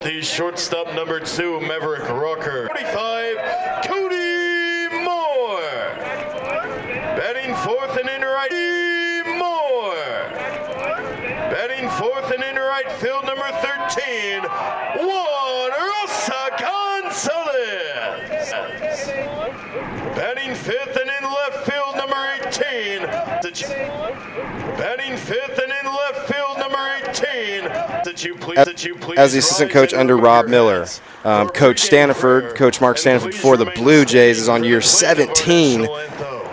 The shortstop number 2, Maverick Rocker. 45, Cody Moore. Batting fourth and in right, Moore. Batting fourth and in right field, number 13, Juan Rosa Gonzalez. Batting fifth and in left field, number 18. Batting fifth and in left field, number 18. As the assistant coach under Rob Miller, Coach Staniford, Coach Mark Staniford for the Blue Jays is on year 17,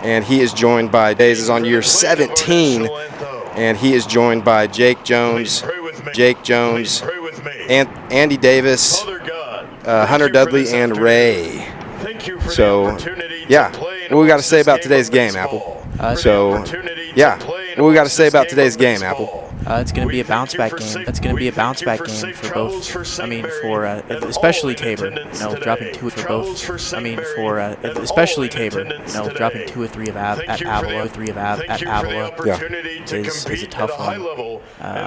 and he is joined by Jake Jones, Andy Davis, Hunter Dudley, and Ray. So, yeah, what we got to say about today's game, Apple? What we got to say about today's game, Apple? It's going to be a bounce-back game. It's going to be a bounce-back game for both. Especially Tabor. Dropping 2 for both. Especially Tabor. Dropping 2 or 3 at Avila. Is a tough one.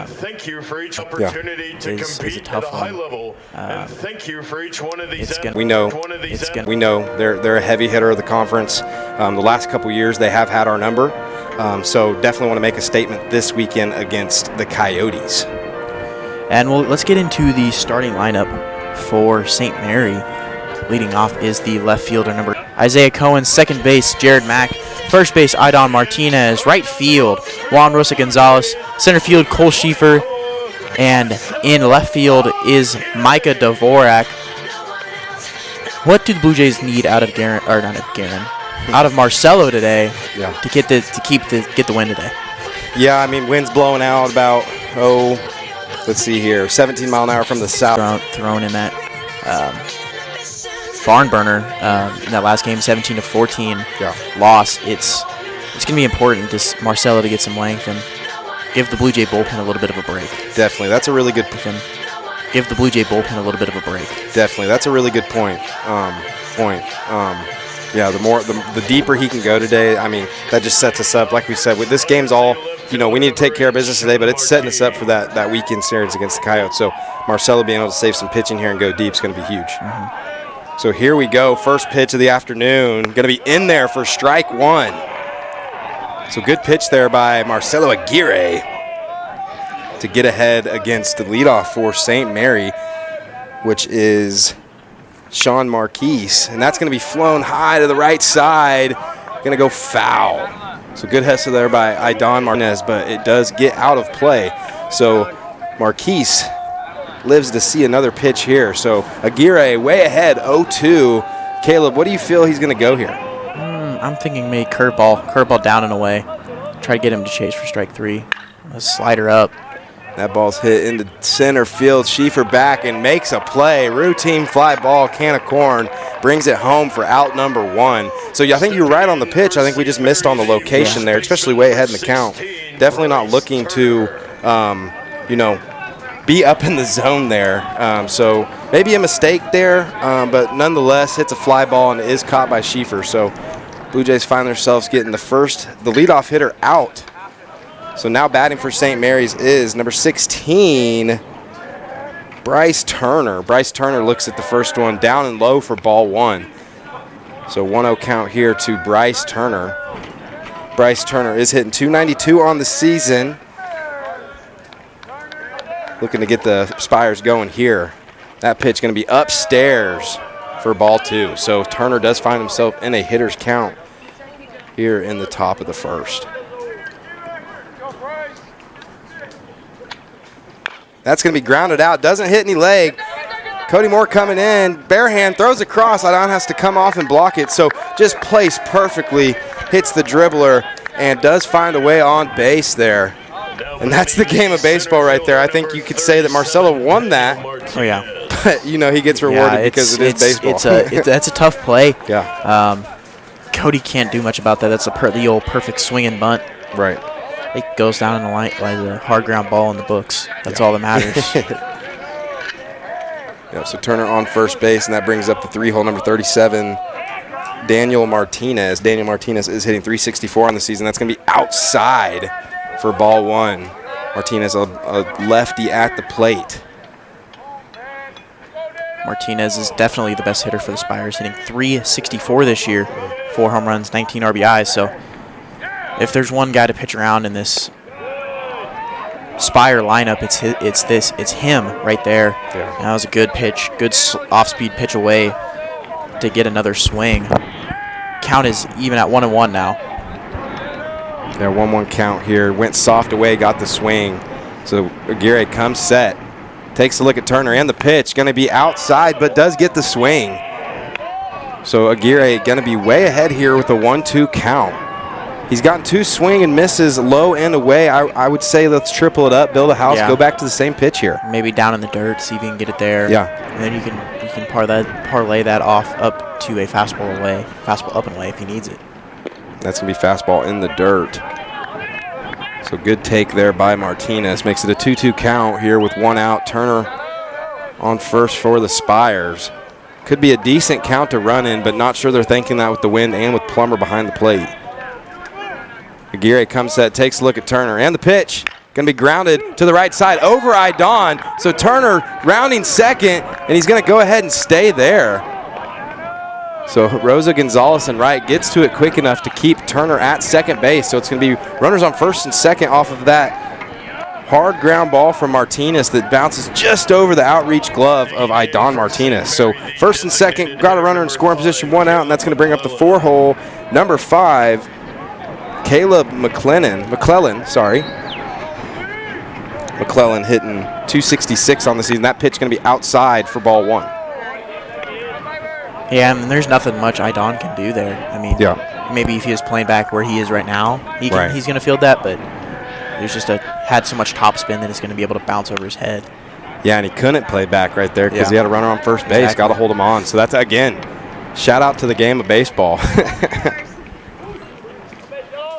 Thank you for each opportunity to compete at a high level. And thank you for each one of these. We know they're a heavy hitter of the conference. The last couple years they have had our number. So definitely want to make a statement this weekend against the Coyotes. And let's get into the starting lineup for St. Mary. Leading off is the left fielder number Isaiah Cohen, second base Jared Mack, first base Idon Martinez, right field Juan Rosa Gonzalez, center field Cole Schieffer, and in left field is Micah Dvorak. What do the Blue Jays need out of out of Marcelo today to get the win today? Yeah, I mean, wind's blowing out about 17 mile an hour from the south. Thrown in that barn burner in that last game, 17-14 loss. It's going to be important to Marcelo to get some length and give the Blue Jay bullpen a little bit of a break. Definitely, that's a really good point. Give the Blue Jay bullpen a little bit of a break. Definitely, that's a really good point. Yeah, the deeper he can go today, I mean, that just sets us up. Like we said, with this game's all, we need to take care of business today, but it's setting us up for that weekend series against the Coyotes. So Marcelo being able to save some pitching here and go deep is going to be huge. Mm-hmm. So here we go, first pitch of the afternoon, going to be in there for strike 1. So good pitch there by Marcelo Aguirre to get ahead against the leadoff for St. Mary, which is Sean Marquise, and that's going to be flown high to the right side, going to go foul. So good hustle there by Idon Martinez, but it does get out of play. So Marquise lives to see another pitch here. So Aguirre way ahead, 0-2. Caleb, what do you feel he's going to go here? I'm thinking maybe curveball down and away. Try to get him to chase for strike 3. A slider up. That ball's hit into center field. Schieffer back and makes a play. Routine fly ball, can of corn, brings it home for out number 1. So I think you're right on the pitch. I think we just missed on the location there, especially way ahead in the count. Definitely not looking to, be up in the zone there. So maybe a mistake there, but nonetheless hits a fly ball and is caught by Schieffer. So Blue Jays find themselves getting the leadoff hitter out. So now batting for St. Mary's is number 16, Bryce Turner. Bryce Turner looks at the first one, down and low for ball 1. So 1-0 count here to Bryce Turner. Bryce Turner is hitting .292 on the season. Looking to get the Spires going here. That pitch going to be upstairs for ball 2. So Turner does find himself in a hitter's count here in the top of the first. That's going to be grounded out. Doesn't hit any leg. Cody Moore coming in. Bare hand throws across. Idon has to come off and block it. So just placed perfectly. Hits the dribbler and does find a way on base there. And that's the game of baseball right there. I think you could say that Marcelo won that. Oh, yeah. But, he gets rewarded because it is baseball. That's a tough play. Yeah. Cody can't do much about that. That's the old perfect swing and bunt. Right. It goes down in the line like the hard ground ball in the books. That's all that matters. So Turner on first base, and that brings up the 3-hole number 37, Daniel Martinez. Daniel Martinez is hitting .364 on the season. That's going to be outside for ball 1. Martinez, a lefty at the plate. Martinez is definitely the best hitter for the Spires, hitting .364 this year, 4 home runs, 19 RBIs. So if there's one guy to pitch around in this Spire lineup, it's him right there. Yeah. And that was a good pitch, good off-speed pitch away to get another swing. Count is even at 1-1 now. Yeah, 1-1 count here. Went soft away, got the swing. So Aguirre comes set, takes a look at Turner, and the pitch going to be outside, but does get the swing. So Aguirre going to be way ahead here with a 1-2 count. He's gotten 2 swing and misses low and away. I would say let's triple it up, build a house, go back to the same pitch here. Maybe down in the dirt, see if you can get it there. Yeah. And then you can parlay that off up to a fastball up and away if he needs it. That's going to be fastball in the dirt. So good take there by Martinez. Makes it a 2-2 count here with 1 out. Turner on first for the Spires. Could be a decent count to run in, but not sure they're thinking that with the wind and with Plummer behind the plate. Aguirre comes set, takes a look at Turner, and the pitch. Going to be grounded to the right side over Idon. So Turner rounding second, and he's going to go ahead and stay there. So Rosa Gonzalez and right gets to it quick enough to keep Turner at second base. So it's going to be runners on first and second off of that hard ground ball from Martinez that bounces just over the outreach glove of Idon Martinez. So first and second, got a runner in scoring position, 1 out, and that's going to bring up the 4-hole, number 5, Caleb McClellan hitting .266 on the season. That pitch going to be outside for ball 1. Yeah, I mean, there's nothing much Idon can do there. I mean, maybe if he was playing back where he is right now, he's going to field that, but there's just had so much topspin that it's going to be able to bounce over his head. Yeah, and he couldn't play back right there because he had a runner on first base. Got to hold him on. So that's, again, shout out to the game of baseball.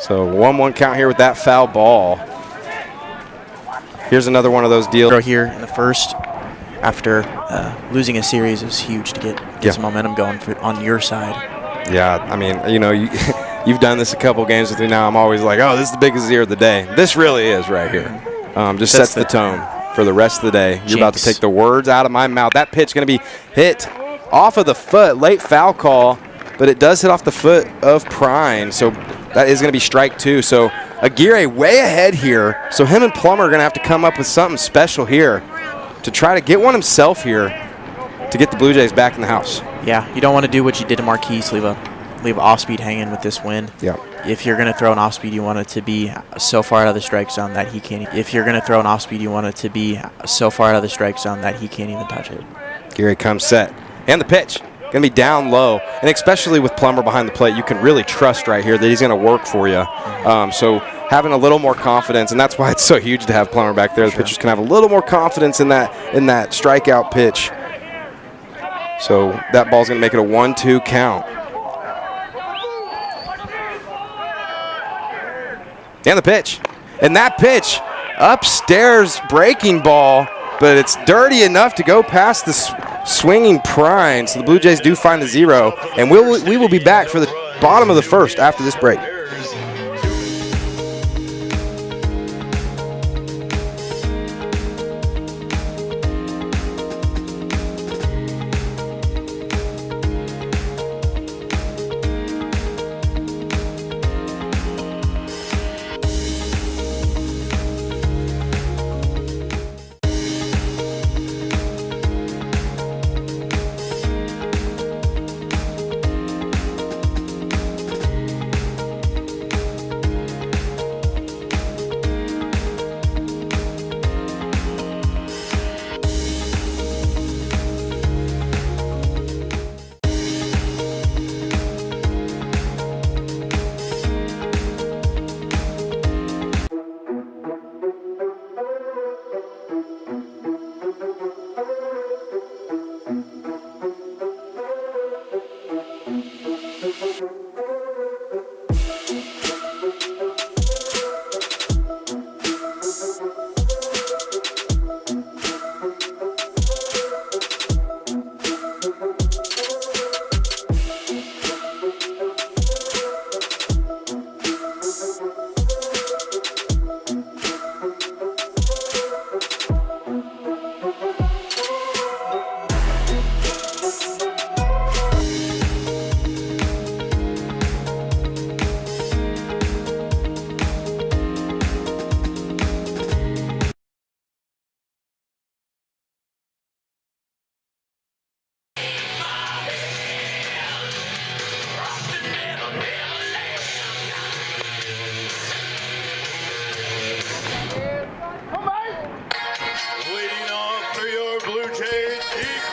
So 1-1 count here with that foul ball. Here's another one of those deals. Here in the first, after losing a series, is huge to get some momentum going on your side. Yeah, I mean, you've done this a couple games with me now. I'm always like, oh, this is the biggest year of the day. This really is right here. Just sets the tone for the rest of the day. You're about to take the words out of my mouth. That pitch going to be hit off of the foot. Late foul call, but it does hit off the foot of Prine. So that is going to be strike 2. So Aguirre way ahead here. So him and Plummer are going to have to come up with something special here to try to get one himself here to get the Blue Jays back in the house. Yeah, you don't want to do what you did to Marquise, leave a off-speed hanging with this wind. Yeah. If you're going to throw an off-speed, you want it to be so far out of the strike zone that he can't. If you're going to throw an off-speed, you want it to be so far out of the strike zone that he can't even touch it. Aguirre comes set, and the pitch. Going to be down low, and especially with Plummer behind the plate, you can really trust right here that he's going to work for you. So having a little more confidence, and that's why it's so huge to have Plummer back there. The pitchers can have a little more confidence in that strikeout pitch. So that ball's going to make it a 1-2 count. And the pitch. And that pitch, upstairs breaking ball, but it's dirty enough to go past the swinging Prine. So the Blue Jays do find the 0, and we will be back for the bottom of the first after this break.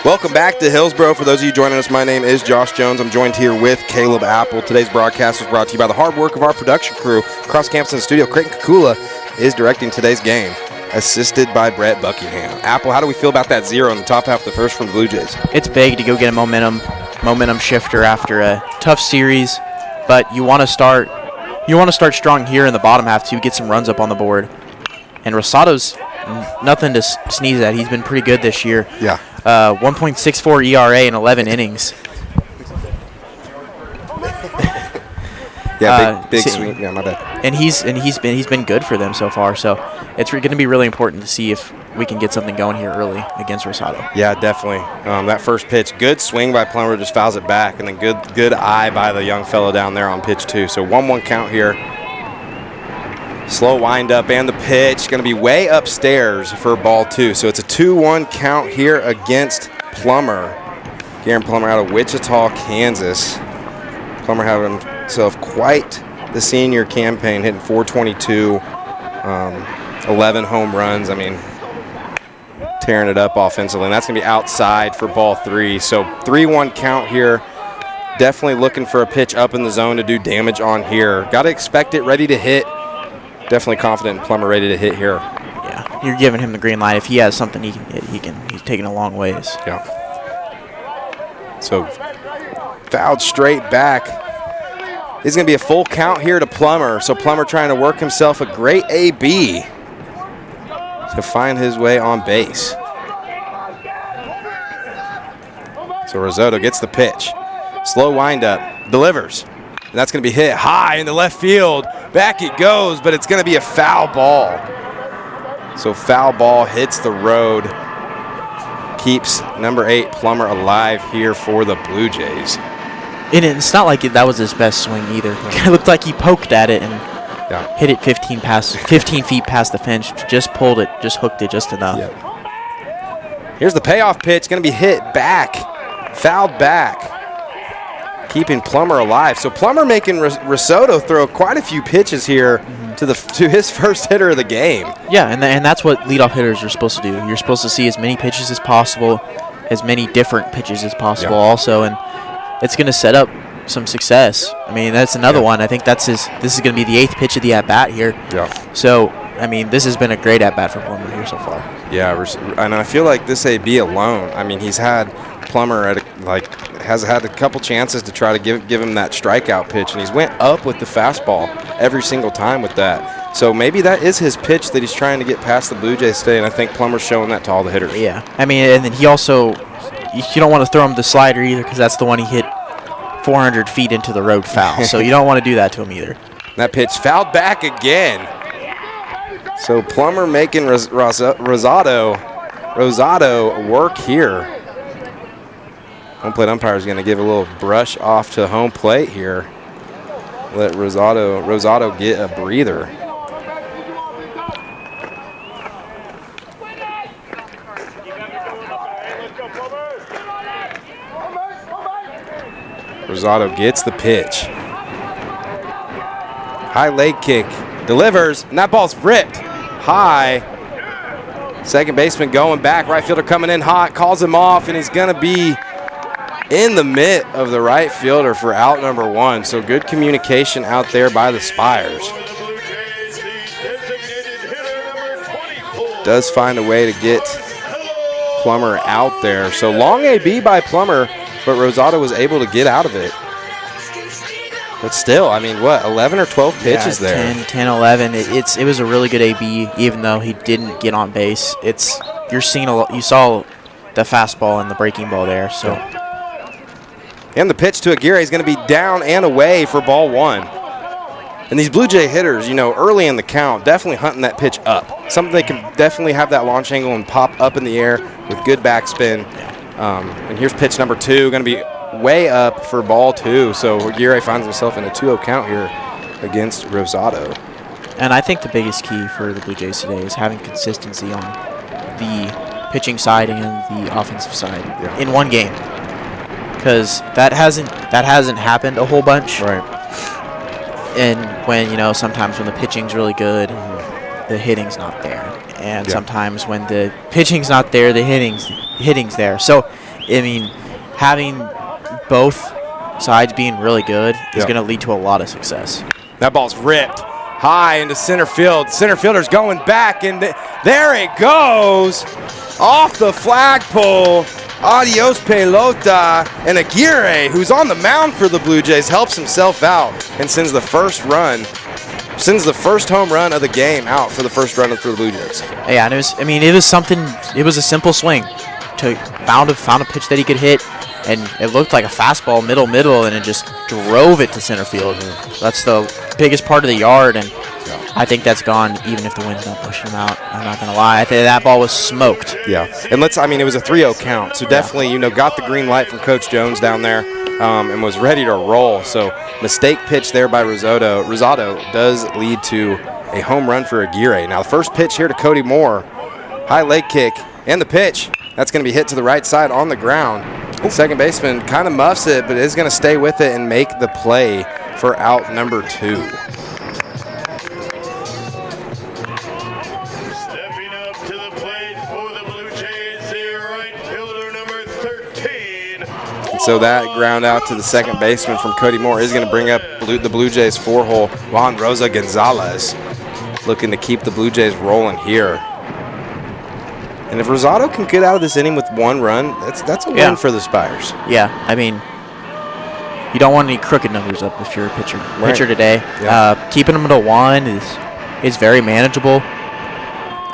Welcome back to Hillsboro. For those of you joining us, my name is Josh Jones. I'm joined here with Caleb Apple. Today's broadcast was brought to you by the hard work of our production crew across campus in the studio. Creighton Kakula is directing today's game, assisted by Brett Buckingham. Apple, how do we feel about that 0 in the top half of the first from the Blue Jays? It's big to go get a momentum shifter after a tough series, but you want to start strong here in the bottom half to get some runs up on the board. And Rosado's nothing to sneeze at. He's been pretty good this year. Yeah. 1.64 ERA in 11 innings. Yeah, big swing. Yeah, my bad. And he's been good for them so far. So it's going to be really important to see if we can get something going here early against Rosado. Yeah, definitely. That first pitch, good swing by Plummer, just fouls it back, and then good eye by the young fellow down there on pitch 2. So 1-1 count here. Slow wind up, and the pitch going to be way upstairs for ball 2. So it's a 2-1 count here against Plummer. Garen Plummer out of Wichita, Kansas. Plummer having himself quite the senior campaign, hitting 422, 11 home runs. I mean, tearing it up offensively. And that's going to be outside for ball 3. So 3-1 count here. Definitely looking for a pitch up in the zone to do damage on here. Got to expect it, ready to hit. Definitely confident in Plummer, ready to hit here. Yeah, you're giving him the green light. If he has something he can hit, he's taking a long ways. Yeah. So fouled straight back. It's going to be a full count here to Plummer. So Plummer trying to work himself a great AB to find his way on base. So Risotto gets the pitch. Slow windup, delivers. And that's going to be hit high in the left field. Back it goes, but it's going to be a foul ball. So foul ball hits the road. Keeps number 8 Plummer alive here for the Blue Jays. And it's not like that was his best swing either. It looked like he poked at it and hit it 15 feet past the fence. Just pulled it, just hooked it just enough. Yep. Here's the payoff pitch, going to be hit back, fouled back, keeping Plummer alive. So Plummer making Risotto throw quite a few pitches here to his first hitter of the game. Yeah, and that's what leadoff hitters are supposed to do. You're supposed to see as many pitches as possible, as many different pitches as possible also, and it's going to set up some success. I mean, that's another one. I think this is going to be the 8th pitch of the at-bat here. Yeah. So, I mean, this has been a great at-bat for Plummer here so far. Yeah, and I feel like this AB alone, I mean, he's had Plummer has had a couple chances to try to give him that strikeout pitch, and he's went up with the fastball every single time with that. So maybe that is his pitch that he's trying to get past the Blue Jays today, and I think Plummer's showing that to all the hitters. Yeah, I mean, and then he also, you don't want to throw him the slider either because that's the one he hit 400 feet into the road foul. So you don't want to do that to him either. That pitch fouled back again. So Plummer making Rosado work here. Home plate umpire is going to give a little brush off to home plate here. Let Rosado get a breather. Rosado gets the pitch. High leg kick, delivers, and that ball's ripped high. Second baseman going back, right fielder coming in hot, calls him off, and he's going to be in the mitt of the right fielder for out number 1. So good communication out there by the Spires. Does find a way to get Plummer out there. So long AB by Plummer, but Rosado was able to get out of it. But still, I mean, what, 11 or 12 pitches there? 10, 11. It was a really good AB, even though he didn't get on base. You saw the fastball and the breaking ball there. So. And the pitch to Aguirre is going to be down and away for ball 1. And these Blue Jay hitters, early in the count, definitely hunting that pitch up. Something they can definitely have that launch angle and pop up in the air with good backspin. And here's pitch number 2, going to be way up for ball 2. So Aguirre finds himself in a 2-0 count here against Rosado. And I think the biggest key for the Blue Jays today is having consistency on the pitching side and the offensive side in one game. Because that hasn't happened a whole bunch. Right. And when, sometimes when the pitching's really good, the hitting's not there. And sometimes when the pitching's not there, the hitting's there. So I mean, having both sides being really good is going to lead to a lot of success. That ball's ripped high into center field. Center fielder's going back, and there it goes off the flagpole. Adios pelota, and Aguirre, who's on the mound for the Blue Jays, helps himself out and sends the first home run of the game out for the first run for the Blue Jays. Yeah, and it was a simple swing. Found a pitch that he could hit, and it looked like a fastball middle, and it just drove it to center field. That's the biggest part of the yard, and I think that's gone even if the wind's not pushing him out. I'm not going to lie. I think that ball was smoked. Yeah, and it was a 3-0 count, so definitely, got the green light from Coach Jones down there and was ready to roll. So mistake pitch there by Rosado does lead to a home run for Aguirre. Now the first pitch here to Cody Moore, high leg kick, and the pitch. That's going to be hit to the right side on the ground. The second baseman kind of muffs it, but is going to stay with it and make the play for out number 2. Stepping up to the plate for the Blue Jays, the right fielder number 13. And so that ground out to the second baseman from Cody Moore is going to bring up the Blue Jays 4-hole, Juan Rosa Gonzalez, looking to keep the Blue Jays rolling here. And if Rosado can get out of this inning with 1 run, that's a win for the Spires. Yeah, I mean, you don't want any crooked numbers up if you're a pitcher today. Yeah. Keeping them to 1 is very manageable,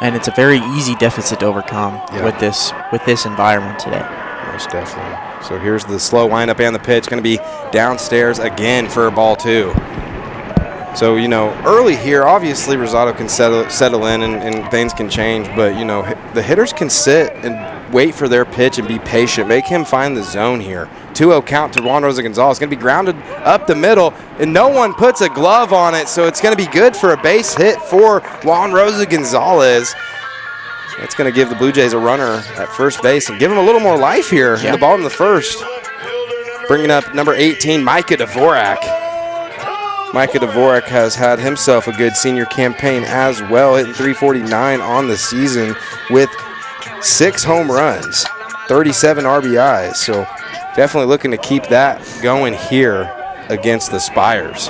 and it's a very easy deficit to overcome with this environment today. Most definitely. So here's the slow windup and the pitch. Going to be downstairs again for a ball 2. So, early here, obviously Rosado can settle in and things can change, but, the hitters can sit and wait for their pitch and be patient, make him find the zone here. 2-0 count to Juan Rosa Gonzalez. It's going to be grounded up the middle, and no one puts a glove on it, so it's going to be good for a base hit for Juan Rosa Gonzalez. That's going to give the Blue Jays a runner at first base and give them a little more life here in the bottom of the first. Bringing up number 18, Micah Dvorak. Micah Dvorak has had himself a good senior campaign as well, hitting .349 on the season with 6 home runs, 37 RBIs. So definitely looking to keep that going here against the Spires.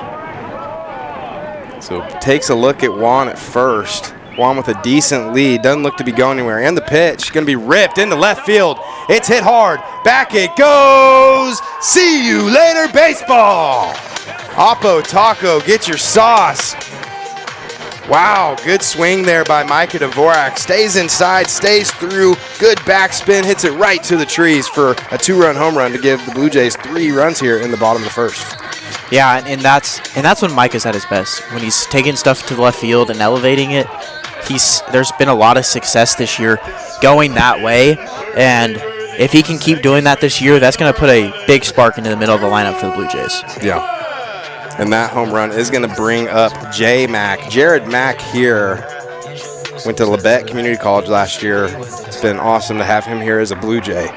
So takes a look at Juan at first. Juan with a decent lead, doesn't look to be going anywhere. And the pitch, going to be ripped into left field. It's hit hard, back it goes. See you later, baseball. Oppo Taco, get your sauce. Wow, good swing there by Micah Dvorak. Stays inside, stays through, good backspin, hits it right to the trees for a 2-run home run to give the Blue Jays 3 runs here in the bottom of the first. Yeah, and that's when Micah's at his best. When he's taking stuff to the left field and elevating it, there's been a lot of success this year going that way, and if he can keep doing that this year, that's going to put a big spark into the middle of the lineup for the Blue Jays. Yeah. And that home run is going to bring up Mack. Jared Mack here went to Labette Community College last year. It's been awesome to have him here as a Blue Jay.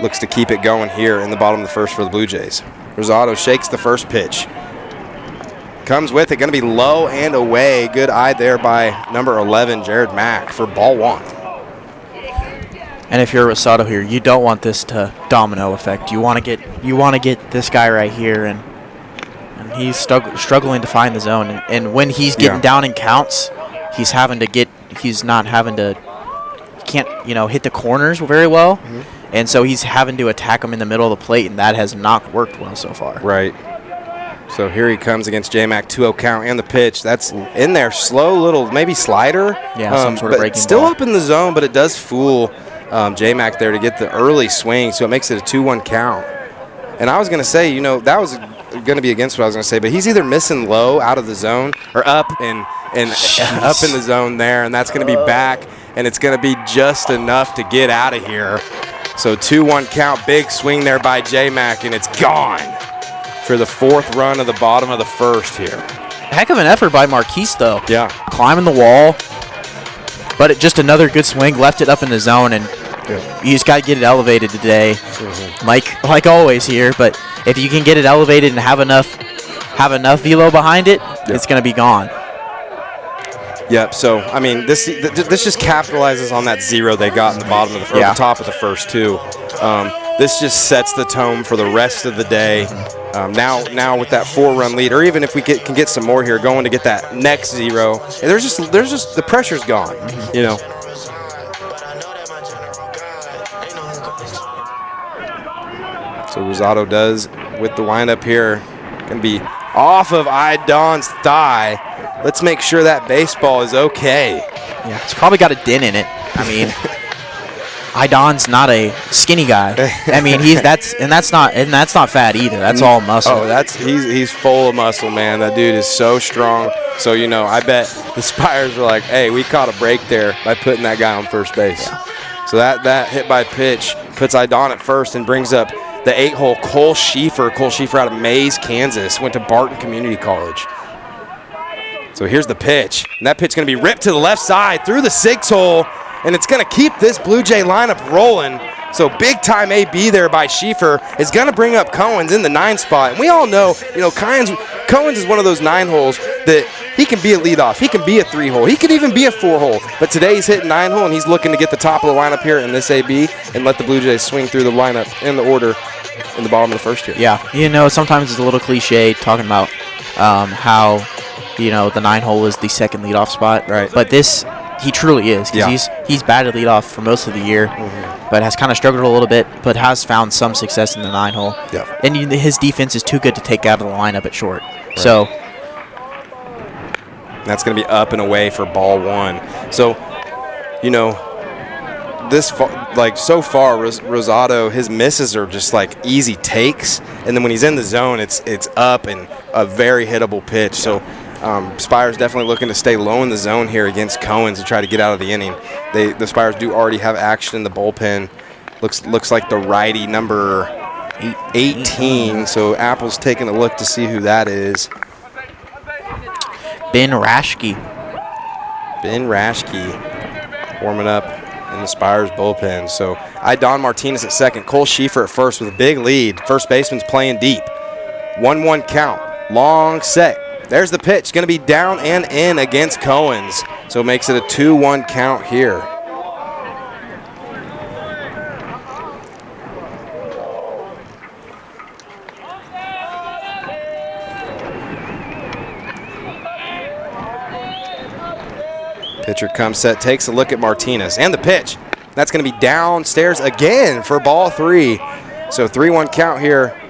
Looks to keep it going here in the bottom of the first for the Blue Jays. Rosado shakes the first pitch. Comes with it, going to be low and away. Good eye there by number 11, Jared Mack, for ball 1. And if you're Rosado here, you don't want this to domino effect. You want to get this guy right here, and he's struggling to find the zone. And when he's getting down in counts, he can't, hit the corners very well. Mm-hmm. And so he's having to attack him in the middle of the plate, and that has not worked well so far. Right. So here he comes against J-Mac, 2-0 count, and the pitch. That's in there, slow little, maybe slider. Yeah, some sort of breaking still ball. Up in the zone, but it does fool J-Mac there to get the early swing, so it makes it a 2-1 count. And I was going to say, that was going to be against what I was going to say, but he's either missing low out of the zone or up and up in the zone there, and that's going to be back, and it's going to be just enough to get out of here. So 2-1 count, big swing there by J-Mac, and it's gone for the 4th run of the bottom of the first here. Heck of an effort by Marquise, though. Yeah. Climbing the wall, but just another good swing, left it up in the zone, and you just got to get it elevated today, like always here. But if you can get it elevated and have enough velo behind it, it's going to be gone. Yep. So this just capitalizes on that 0 they got in the bottom of the top of the first 2. This just sets the tone for the rest of the day. Now with that 4-run lead, or even if we can get some more here, going to get that next 0, and there's just the pressure's gone, you know. So Rosado does with the windup here. Going to be off of Idon's thigh. Let's make sure that baseball is okay. Yeah, it's probably got a dent in it. I mean, Idon's not a skinny guy. I mean, that's not fat either. That's all muscle. Oh, he's full of muscle, man. That dude is so strong. So, you know, I bet the Spires were like, hey, we caught a break there by putting that guy on first base. Yeah. So that hit by pitch puts Idon at first and brings up the 8-hole Cole Schieffer. Cole Schieffer out of Mays, Kansas, went to Barton Community College. So here's the pitch. And that pitch is going to be ripped to the left side through the 6-hole. And it's going to keep this Blue Jay lineup rolling. So big-time AB there by Schieffer is going to bring up Cohen's in the 9 spot. And we all know, you know, Cohen's is one of those 9 holes that he can be a leadoff. He can be a 3-hole. He could even be a 4-hole. But today he's hitting 9-hole, and he's looking to get the top of the lineup here in this AB and let the Blue Jays swing through the lineup in the order in the bottom of the first here. Yeah, you know, sometimes it's a little cliche talking about how, you know, the 9-hole is the second leadoff spot. Right. But this, he truly is, because he's batted leadoff for most of the year, but has kind of struggled a little bit, but has found some success in the 9-hole. Yeah. And his defense is too good to take out of the lineup at short. Right. So that's going to be up and away for ball 1. So, you know, so far, Rosado, his misses are just like easy takes, and then when he's in the zone, it's up and a very hittable pitch. So Spires definitely looking to stay low in the zone here against Cohen's to try to get out of the inning. The Spires do already have action in the bullpen. Looks like the righty number 18. So Apple's taking a look to see who that is. Ben Rashke. Ben Rashke warming up in the Spires bullpen. So Idon Martinez at second, Cole Schieffer at first with a big lead. First baseman's playing deep. 1-1 count, long set. There's the pitch, going to be down and in against Cohen's. So it makes it a 2-1 count here. Pitcher comes set, takes a look at Martinez, and the pitch. That's going to be downstairs again for ball 3. So 3-1 count here.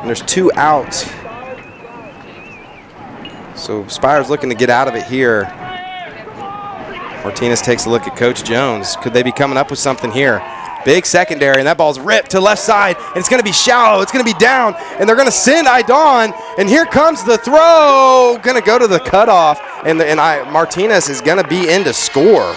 And there's 2 outs. So Spires looking to get out of it here. Martinez takes a look at Coach Jones. Could they be coming up with something here? Big secondary, and that ball's ripped to left side, and it's going to be shallow. It's going to be down, and they're going to send Idon, and here comes the throw. Going to go to the cutoff, and Martinez is going to be in to score.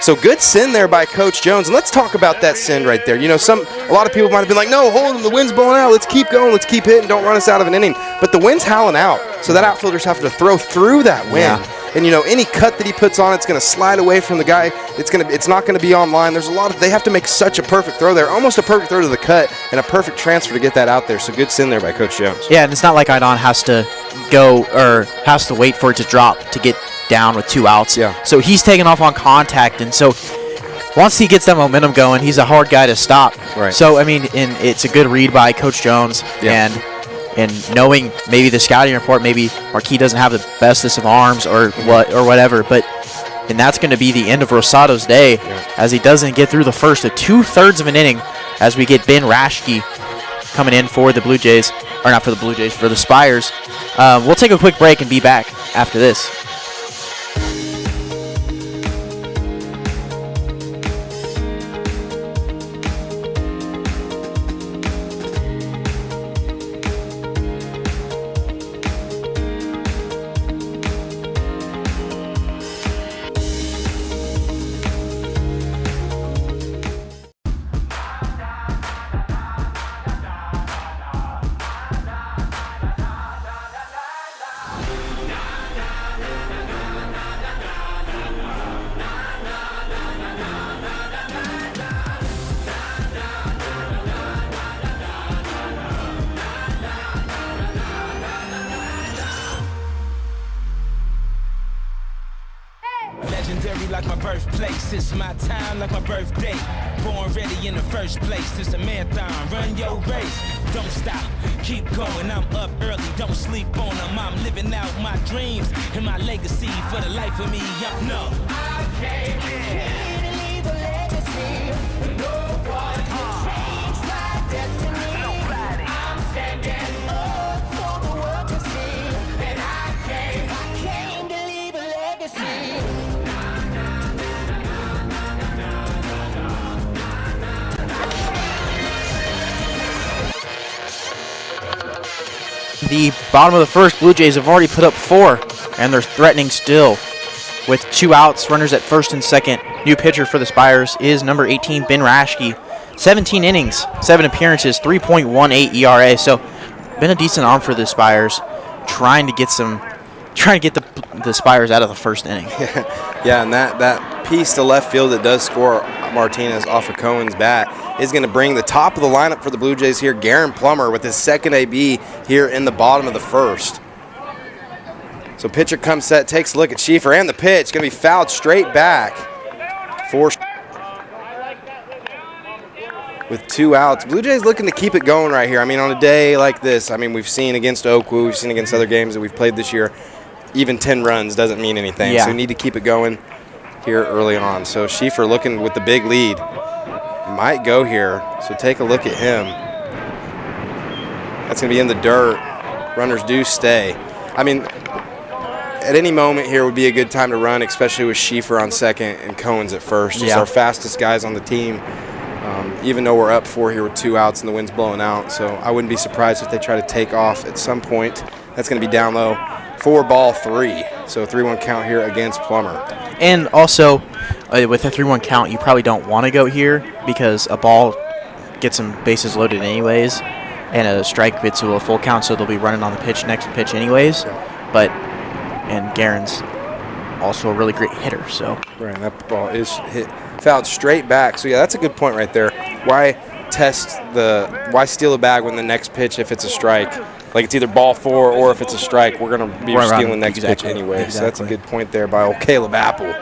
So good send there by Coach Jones, and let's talk about that send right there. You know, a lot of people might have been like, no, hold him, the wind's blowing out. Let's keep going, let's keep hitting, don't run us out of an inning. But the wind's howling out, so that outfielder's having to throw through that wind. Yeah. And you know, any cut that he puts on, it's going to slide away from the guy. It's not going to be on line. There's they have to make such a perfect throw there, almost a perfect throw to the cut, and a perfect transfer to get that out there. So good send there by Coach Jones. Yeah, and it's not like Idon has to go or has to wait for it to drop to get down with 2 outs. Yeah. So he's taking off on contact, and so once he gets that momentum going, he's a hard guy to stop. Right. So I mean, and it's a good read by Coach Jones, and knowing maybe the scouting report, maybe Marquis doesn't have the bestest of arms or whatever, and that's going to be the end of Rosado's day as he doesn't get through the first of 2/3 of an inning as we get Ben Rashke coming in for the Blue Jays, or not for the Blue Jays, for the Spires. We'll take a quick break and be back after this. my time like my birthday. Born ready in the first place. It's a marathon. Run your race. Don't stop. Keep going. I'm up early. Don't sleep on them. I'm living out my dreams and my legacy for the life of me. No. I came here to leave a legacy. No one can change my destiny. Nobody. I'm standing up so the world can see. And I came to leave a legacy. The bottom of the first, Blue Jays have already put up 4, and they're threatening still. With 2 outs, runners at first and second. New pitcher for the Spires is number 18, Ben Raschke. 17 innings, 7 appearances, 3.18 ERA. So, been a decent arm for the Spires, trying to get the Spires out of the first inning. Yeah, and that piece to left field that does score Martinez off of Cohen's bat is going to bring the top of the lineup for the Blue Jays here, Garen Plummer, with his second AB here in the bottom of the first. So pitcher comes set, takes a look at Schieffer, and the pitch going to be fouled straight back with 2 outs. Blue Jays looking to keep it going right here. I mean, on a day like this, I mean, we've seen against Oakwood, we've seen against other games that we've played this year, even 10 runs doesn't mean anything. Yeah. So we need to keep it going here early on. So Schieffer looking with the big lead. Might go here, so take a look at him. That's going to be in the dirt. Runners do stay. I mean, at any moment here would be a good time to run, especially with Schieffer on second and Cohen's at first. It's our fastest guys on the team, even though we're up 4 here with 2 outs and the wind's blowing out. So I wouldn't be surprised if they try to take off at some point. That's going to be down low. 4-3. So 3-1 count here against Plummer. And also, with a 3-1 count, you probably don't want to go here because a ball gets some bases loaded anyways, and a strike gets to a full count, so they'll be running on the next pitch anyways. And Garen's also a really great hitter. So right, that ball is hit fouled straight back. So yeah, that's a good point right there. Why steal a bag when the next pitch, if it's a strike? Like it's either ball 4 or if it's a strike, we're going to be stealing next pitch anyway. Exactly. So that's a good point there by old Caleb Apple.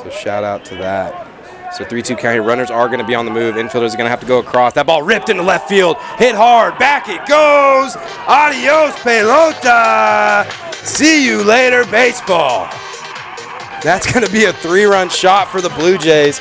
So shout out to that. So 3-2 count here. Runners are going to be on the move. Infielders are going to have to go across. That ball ripped into left field. Hit hard. Back it goes. Adios, pelota. See you later, baseball. That's going to be a 3-run shot for the Blue Jays.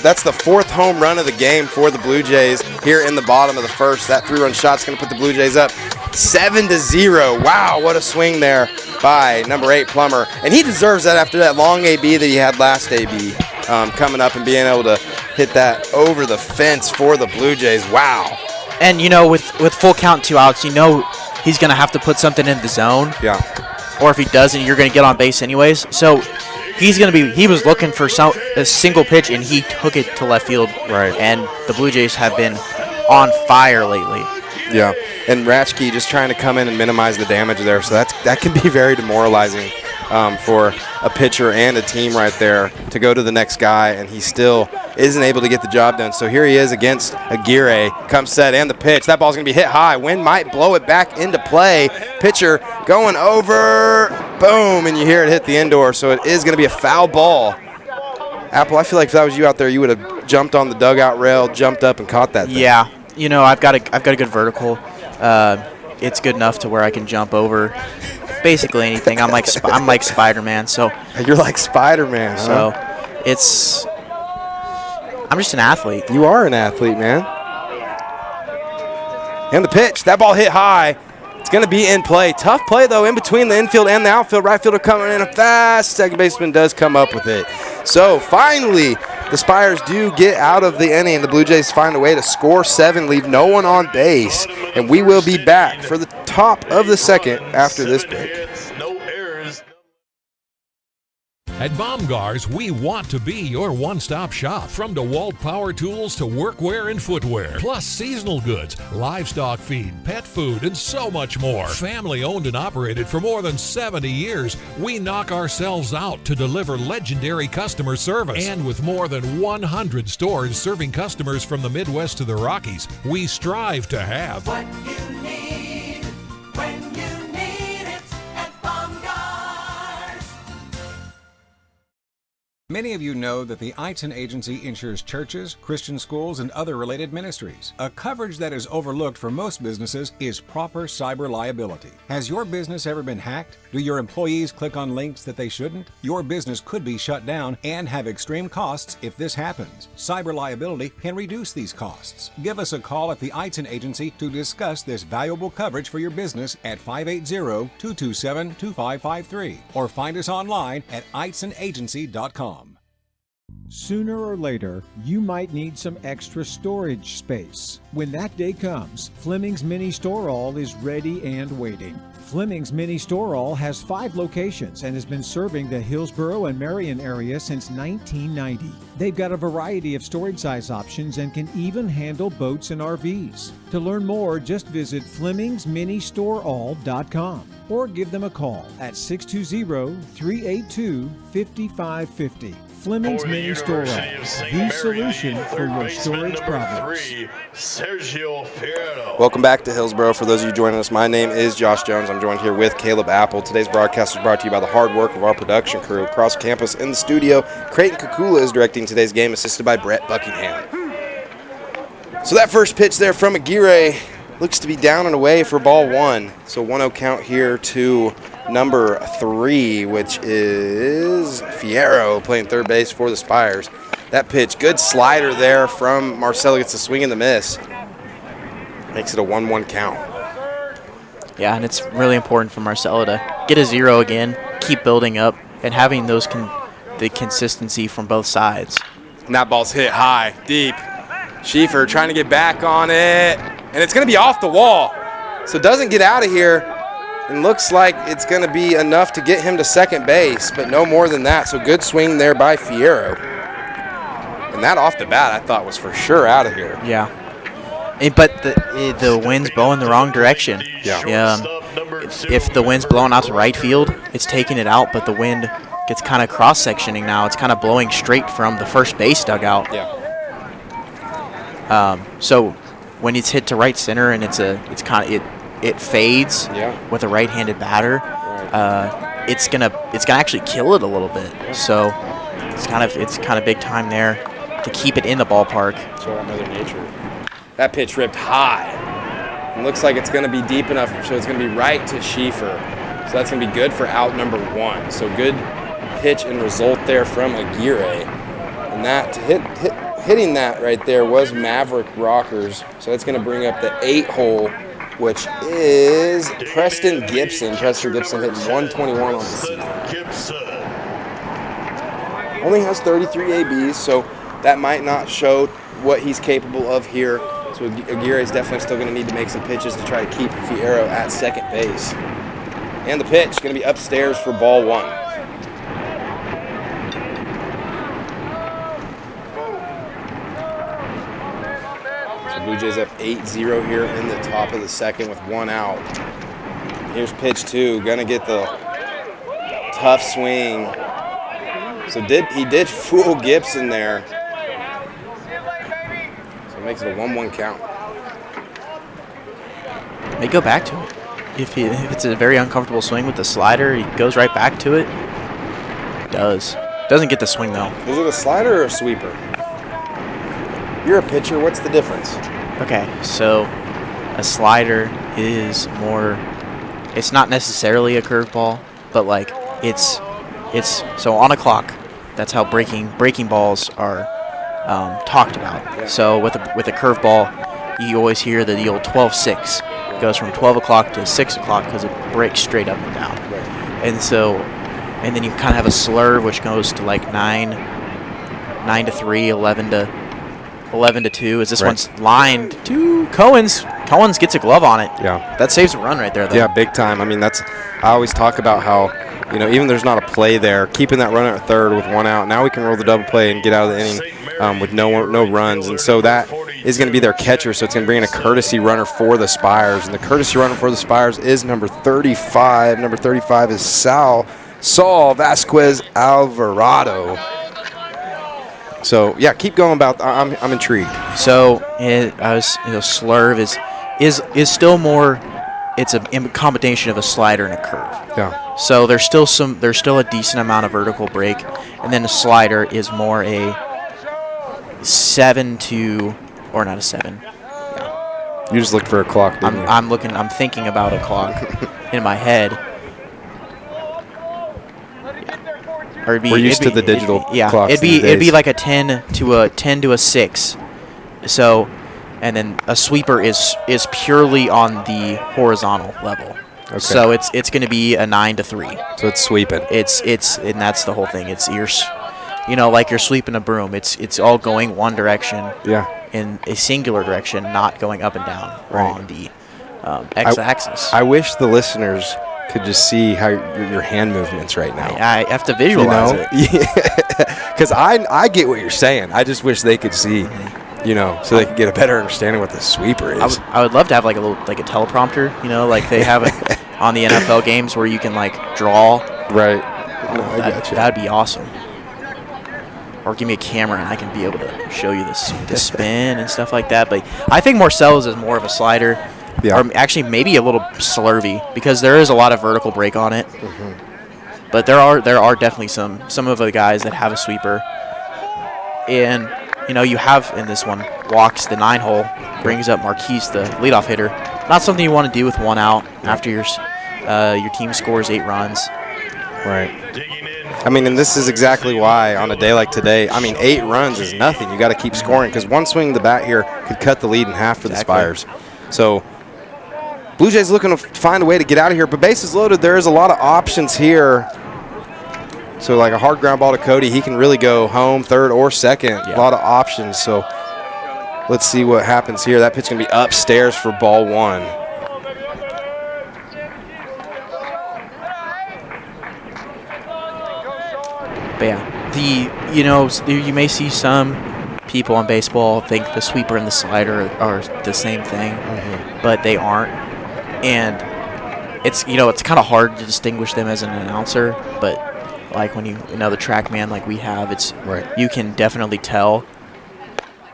That's the 4th home run of the game for the Blue Jays here in the bottom of the first. That 3-run shot's going to put the Blue Jays up 7-0. Wow, what a swing there by number 8 Plummer. And he deserves that after that long AB that he had last AB, coming up and being able to hit that over the fence for the Blue Jays. Wow. And, with full count 2 outs, he's going to have to put something in the zone. Yeah. Or if he doesn't, you're going to get on base anyways. So he was looking for a single pitch, and he took it to left field. Right. And the Blue Jays have been on fire lately. Yeah, and Raschke just trying to come in and minimize the damage there. So that can be very demoralizing for a pitcher and a team right there to go to the next guy, and he still isn't able to get the job done. So here he is against Aguirre. Comes set and the pitch. That ball's going to be hit high. Wind might blow it back into play. Pitcher going over. Boom, and you hear it hit the indoor. So it is going to be a foul ball. Apple, I feel like if that was you out there, you would have jumped on the dugout rail, jumped up, and caught that thing. Yeah. I've got a good vertical. It's good enough to where I can jump over basically anything. I'm like Spider-Man. So you're like Spider-Man. So huh? I'm just an athlete. You are an athlete, man. And the pitch. That ball hit high. It's going to be in play. Tough play, though, in between the infield and the outfield. Right fielder coming in fast. Second baseman does come up with it. So finally, the Spires do get out of the inning. The Blue Jays find a way to score 7, leave no one on base. And we will be back for the top of the second after this break. No errors. At Baumgars, we want to be your one-stop shop. From DeWalt power tools to workwear and footwear, plus seasonal goods, livestock feed, pet food, and so much more. Family owned and operated for more than 70 years, we knock ourselves out to deliver legendary customer service. And with more than 100 stores serving customers from the Midwest to the Rockies, we strive to have what you need when you need it at Baumgars. Many of you know that the Eitzen Agency insures churches, Christian schools, and other related ministries. A coverage that is overlooked for most businesses is proper cyber liability. Has your business ever been hacked? Do your employees click on links that they shouldn't? Your business could be shut down and have extreme costs if this happens. Cyber liability can reduce these costs. Give us a call at the Eitzen Agency to discuss this valuable coverage for your business at 580-227-2553 or find us online at eitzenagency.com. Sooner or later, you might need some extra storage space. When that day comes, Fleming's Mini Store All is ready and waiting. Fleming's Mini Store All has 5 locations and has been serving the Hillsborough and Marion area since 1990. They've got a variety of storage size options and can even handle boats and RVs. To learn more, just visit FlemingsMiniStoreAll.com or give them a call at 620-382-5550. Fleming's Mini Store All, the solution for your storage problems. Welcome back to Hillsborough. For those of you joining us, my name is Josh Jones. I'm joined here with Caleb Apple. Today's broadcast is brought to you by the hard work of our production crew across campus in the studio. Creighton Kukula is directing today's game, assisted by Brett Buckingham. So that first pitch there from Aguirre looks to be down and away for ball 1. So 1-0 count here to number 3, which is Fierro playing third base for the Spires. That pitch, good slider there from Marcelo, gets a swing and the miss. Makes it a 1-1 count. Yeah, and it's really important for Marcelo to get a 0 again, keep building up, and having those the consistency from both sides. And that ball's hit high, deep. Schieffer trying to get back on it, and it's going to be off the wall. So it doesn't get out of here. And looks like it's going to be enough to get him to second base, but no more than that. So good swing there by Fierro. And that off the bat I thought was for sure out of here. Yeah. But the wind's blowing the wrong direction. Yeah. If the wind's blowing out to right field, it's taking it out, but the wind gets kind of cross-sectioning now. It's kind of blowing straight from the first base dugout. Yeah. So when it's hit to right center and it fades with a right-handed batter, it's gonna actually kill it a little bit. So it's kind of big time there to keep it in the ballpark. Show out Mother Nature. That pitch ripped high. It looks like it's gonna be deep enough, so it's gonna be right to Schieffer. So that's gonna be good for out number 1. So good pitch and result there from Aguirre. And that hitting that right there was Maverick Rockers. So that's gonna bring up the 8 hole, which is Preston Gibson. Preston Gibson hitting 121 on the season. Only has 33 ABs, so that might not show what he's capable of here. So Aguirre is definitely still going to need to make some pitches to try to keep Fierro at second base. And the pitch going to be upstairs for ball 1. Blue Jays up 8-0 here in the top of the second with 1 out. Here's pitch 2, gonna get the tough swing. So he did fool Gibson there. So it makes it a 1-1 count. May go back to it. If it's a very uncomfortable swing with the slider, he goes right back to it. Doesn't get the swing though. Is it a slider or a sweeper? You're a pitcher, what's the difference? Okay, so a slider is more, it's not necessarily a curveball, but like it's so on a clock, that's how breaking balls are talked about. So with a curveball, you always hear the old 12-6. It goes from 12 o'clock to 6 o'clock because it breaks straight up and down. Right. And then you kind of have a slur which goes to like 9-3, 11-2. As this one's lined to Cohen's. Cohen's gets a glove on it. Yeah. That saves a run right there, though. Yeah, big time. I mean, I always talk about how, even there's not a play there, keeping that runner at third with 1 out. Now we can roll the double play and get out of the inning with no runs. And so that is going to be their catcher. So it's going to bring in a courtesy runner for the Spires. And the courtesy runner for the Spires is number 35. Number 35 is Saul Vasquez Alvarado. So yeah, keep going. I'm intrigued. So Slurve is still more it's a combination of a slider and a curve. Yeah. So there's still a decent amount of vertical break, and then the slider is more a 7 to, or not a 7. You just looked for a clock, didn't you? I'm thinking about a clock in my head. Or We're used to the digital clocks. It'd be like a 10 to a 6. So, and then a sweeper is purely on the horizontal level. Okay. So it's going to be a 9 to 3. So it's sweeping. It's and that's the whole thing. It's like you're sweeping a broom. It's all going one direction. Yeah. In a singular direction, not going up and down on the x-axis. I wish the listeners could just see how your hand movements right now. I have to visualize it. Yeah. Because I get what you're saying. I just wish they could see, so they could get a better understanding what the sweeper is. I would love to have like a teleprompter, like they have it on the NFL games where you can like draw. Right. No, I gotcha. That'd be awesome. Or give me a camera and I can be able to show you the spin and stuff like that. But I think Marcelo's is more of a slider. Yeah. Or actually maybe a little slurvy because there is a lot of vertical break on it. Mm-hmm. But there are definitely some of the guys that have a sweeper. And, you have in this one, walks the 9-hole, brings up Marquise, the leadoff hitter. Not something you want to do with one out after your team scores 8 runs. Right. I mean, and this is exactly why on a day like today, 8 runs is nothing. You got to keep scoring because one swing of the bat here could cut the lead in half for the Spires. So Blue Jays looking to find a way to get out of here, but bases loaded. There is a lot of options here. So like a hard ground ball to Cody, he can really go home, third or second. Yeah. A lot of options. So let's see what happens here. That pitch going to be upstairs for ball 1. But yeah, you may see some people on baseball think the sweeper and the slider are the same thing, but they aren't. And it's kind of hard to distinguish them as an announcer, but like when the TrackMan like we have, you can definitely tell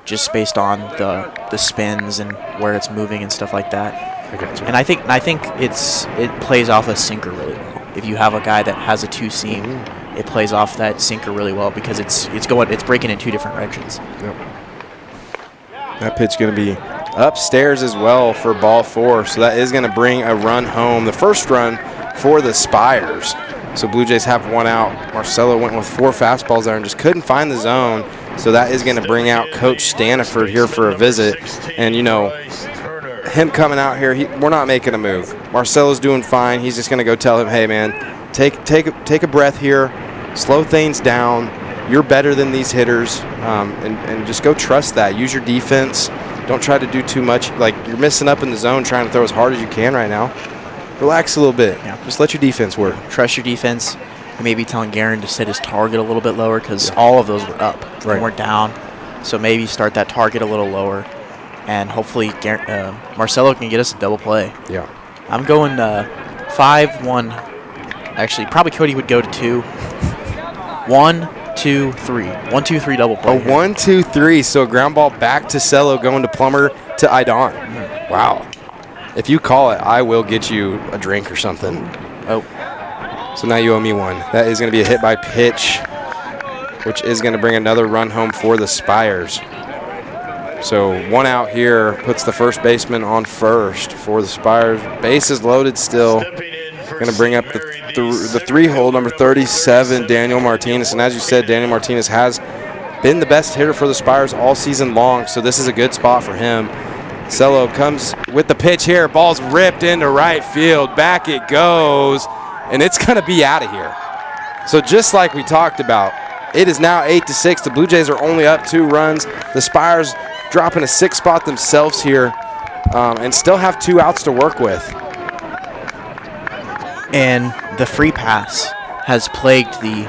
just based on the spins and where it's moving and stuff like that. I gotcha. And I think it plays off a sinker really well. If you have a guy that has a 2-seam, it plays off that sinker really well because it's breaking in 2 different directions. Yep. That pitch going to be upstairs as well for ball 4, so that is going to bring a run home. The first run for the Spires. So Blue Jays have 1 out. Marcelo went with 4 fastballs there and just couldn't find the zone. So that is going to bring out Coach Staniford here for a visit. And, him coming out here, we're not making a move. Marcelo's doing fine. He's just going to go tell him, hey, man, take a breath here, slow things down. You're better than these hitters, and just go trust that. Use your defense. Don't try to do too much. Like, you're missing up in the zone trying to throw as hard as you can right now. Relax a little bit. Yeah. Just let your defense work. Trust your defense. And maybe telling Guerin to set his target a little bit lower because all of those were up and we're down. So maybe start that target a little lower, and hopefully Marcelo can get us a double play. Yeah. I'm going 5-1. Actually, probably Cody would go to 2. 1, 2, 3. 1, 2, 3 double play. 1, 2, 3. So a ground ball back to Cello going to Plummer to Idon. Mm-hmm. Wow. If you call it, I will get you a drink or something. Oh. So now you owe me one. That is going to be a hit by pitch, which is going to bring another run home for the Spires. So 1 out here puts the first baseman on first for the Spires. Bases loaded still. Going to bring up the 3-hole, number 37, Daniel Martinez. And as you said, Daniel Martinez has been the best hitter for the Spires all season long, so this is a good spot for him. Cello comes with the pitch here. Ball's ripped into right field. Back it goes, and it's going to be out of here. So just like we talked about, it is now 8-6. The Blue Jays are only up 2 runs. The Spires dropping a 6th spot themselves here, and still have 2 outs to work with. And the free pass has plagued the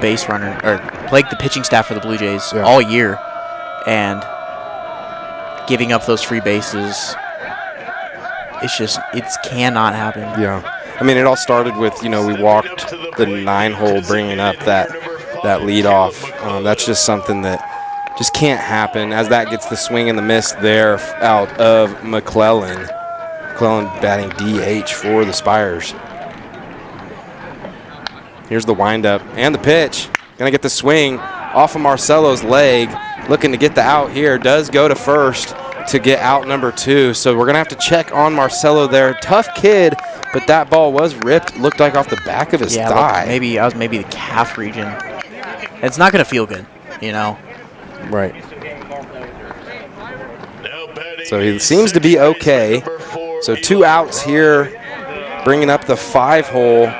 base runner, or plagued the pitching staff for the Blue Jays all year. And giving up those free bases, it cannot happen. Yeah. I mean, it all started with, we walked the 9-hole bringing up that lead off. That's just something that Just can't happen as that gets the swing and the miss there out of McClellan. McClellan batting DH for the Spires. Here's the windup and the pitch. Gonna get the swing off of Marcelo's leg. Looking to get the out here. Does go to first to get out number 2. So we're gonna have to check on Marcelo there. Tough kid, but that ball was ripped. Looked like off the back of his thigh. Maybe the calf region. It's not gonna feel good, you know. Right. So he seems to be okay. So 2 outs here, bringing up the 5-hole.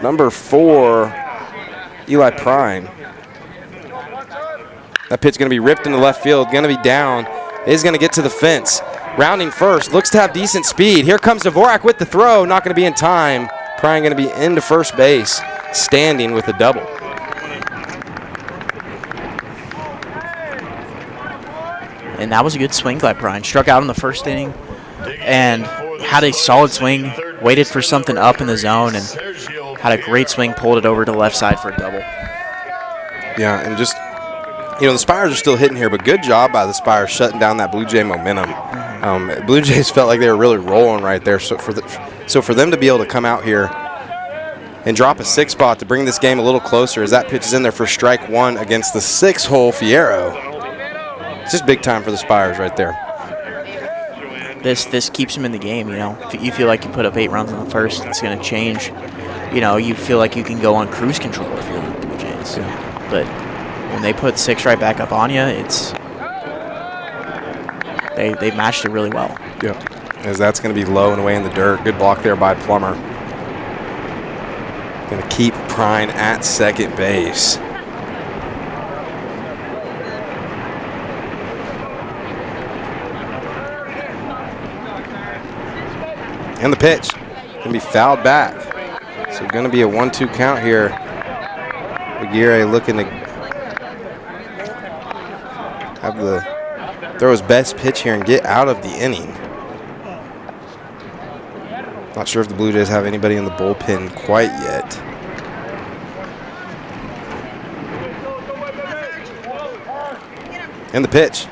Number 4, Eli Prine. That pitch going to be ripped into left field, going to be down. Is going to get to the fence. Rounding first, looks to have decent speed. Here comes Dvorak with the throw, not going to be in time. Prine going to be into first base, standing with a double. And that was a good swing by Prine. Struck out in the first inning and had a solid swing, waited for something up in the zone, and had a great swing, pulled it over to the left side for a double. Yeah, and just, you know, the Spires are still hitting here, but good job by the Spires shutting down that Blue Jay momentum. Blue Jays felt like they were really rolling right there. So for them to be able to come out here and drop a 6 spot to bring this game a little closer as that pitch is in there for strike 1 against the 6-hole Fierro. It's just big time for the Spires right there. This keeps them in the game, you know. If you feel like you put up 8 runs in the first, it's going to change. You know, you feel like you can go on cruise control if you're the Blue Jays. Yeah. But when they put 6 right back up on you, it's they matched it really well. Yeah, as that's going to be low and away in the dirt. Good block there by Plummer. Going to keep Prine at second base. And the pitch going to be fouled back. So going to be a 1-2 count here. Aguirre looking to have throw his best pitch here and get out of the inning. Not sure if the Blue Jays have anybody in the bullpen quite yet. And the pitch.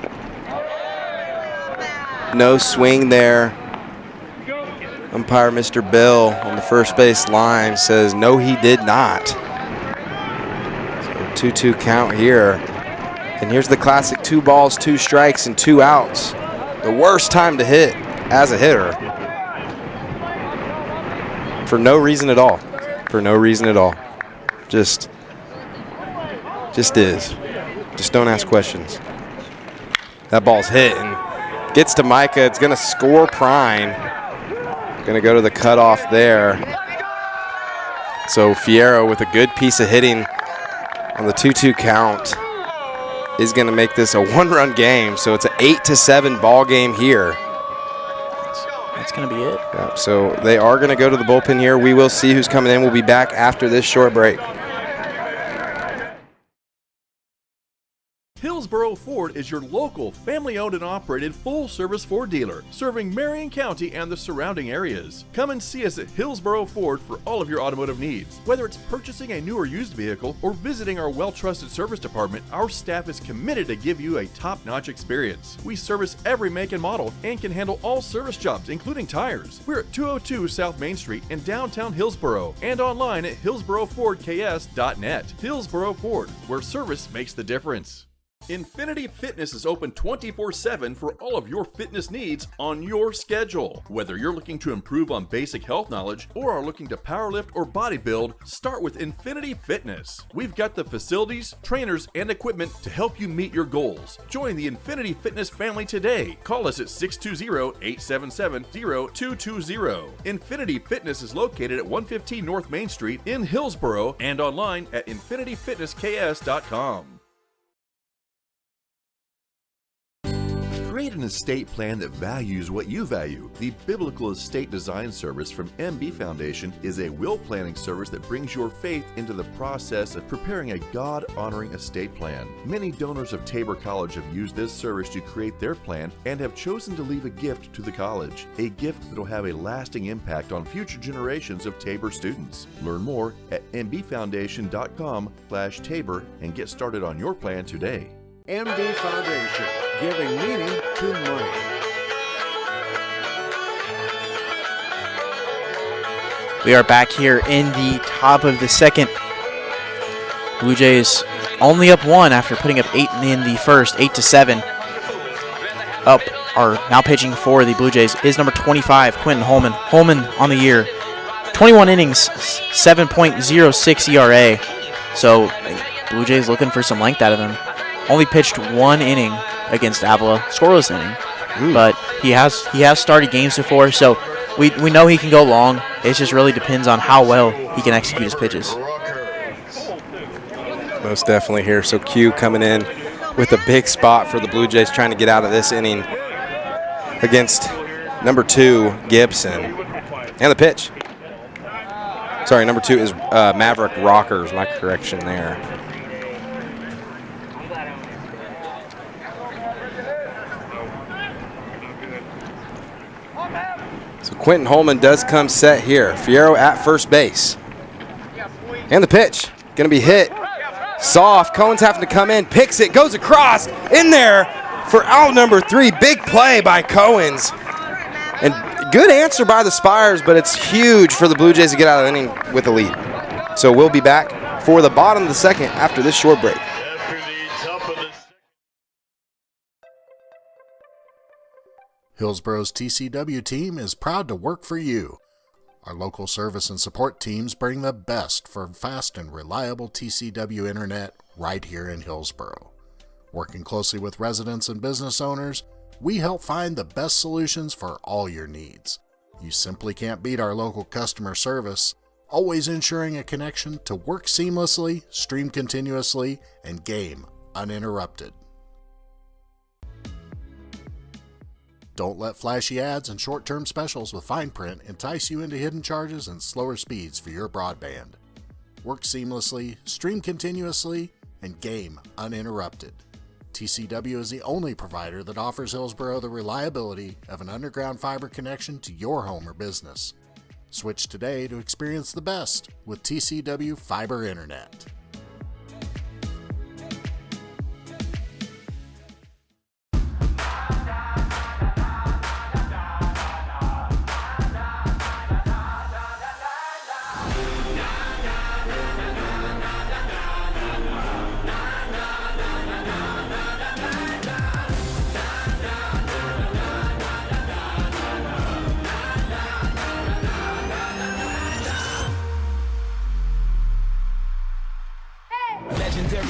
No swing there. Umpire Mr. Bill on the first base line says no, he did not. So 2-2 count here. And here's the classic 2 balls, 2 strikes, and 2 outs. The worst time to hit as a hitter. For no reason at all. For no reason at all. Just is. Just don't ask questions. That ball's hit and gets to Micah. It's going to score Prine. Going to go to the cutoff there. So Fierro with a good piece of hitting on the 2-2 count is going to make this a 1-run game. So it's an 8-7 ball game here. That's going to be it. Yeah, so they are going to go to the bullpen here. We will see who's coming in. We'll be back after this short break. Hillsboro Ford is your local, family-owned and operated full-service Ford dealer, serving Marion County and the surrounding areas. Come and see us at Hillsboro Ford for all of your automotive needs. Whether it's purchasing a new or used vehicle or visiting our well-trusted service department, our staff is committed to give you a top-notch experience. We service every make and model and can handle all service jobs, including tires. We're at 202 South Main Street in downtown Hillsboro and online at hillsborofordks.net. Hillsboro Ford, where service makes the difference. Infinity Fitness is open 24/7 for all of your fitness needs on your schedule. Whether you're looking to improve on basic health knowledge or are looking to powerlift or bodybuild, start with Infinity Fitness. We've got the facilities, trainers, and equipment to help you meet your goals. Join the Infinity Fitness family today. Call us at 620-877-0220. Infinity Fitness is located at 115 North Main Street in Hillsboro and online at infinityfitnessks.com. Create an estate plan that values what you value. The Biblical Estate Design Service from MB Foundation is a will planning service that brings your faith into the process of preparing a God-honoring estate plan. Many donors of Tabor College have used this service to create their plan and have chosen to leave a gift to the college, a gift that will have a lasting impact on future generations of Tabor students. Learn more at mbfoundation.com/Tabor and get started on your plan today. MD Foundation, giving meaning to money. We are back here in the top of the second. Blue Jays only up 1 after putting up 8 in the first, 8-7. Up are now pitching for the Blue Jays is number 25, Quentin Holman. Holman on the year, 21 innings, 7.06 ERA. So Blue Jays looking for some length out of him. Only pitched 1 inning against Avila, scoreless inning, but he has started games before, so we know he can go long. It just really depends on how well he can execute his pitches. Most definitely here. So Q coming in with a big spot for the Blue Jays, trying to get out of this inning against number 2, Gibson. And the pitch. Sorry, number 2 is Maverick Rockers. My correction there. So Quentin Holman does come set here. Fierro at first base. And the pitch. Going to be hit. Soft. Cohen's having to come in. Picks it. Goes across. In there for out number 3. Big play by Cohen's. And good answer by the Spires, but it's huge for the Blue Jays to get out of the inning with a lead. So we'll be back for the bottom of the second after this short break. Hillsboro's TCW team is proud to work for you. Our local service and support teams bring the best for fast and reliable TCW internet right here in Hillsboro. Working closely with residents and business owners, we help find the best solutions for all your needs. You simply can't beat our local customer service, always ensuring a connection to work seamlessly, stream continuously, and game uninterrupted. Don't let flashy ads and short-term specials with fine print entice you into hidden charges and slower speeds for your broadband. Work seamlessly, stream continuously, and game uninterrupted. TCW is the only provider that offers Hillsboro the reliability of an underground fiber connection to your home or business. Switch today to experience the best with TCW Fiber Internet.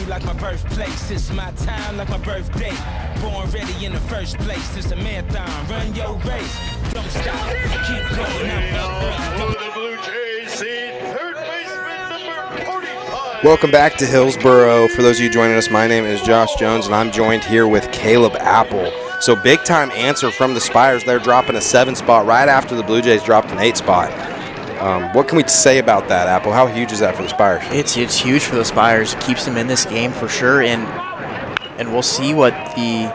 Like my birthplace, it's my time like my birthday. Born ready in the first place, it's a marathon, run your race. Don't stop, keep going, I'm up early. The Blue Jays seed third baseman number 45. Welcome back to Hillsboro. For those of you joining us, my name is Josh Jones, and I'm joined here with Caleb Apple. So big time answer from the Spires. They're dropping a 7 spot right after the Blue Jays dropped an 8 spot. What can we say about that, Apple? How huge is that for the Spires? It's huge for the Spires. It keeps them in this game for sure, and we'll see what the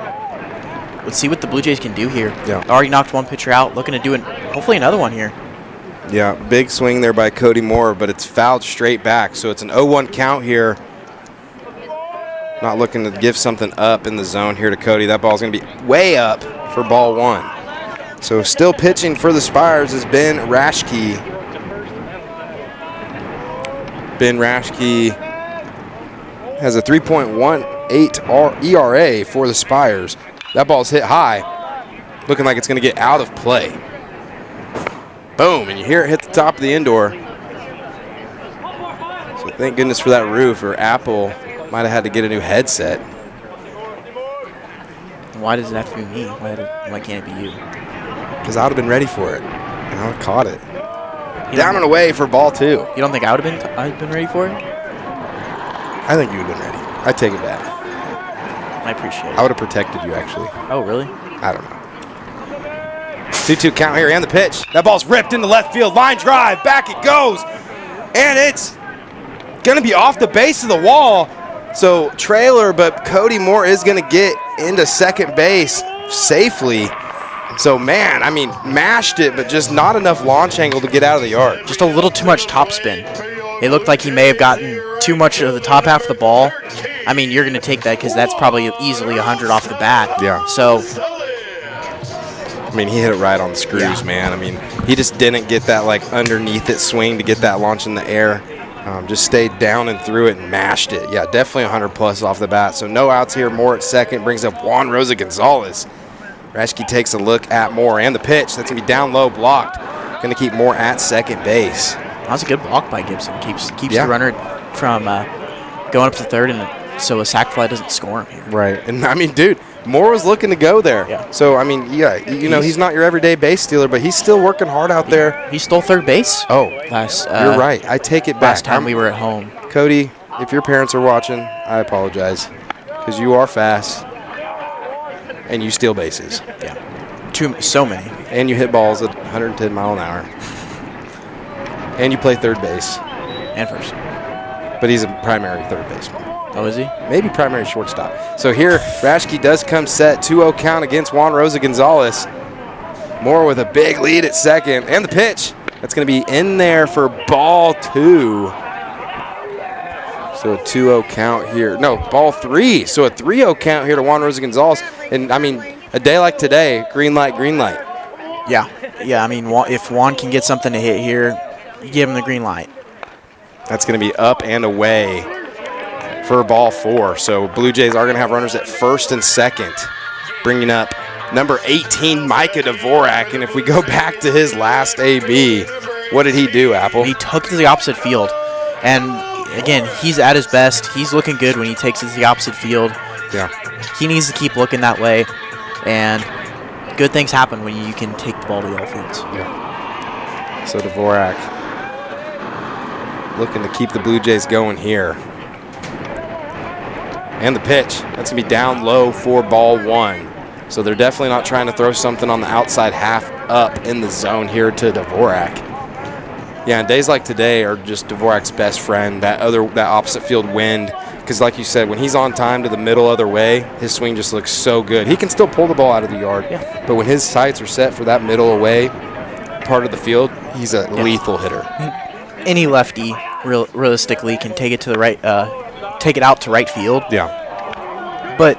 Blue Jays can do here. Yeah. Already knocked one pitcher out, looking to do hopefully another one here. Yeah, big swing there by Cody Moore, but it's fouled straight back. So it's an 0-1 count here. Not looking to give something up in the zone here to Cody. That ball's going to be way up for ball 1. So still pitching for the Spires is Ben Rashke. Ben Rashke has a 3.18 ERA for the Spires. That ball's hit high, looking like it's going to get out of play. Boom, and you hear it hit the top of the indoor. So thank goodness for that roof, or Apple might have had to get a new headset. Why does it have to be me? Why can't it be you? Because I would have been ready for it, and I would have caught it. Down and away for ball 2. You don't think I would have been ready for it? I think you would have been ready. I'd take it back. I appreciate it. I would have protected you, actually. Oh, really? I don't know. 2-2 count here, and the pitch. That ball's ripped into left field. Line drive. Back it goes. And it's going to be off the base of the wall. So trailer, but Cody Moore is going to get into second base safely. So, man, I mean, mashed it, but just not enough launch angle to get out of the yard. Just a little too much topspin. It looked like he may have gotten too much of the top half of the ball I mean, you're going to take that because that's probably easily 100 off the bat. Yeah. So, I mean, he hit it right on the screws, man. I mean, he just didn't get that, like, underneath it swing to get that launch in the air. Just stayed down and through it and mashed it. Yeah, definitely 100-plus off the bat. So no outs here. Moore at second brings up Juan Rosa Gonzalez. Rashke takes a look at Moore and the pitch. That's going to be down low, blocked. Going to keep Moore at second base. That was a good block by Gibson. Keeps the runner from going up to third, and so a sac fly doesn't score him here. Right. And, I mean, dude, Moore was looking to go there. Yeah. So, I mean, yeah, you know, he's not your everyday base stealer, but he's still working hard out there. He stole third base. Oh, you're right. I take it back. Last time we were at home. Cody, if your parents are watching, I apologize because you are fast and you steal bases. Yeah. So many. And you hit balls at 110 mile an hour. And you play third base. And first. But he's a primary third baseman. Oh, is he? Maybe primary shortstop. So here, Rashke does come set. 2-0 count against Juan Rosa Gonzalez. Moore with a big lead at second. And the pitch. That's going to be in there for ball 2. So a 2-0 count here. No, ball 3. So a 3-0 count here to Juan Rosa Gonzalez. And, I mean, a day like today, green light, green light. Yeah. Yeah, I mean, if Juan can get something to hit here, you give him the green light. That's going to be up and away for ball 4. So Blue Jays are going to have runners at first and second, bringing up number 18, Micah Dvorak. And if we go back to his last AB, what did he do, Apple? He took it to the opposite field. And, again, he's at his best. He's looking good when he takes it to the opposite field. Yeah. He needs to keep looking that way. And good things happen when you can take the ball to the other fields. Yeah. So Dvorak looking to keep the Blue Jays going here. And the pitch. That's going to be down low for ball 1. So they're definitely not trying to throw something on the outside half up in the zone here to Dvorak. Yeah, and days like today are just Dvorak's best friend, that opposite field wind. Because like you said, when he's on time to the middle other way, his swing just looks so good. He can still pull the ball out of the yard. Yeah. But when his sights are set for that middle away part of the field, he's a lethal hitter. Any lefty realistically can take it to the right, take it out to right field. Yeah. But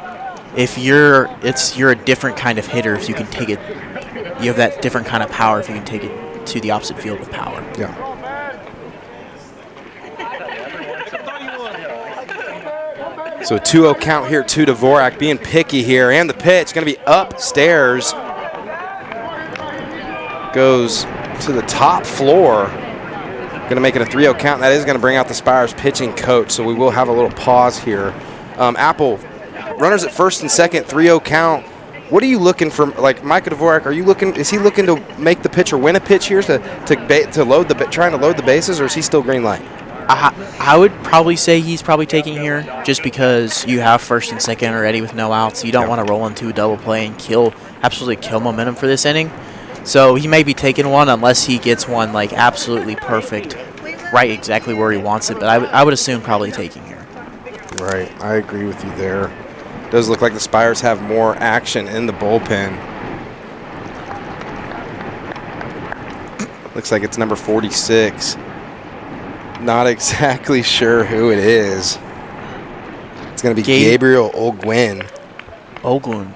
if you're a different kind of hitter if you can take it. You have that different kind of power if you can take it to the opposite field with power. Yeah. So a 2-0 count here to Dvorak, being picky here, and the pitch going to be upstairs. Goes to the top floor. Going to make it a 3-0 count. That is going to bring out the Spires pitching coach, so we will have a little pause here. Apple, runners at first and second, 3-0 count. What are you looking for? Like Micah Dvorak, is he looking to make the pitch or win a pitch here trying to load the bases, or is he still green light? I would probably say he's probably taking here just because you have first and second already with no outs. You don't want to roll into a double play and absolutely kill momentum for this inning. So he may be taking one unless he gets one like absolutely perfect, right exactly where he wants it. But I would assume probably taking here. Right, I agree with you there. Does look like the Spires have more action in the bullpen. Looks like it's number 46. Not exactly sure who it is. It's going to be Gabriel Olguin. Olgun.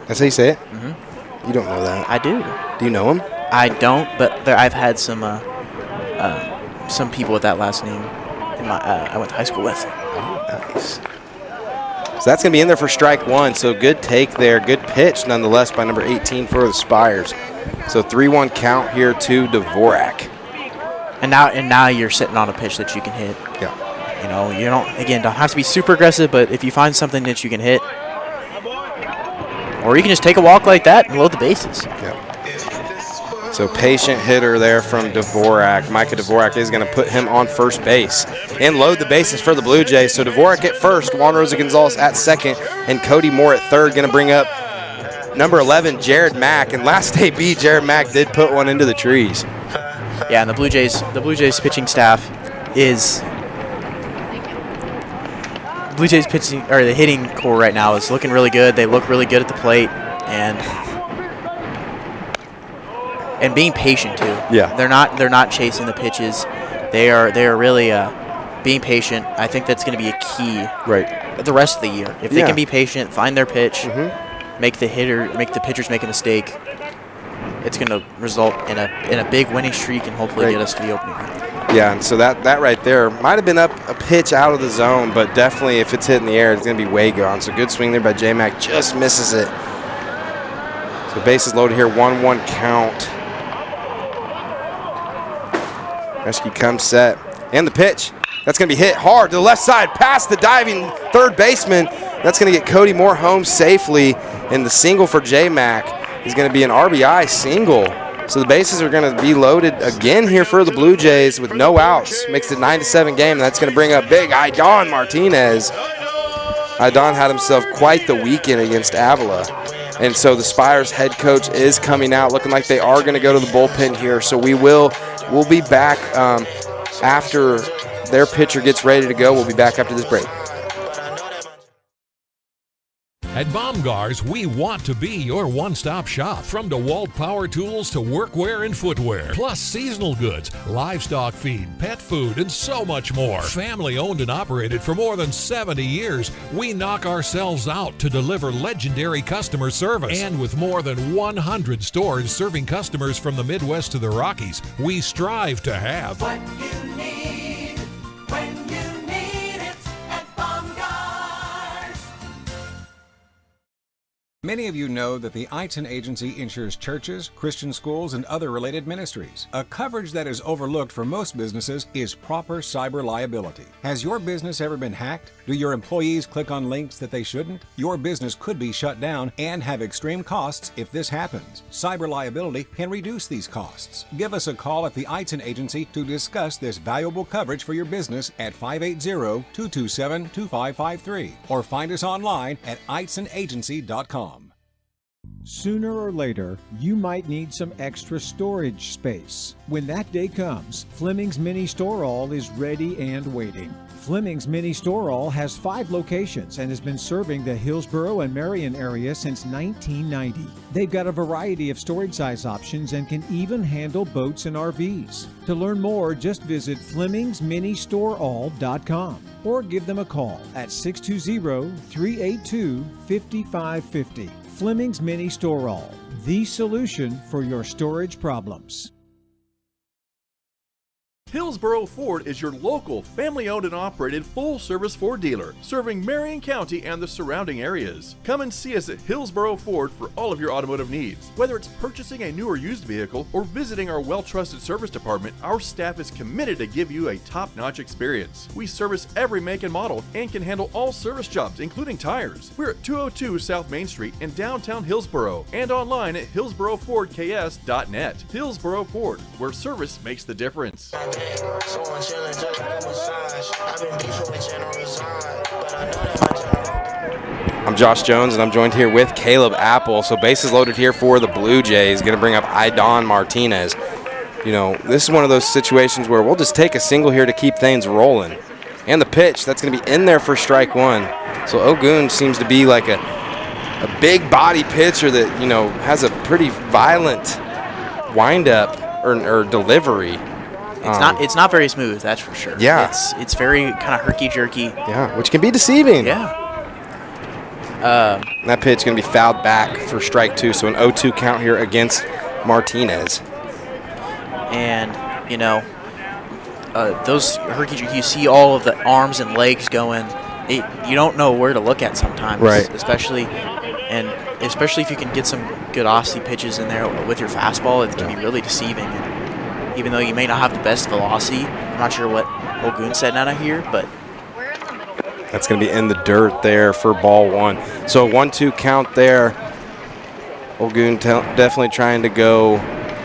That's how you say it? Mm-hmm. You don't know that. I do. Do you know him? I don't, but I've had some people with that last name I went to high school with. Oh, nice. So that's going to be in there for strike 1. So good take there. Good pitch nonetheless by number 18 for the Spires. So 3-1 count here to Dvorak. And now you're sitting on a pitch that you can hit. Yeah. You know, you don't have to be super aggressive, but if you find something that you can hit, or you can just take a walk like that and load the bases. Yeah. So patient hitter there from Dvorak. Micah Dvorak is going to put him on first base and load the bases for the Blue Jays. So Dvorak at first, Juan Rosa Gonzalez at second, and Cody Moore at third. Going to bring up number 11, Jared Mack. And last AB, Jared Mack did put one into the trees. Yeah, and the Blue Jays pitching staff is Blue Jays pitching, or the hitting core right now is looking really good. They look really good at the plate and being patient too. Yeah. They're not chasing the pitches. They are really being patient. I think that's going to be a key Right. the rest of the year. If they can be patient, find their pitch, make the pitchers make a mistake, it's going to result in a big winning streak and hopefully get us to the opening. Yeah, and so that right there might have been up a pitch out of the zone, but definitely if it's hit in the air, it's going to be way gone. So good swing there by J-Mac, just misses it. So bases loaded here, 1-1 count. Rescue comes set, and the pitch. That's going to be hit hard to the left side, past the diving third baseman. That's going to get Cody Moore home safely, and the single for J-Mac is going to be an RBI single. So the bases are going to be loaded again here for the Blue Jays with no outs. Makes it 9-7 game, and that's going to bring up big Idon Martinez. Idon had himself quite the weekend against Avila. And so the Spires head coach is coming out, looking like they are going to go to the bullpen here. So we'll be back after their pitcher gets ready to go. We'll be back after this break. At Baumgar's, we want to be your one-stop shop. From DeWalt power tools to workwear and footwear, plus seasonal goods, livestock feed, pet food, and so much more. Family owned and operated for more than 70 years, we knock ourselves out to deliver legendary customer service. And with more than 100 stores serving customers from the Midwest to the Rockies, we strive to have what you need when you need it at Baumgar's. Many of you know that the Eitzen Agency insures churches, Christian schools, and other related ministries. A coverage that is overlooked for most businesses is proper cyber liability. Has your business ever been hacked? Do your employees click on links that they shouldn't? Your business could be shut down and have extreme costs if this happens. Cyber liability can reduce these costs. Give us a call at the Eitzen Agency to discuss this valuable coverage for your business at 580-227-2553 or find us online at eitzenagency.com. Sooner or later, you might need some extra storage space. When that day comes, Fleming's Mini Store All is ready and waiting. Fleming's Mini Store All has 5 locations and has been serving the Hillsboro and Marion area since 1990. They've got a variety of storage size options and can even handle boats and RVs. To learn more, just visit FlemingsMiniStoreAll.com or give them a call at 620-382-5550. Fleming's Mini Store All, the solution for your storage problems. Hillsboro Ford is your local, family-owned and operated full-service Ford dealer, serving Marion County and the surrounding areas. Come and see us at Hillsboro Ford for all of your automotive needs. Whether it's purchasing a new or used vehicle or visiting our well-trusted service department, our staff is committed to give you a top-notch experience. We service every make and model and can handle all service jobs, including tires. We're at 202 South Main Street in downtown Hillsboro and online at hillsborofordks.net. Hillsboro Ford, where service makes the difference. I'm Josh Jones, and I'm joined here with Caleb Apple. So bases loaded here for the Blue Jays. Going to bring up Idon Martinez. You know, this is one of those situations where we'll just take a single here to keep things rolling. And the pitch, that's going to be in there for strike one. So Ogun seems to be like a big body pitcher that, you know, has a pretty violent windup or delivery. It's not very smooth, that's for sure. Yeah. It's very kind of herky-jerky. Yeah, which can be deceiving. Yeah. That pitch is going to be fouled back for strike 2, so an 0-2 count here against Martinez. And, you know, those herky-jerky, you see all of the arms and legs going. You don't know where to look at sometimes. Right. Especially if you can get some good Aussie pitches in there with your fastball, it can be really deceiving. Even though you may not have the best velocity. I'm not sure what Ogun said out of here, but that's going to be in the dirt there for ball 1. So 1-2 count there. Ogun definitely trying to go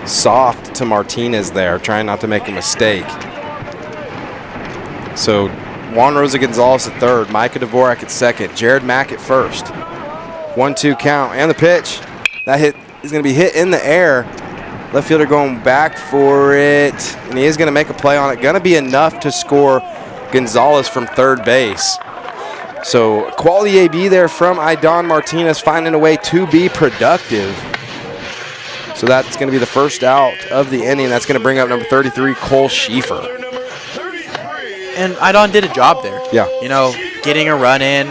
soft to Martinez there, trying not to make a mistake. So Juan Rosa Gonzalez at third, Micah Dvorak at second, Jared Mack at first. 1-2 count, and the pitch. That hit is going to be hit in the air. Left fielder going back for it, and he is going to make a play on it. Going to be enough to score Gonzalez from third base. So quality AB there from Idon Martinez, finding a way to be productive. So that's going to be the first out of the inning. That's going to bring up number 33, Cole Schieffer. And Idon did a job there. Yeah. You know, getting a run in,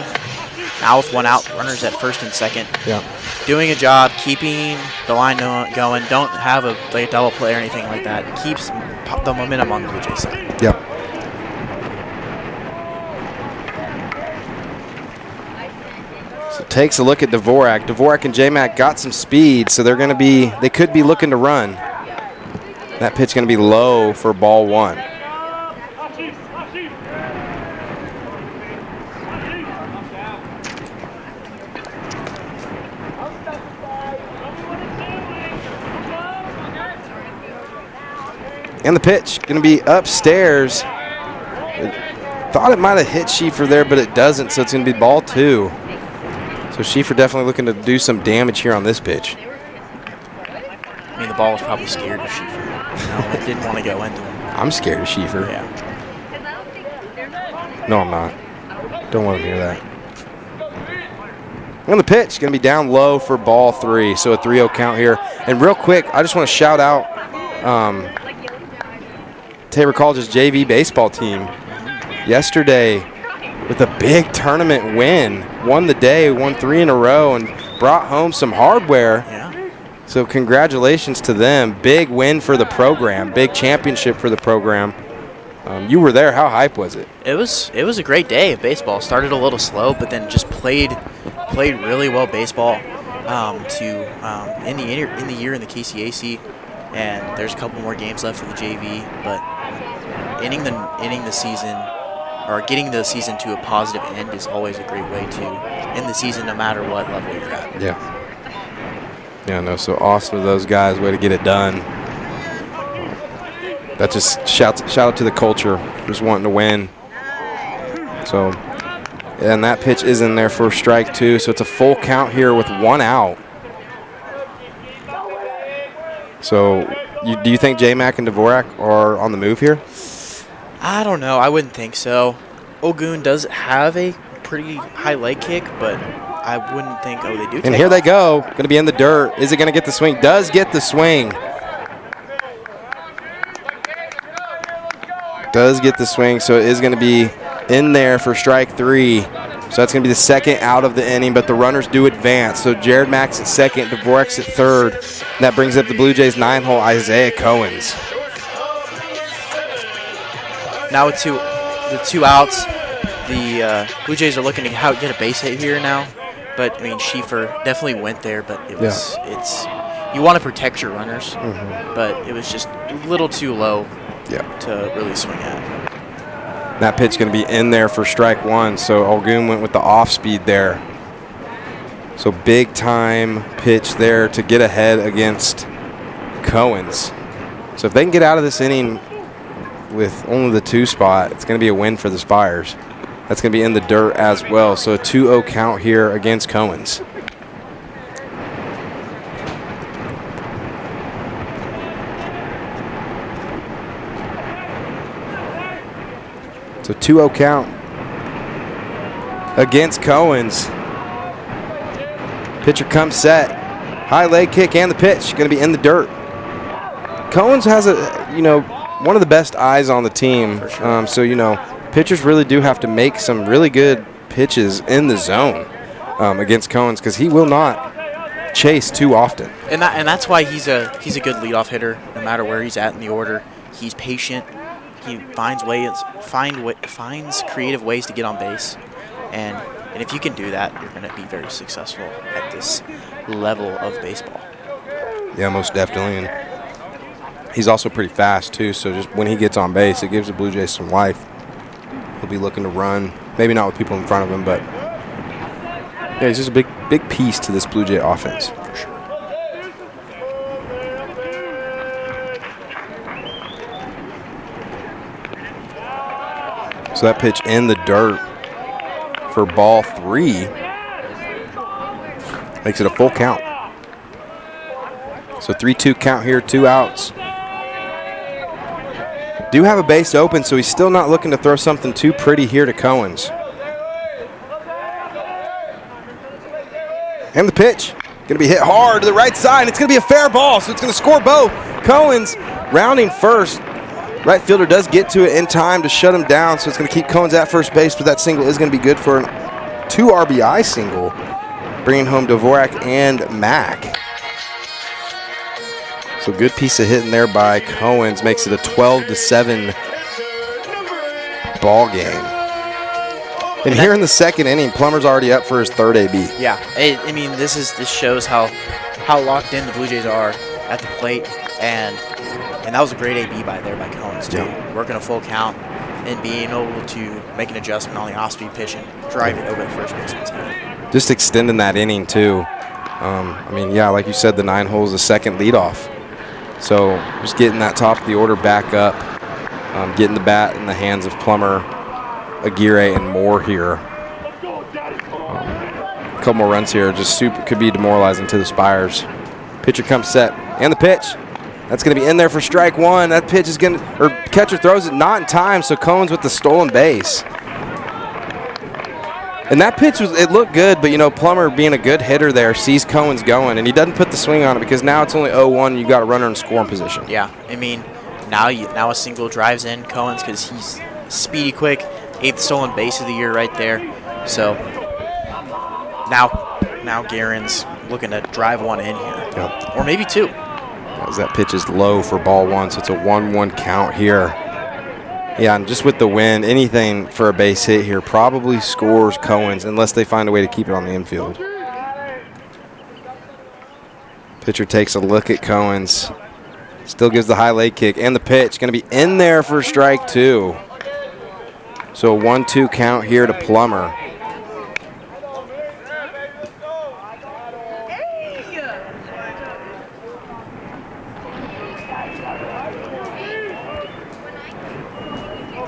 now with 1 out, runners at first and second. Yeah. Doing a job, keeping the line going. Don't have a double play or anything like that. Keeps the momentum on the Blue Jays side. Yep. So takes a look at Dvorak. Dvorak and J-Mac got some speed, so they could be looking to run. That pitch going to be low for ball 1. And the pitch going to be upstairs. Thought it might have hit Schieffer there, but it doesn't, so it's going to be ball 2. So Schieffer definitely looking to do some damage here on this pitch. I mean, the ball was probably scared of Schieffer. You know, it didn't want to go into him. I'm scared of Schieffer. Yeah. No, I'm not. Don't want to hear that. And the pitch going to be down low for ball 3, so a 3-0 count here. And real quick, I just want to shout out Tabor College's JV baseball team yesterday with a big tournament win. Won the day, won 3 in a row, and brought home some hardware. Yeah. So congratulations to them. Big win for the program, big championship for the program. You were there. How hype was it? It was a great day of baseball. Started a little slow, but then just played really well baseball in the year in the KCAC. And there's a couple more games left for the JV, but ending the season or getting the season to a positive end is always a great way to end the season, no matter what level you're at. Yeah. Yeah, no, so awesome to those guys. Way to get it done. That just shout out to the culture, just wanting to win. So, and that pitch is in there for strike 2, so it's a full count here with 1 out. So, do you think J-Mac and Dvorak are on the move here? I don't know. I wouldn't think so. Ogun does have a pretty high leg kick, but I wouldn't think, they do. And here they go. Going to be in the dirt. Is it going to get the swing? Does get the swing. Does get the swing, so it is going to be in there for strike 3. So that's going to be the second out of the inning, but the runners do advance. So Jared Mack's at second, Dvorak's at third. And that brings up the Blue Jays 9-hole, Isaiah Cohens. Now with the 2 outs, the Blue Jays are looking to get a base hit here now. But, I mean, Schieffer definitely went there, but it's you want to protect your runners, but it was just a little too low to really swing at. That pitch going to be in there for strike 1, so Ogun went with the off speed there. So big time pitch there to get ahead against Cohens. So if they can get out of this inning with only the 2 spot, it's going to be a win for the Spires. That's going to be in the dirt as well. So a 2-0 count here against Cohens. So 2-0 count against Cohens. Pitcher comes set. High leg kick and the pitch. Going to be in the dirt. Cohens has one of the best eyes on the team. For sure. So, pitchers really do have to make some really good pitches in the zone against Cohens because he will not chase too often. And that's why he's a good leadoff hitter no matter where he's at in the order. He's patient. He finds creative ways to get on base, and if you can do that, you're going to be very successful at this level of baseball. Yeah, most definitely. And he's also pretty fast too. So just when he gets on base, it gives the Blue Jays some life. He'll be looking to run, maybe not with people in front of him, but yeah, he's just a big piece to this Blue Jay offense. For sure. So that pitch in the dirt for ball 3 makes it a full count. So 3-2 count here, 2 outs. Do have a base open, so he's still not looking to throw something too pretty here to Cohens. And the pitch, going to be hit hard to the right side. It's going to be a fair ball, so it's going to score both. Cohens rounding first. Right fielder does get to it in time to shut him down, so it's going to keep Cohen's at first base, but that single is going to be good for a 2 RBI single, bringing home Dvorak and Mack. So good piece of hitting there by Cohen's, makes it a 12-7 ball game. And here in the second inning, Plummer's already up for his third AB. Yeah, I mean, this shows how locked in the Blue Jays are at the plate, and that was a great AB by Cohen's too. Yeah. Working a full count and being able to make an adjustment on the off-speed pitch and drive it over the first baseman's head. Just extending that inning too. I mean, yeah, like you said, the 9 holes, the second leadoff. So just getting that top of the order back up, getting the bat in the hands of Plummer, Aguirre, and Moore here. A couple more runs here, just could be demoralizing to the Spires. Pitcher comes set, and the pitch. That's going to be in there for strike 1. That pitch is going to, or catcher throws it not in time, so Cohen's with the stolen base. And that pitch it looked good, but Plummer being a good hitter there sees Cohen's going, and he doesn't put the swing on it because now it's only 0-1 and you got a runner in scoring position. Yeah, I mean, now a single drives in Cohen's because he's speedy, quick, 8th stolen base of the year right there. So now Guerin's looking to drive one in here, Yep. or maybe 2. As that pitch is low for ball 1, so it's a 1-1 count here. Yeah, and just with the wind, anything for a base hit here probably scores Cohen's unless they find a way to keep it on the infield. Pitcher takes a look at Cohen's. Still gives the high leg kick, and the pitch going to be in there for strike 2. So a 1-2 count here to Plummer.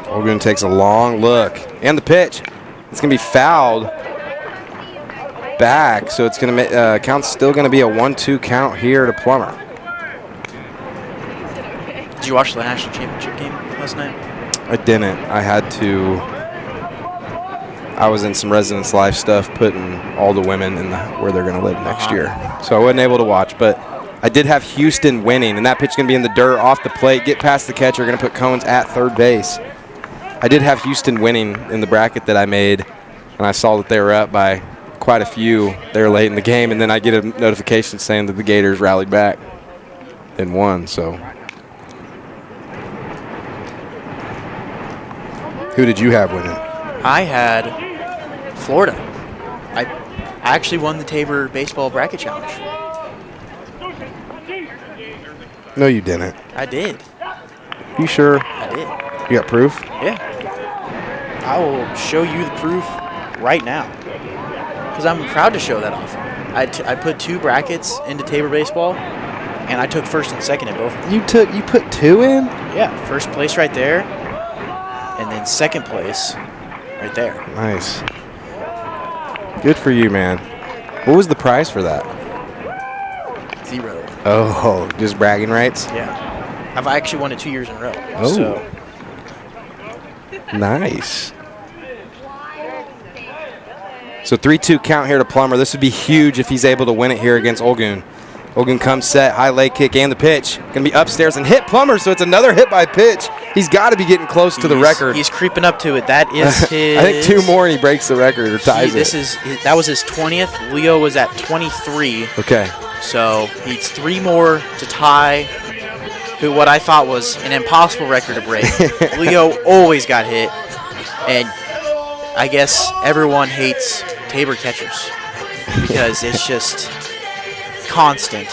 Olgun takes a long look, and the pitch. It's going to be fouled back, so it's going to count's still going to be a 1-2 count here to Plummer. Did you watch the national championship game last night? I didn't. I was in some residence life stuff, putting all the women in where they're going to live next year, so I wasn't able to watch. But I did have Houston winning, and that pitch is going to be in the dirt off the plate, get past the catcher, going to put Cohen's at third base. I did have Houston winning in the bracket that I made, and I saw that they were up by quite a few there late in the game, and then I get a notification saying that the Gators rallied back and won. So, who did you have winning? I had Florida. I actually won the Tabor baseball bracket challenge. No, you didn't. I did. You sure? I did. You got proof? Yeah. I will show you the proof right now because I'm proud to show that off. I put 2 brackets into Tabor baseball, and I took first and second in both. You put 2 in? Yeah, first place right there, and then second place right there. Nice. Good for you, man. What was the prize for that? 0. Oh, just bragging rights? Yeah. I've actually won it 2 years in a row. Oh. So. Nice. So 3-2 count here to Plummer. This would be huge if he's able to win it here against Olgun. Olgun comes set, high leg kick, and the pitch. Going to be upstairs and hit Plummer, so it's another hit by pitch. He's got to be getting close to the record. He's creeping up to it. That is his. I think 2 more and he breaks the record or ties it. That was his 20th. Leo was at 23. Okay. So needs 3 more to tie what I thought was an impossible record to break. Leo always got hit, and I guess everyone hates Tabor catchers because it's just constant.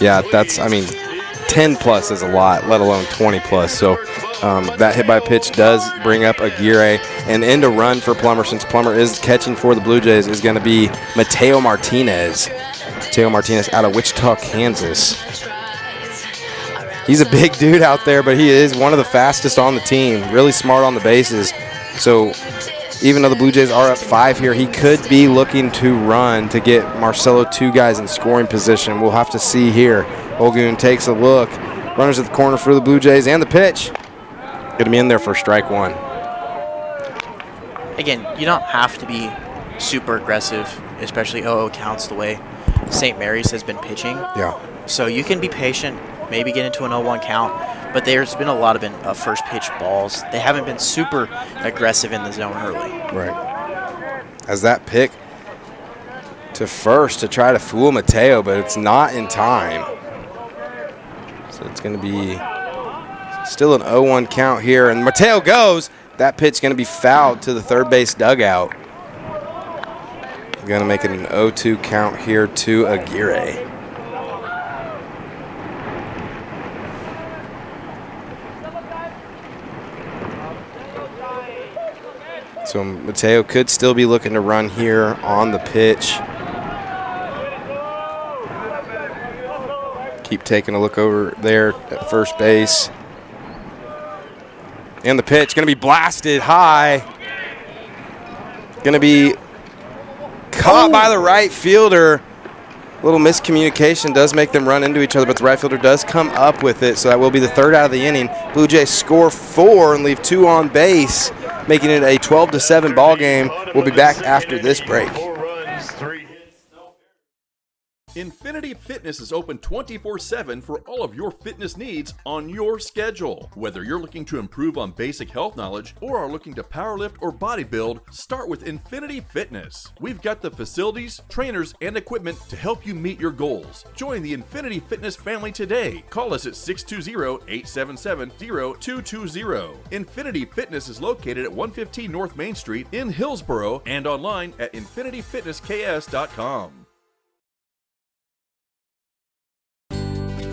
Yeah, 10 plus is a lot, let alone 20 plus. So that hit by pitch does bring up Aguirre, and end a run for Plummer, since Plummer is catching for the Blue Jays, is going to be Mateo Martinez. Mateo Martinez out of Wichita, Kansas. He's a big dude out there, but he is one of the fastest on the team. Really smart on the bases. So even though the Blue Jays are up 5 here, he could be looking to run to get Marcelo 2 guys in scoring position. We'll have to see here. Olgun takes a look. Runners at the corner for the Blue Jays, and the pitch. Going to be in there for strike 1. Again, you don't have to be super aggressive, especially 0-0 counts the way St. Mary's has been pitching. Yeah. So you can be patient, maybe get into an 0-1 count, but there's been a lot of first pitch balls. They haven't been super aggressive in the zone early. Right. As that pick to first to try to fool Mateo, but it's not in time. So it's going to be still an 0-1 count here, and Mateo goes. That pitch going to be fouled to the third base dugout. Going to make it an 0-2 count here to Aguirre. So Mateo could still be looking to run here on the pitch. Keep taking a look over there at first base. And the pitch going to be blasted high. Going to be caught by the right fielder. A little miscommunication does make them run into each other, but the right fielder does come up with it, so that will be the third out of the inning. Blue Jays score 4 and leave 2 on base, making it a 12-7 ball game. We'll be back after this break. Infinity Fitness is open 24/7 for all of your fitness needs on your schedule. Whether you're looking to improve on basic health knowledge or are looking to powerlift or bodybuild, start with Infinity Fitness. We've got the facilities, trainers, and equipment to help you meet your goals. Join the Infinity Fitness family today. Call us at 620-877-0220. Infinity Fitness is located at 115 North Main Street in Hillsboro and online at infinityfitnessks.com.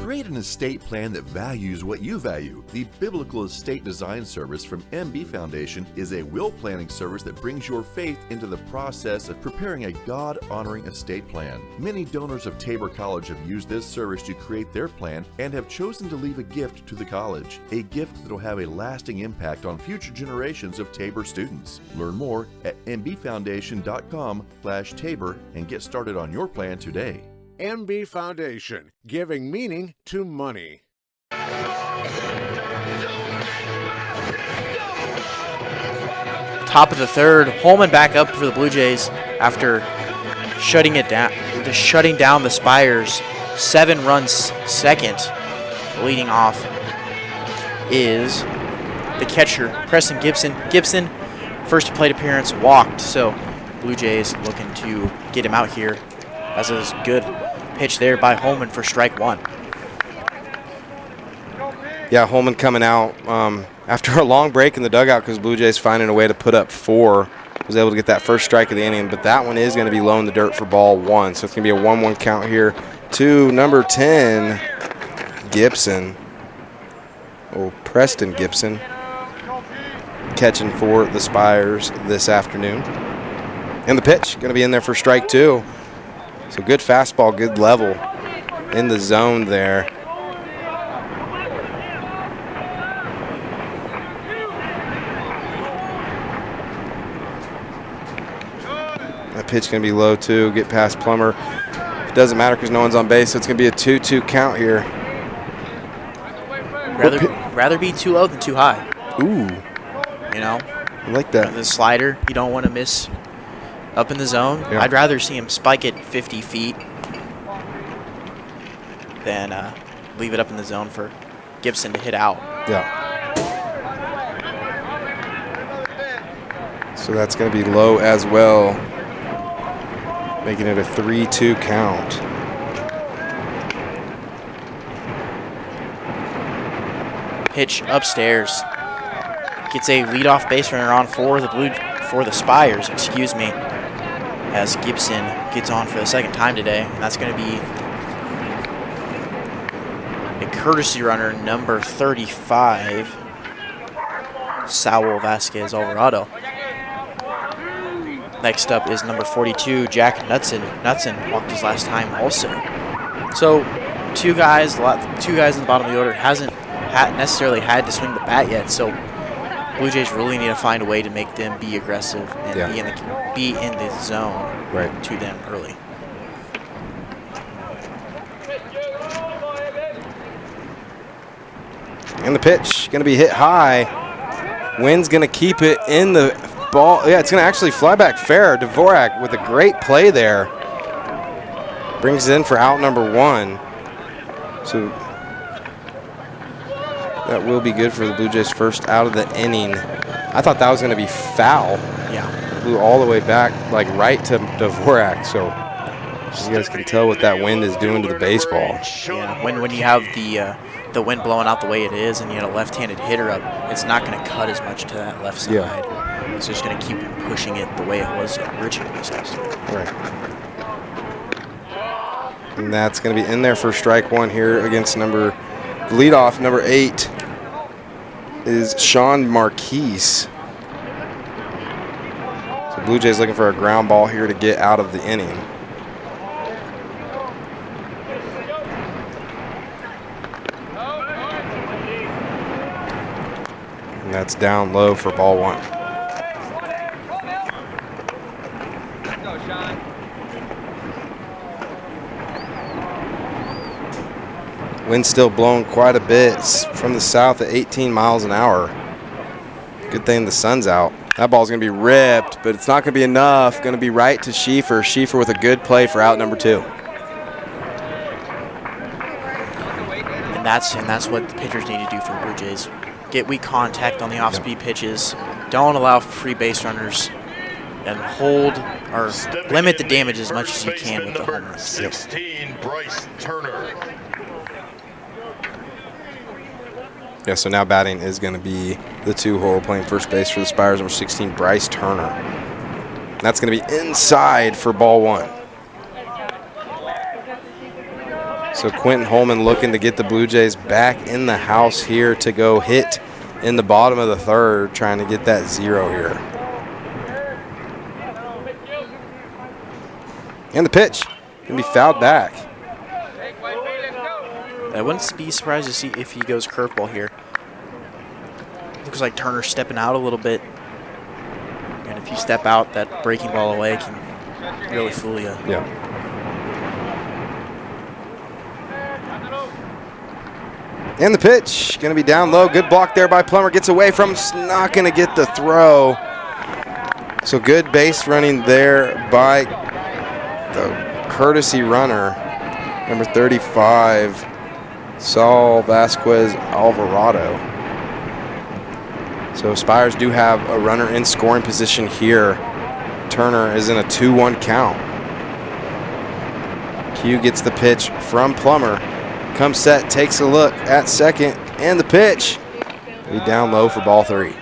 Create an estate plan that values what you value. The Biblical Estate Design Service from MB Foundation is a will planning service that brings your faith into the process of preparing a God-honoring estate plan. Many donors of Tabor College have used this service to create their plan and have chosen to leave a gift to the college, a gift that will have a lasting impact on future generations of Tabor students. Learn more at mbfoundation.com/Tabor and get started on your plan today. MB Foundation, giving meaning to money. Top of the third, Holman back up for the Blue Jays after shutting down the Spires. 7 runs second. Leading off is the catcher, Preston Gibson. Gibson, first plate appearance, walked, so Blue Jays looking to get him out here. As is good pitch there by Holman for strike 1. Yeah, Holman coming out after a long break in the dugout because Blue Jays finding a way to put up 4. Was able to get that first strike of the inning, but that one is going to be low in the dirt for ball 1. So it's going to be a 1-1 count here to number 10, Gibson. Oh, Preston Gibson catching for the Spires this afternoon. And the pitch going to be in there for strike 2. So good fastball, good level in the zone there. That pitch going to be low too, get past Plummer. It doesn't matter because no one's on base, so it's going to be a 2-2 count here. Rather be too low than too high. Ooh. You know? I like that. The slider, you don't want to miss up in the zone. Yeah. I'd rather see him spike it 50 feet than leave it up in the zone for Gibson to hit out. Yeah. So that's going to be low as well, making it a 3-2 count. Pitch upstairs. Gets a leadoff base runner on for the Spires, excuse me, as Gibson gets on for the second time today, and that's going to be a courtesy runner, number 35, Saul Vasquez Alvarado. Next up is number 42, Jack Knutson. Knutson walked his last time also. So two guys in the bottom of the order hasn't necessarily had to swing the bat yet, so Blue Jays really need to find a way to make them be aggressive and be in the zone to them early. And the pitch going to be hit high. Wind's going to keep it in the ball. Yeah, it's going to actually fly back fair. Dvorak with a great play there. Brings it in for out number 1. So That will be good for the Blue Jays' first out of the inning. I thought that was going to be foul. Yeah. Blew all the way back, like right to Dvorak. So you guys can tell what that wind is doing to the baseball. Yeah. When you have the wind blowing out the way it is, and you had a left-handed hitter up, it's not going to cut as much to that left side. Yeah. It's just going to keep pushing it the way it was originally supposed to. Right. And that's going to be in there for strike one here against leadoff, number 8, is Sean Marquise. So Blue Jays looking for a ground ball here to get out of the inning. And that's down low for ball 1. Wind still blowing quite a bit from the south at 18 miles an hour. Good thing the sun's out. That ball's going to be ripped, but it's not going to be enough. Going to be right to Schieffer. Schieffer with a good play for out number 2. And that's what the pitchers need to do for the Blue Jays. Get weak contact on the off-speed pitches. Don't allow free base runners, and hold or limit the damage as much as you can with the home runs. 16, Bryce Turner. Yeah, so now batting is going to be the 2-hole playing first base for the Spires, number 16, Bryce Turner. That's going to be inside for ball 1. So Quentin Holman looking to get the Blue Jays back in the house here to go hit in the bottom of the 3rd, trying to get that 0 here. And the pitch going to be fouled back. I wouldn't be surprised to see if he goes curveball here. Looks like Turner's stepping out a little bit. And if you step out, that breaking ball away can really fool you. Yeah. And the pitch going to be down low. Good block there by Plummer. Gets away from him. Not going to get the throw. So good base running there by the courtesy runner, number 35. Saul Vasquez Alvarado. So Spires do have a runner in scoring position here. Turner is in a 2-1 count. Q gets the pitch from Plummer. Comes set, takes a look at second, and the pitch. Be down low for ball 3.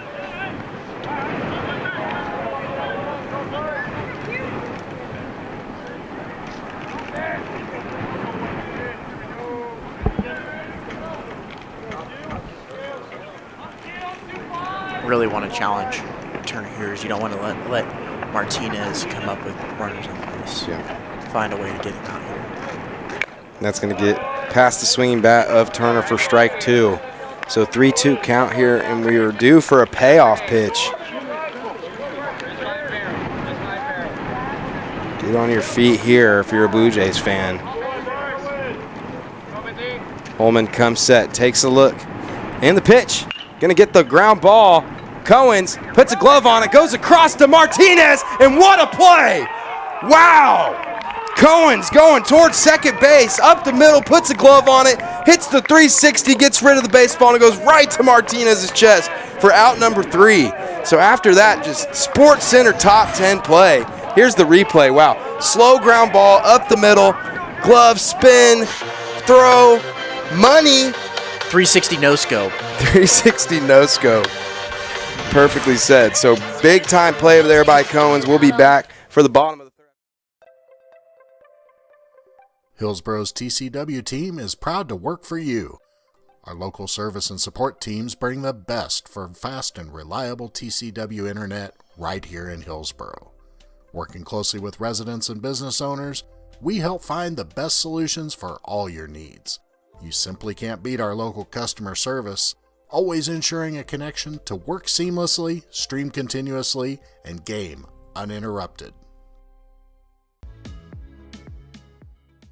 Really want to challenge Turner here. You don't want to let Martinez come up with runners on base. Yeah. Find a way to get him out here. And that's going to get past the swinging bat of Turner for strike 2. So 3-2 count here, and we are due for a payoff pitch. Get on your feet here if you're a Blue Jays fan. Holman comes set, takes a look, and the pitch. Going to get the ground ball. Cohen's puts a glove on it, goes across to Martinez, and what a play! Wow! Cohen's going towards second base, up the middle, puts a glove on it, hits the 360, gets rid of the baseball, and it goes right to Martinez's chest for out number 3. So after that, just Sports Center top 10 play. Here's the replay. Wow. Slow ground ball up the middle, glove, spin, throw, money. 360 no scope. 360 no scope. Perfectly said. So big time play over there by Cohen's. We'll be back for the bottom of the 3rd. Hillsboro's TCW team is proud to work for you. Our local service and support teams bring the best for fast and reliable TCW internet right here in Hillsboro. Working closely with residents and business owners, we help find the best solutions for all your needs. You simply can't beat our local customer service, always ensuring a connection to work seamlessly, stream continuously, and game uninterrupted.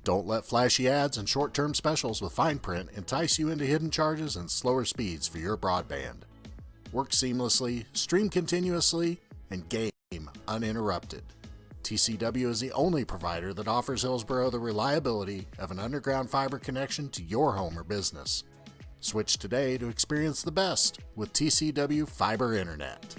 Don't let flashy ads and short-term specials with fine print entice you into hidden charges and slower speeds for your broadband. Work seamlessly, stream continuously, and game uninterrupted. TCW is the only provider that offers Hillsboro the reliability of an underground fiber connection to your home or business. Switch today to experience the best with TCW Fiber Internet.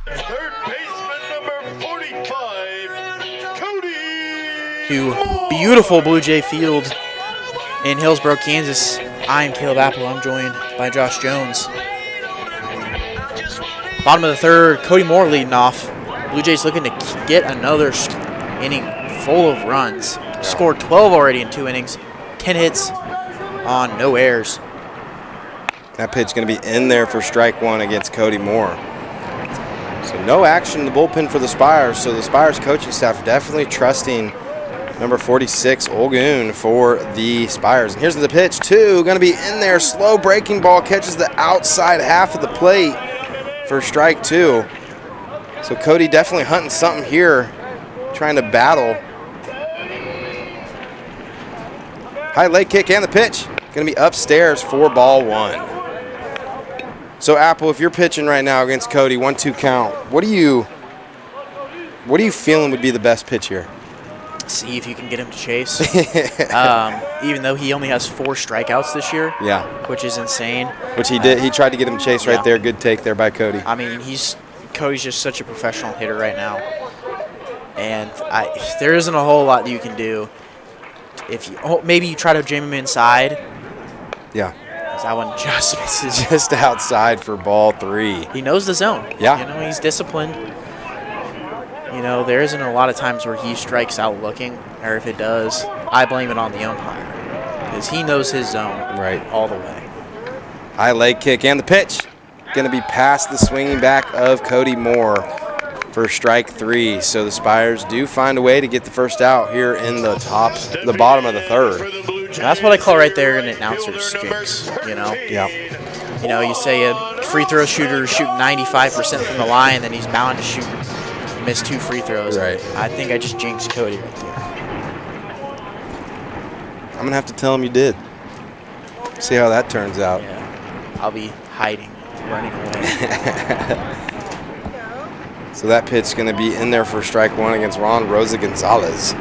Third baseman number 45, Cody. To beautiful Blue Jay Field in Hillsborough, Kansas. I'm Caleb Apple. I'm joined by Josh Jones. Bottom of the third, Cody Moore leading off. Blue Jays looking to get another inning full of runs. Scored 12 already in 2 innings, 10 hits on no errors. That pitch going to be in there for strike one against Cody Moore. So no action in the bullpen for the Spires. So the Spires coaching staff definitely trusting number 46, Olgun, for the Spires. And here's the pitch, too. Going to be in there. Slow breaking ball catches the outside half of the plate for strike two. So Cody definitely hunting something here, trying to battle. High leg kick and the pitch. Going to be upstairs for ball one. So Apple, if you're pitching right now against Cody, 1-2 count, what are you feeling would be the best pitch here? See if you can get him to chase. Even though he only has 4 strikeouts this year. Yeah. Which is insane. Which he did. He tried to get him to chase right there. Good take there by Cody. I mean, Cody's just such a professional hitter right now. And there isn't a whole lot you can do. If maybe you try to jam him inside. Yeah. That one just misses. Just outside for ball 3. He knows the zone. Yeah. He's disciplined. There isn't a lot of times where he strikes out looking, or if it does, I blame it on the umpire because he knows his zone all the way. High leg kick and the pitch. Going to be past the swinging back of Cody Moore for strike 3. So the Spires do find a way to get the first out here in the bottom of the third. That's what I call right there an announcer's jinx, Yeah. You say a free throw shooter is shooting 95% from the line, then he's bound to miss 2 free throws. Right. I think I just jinxed Cody right there. I'm going to have to tell him you did. See how that turns out. Yeah. I'll be hiding, running away. So that pitch is going to be in there for strike 1 against Ron Rosa Gonzalez.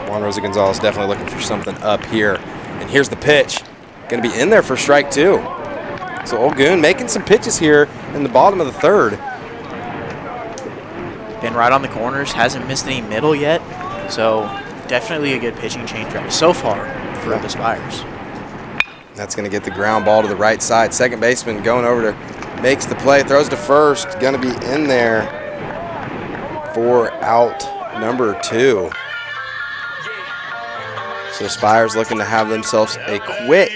Ron Rosa Gonzalez definitely looking for something up here. And here's the pitch. Going to be in there for strike 2. So Olgun making some pitches here in the bottom of the third. Been right on the corners, hasn't missed any middle yet. So definitely a good pitching change so far for the Spires. That's going to get the ground ball to the right side. Second baseman going over to makes the play, throws to first. Going to be in there for out number 2. So Spires looking to have themselves a quick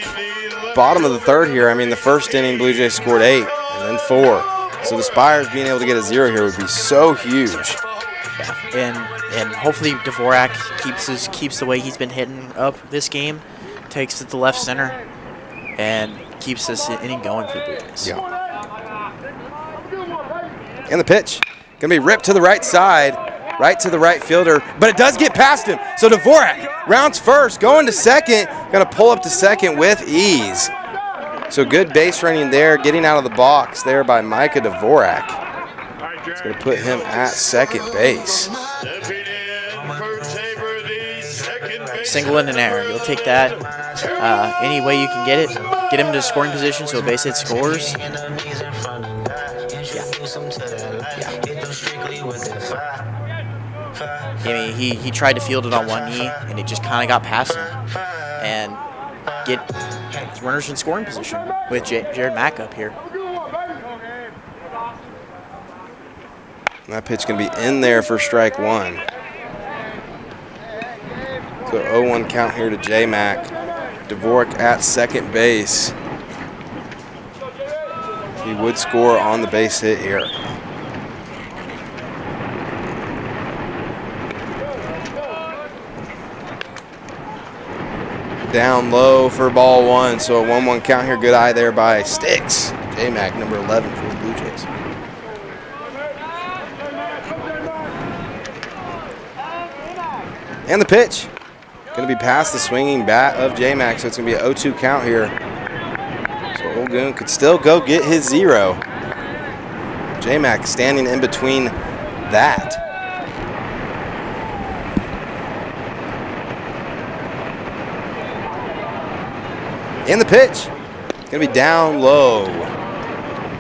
bottom of the third here. I mean, the first inning, Blue Jays scored 8 and then 4. So the Spires being able to get a 0 here would be so huge. And hopefully Dvorak keeps the way he's been hitting up this game, takes it to left center, and keeps this inning going for the Blue Jays. Yeah. And the pitch going to be ripped to the right side, right to the right fielder, but it does get past him. So Dvorak rounds first, going to second, going to pull up to second with ease. So good base running there, getting out of the box there by Micah Dvorak. It's going to put him at second base. Single in an error. You'll take that any way you can get it. Get him to scoring position so a base hit scores. I mean, he tried to field it on one knee, and it just kind of got past him. And get runners in scoring position with Jared Mack up here. That pitch going to be in there for strike 1. So 0-1 count here to J-Mac. Dvorak at second base. He would score on the base hit here. Down low for ball 1, so a 1-1 count here. Good eye there by Sticks. J-Mac, number 11 for the Blue Jays. And the pitch. Going to be past the swinging bat of J-Mac, so it's going to be an 0-2 count here. So Olgun could still go get his 0. J-Mac standing in between that. And the pitch. It's going to be down low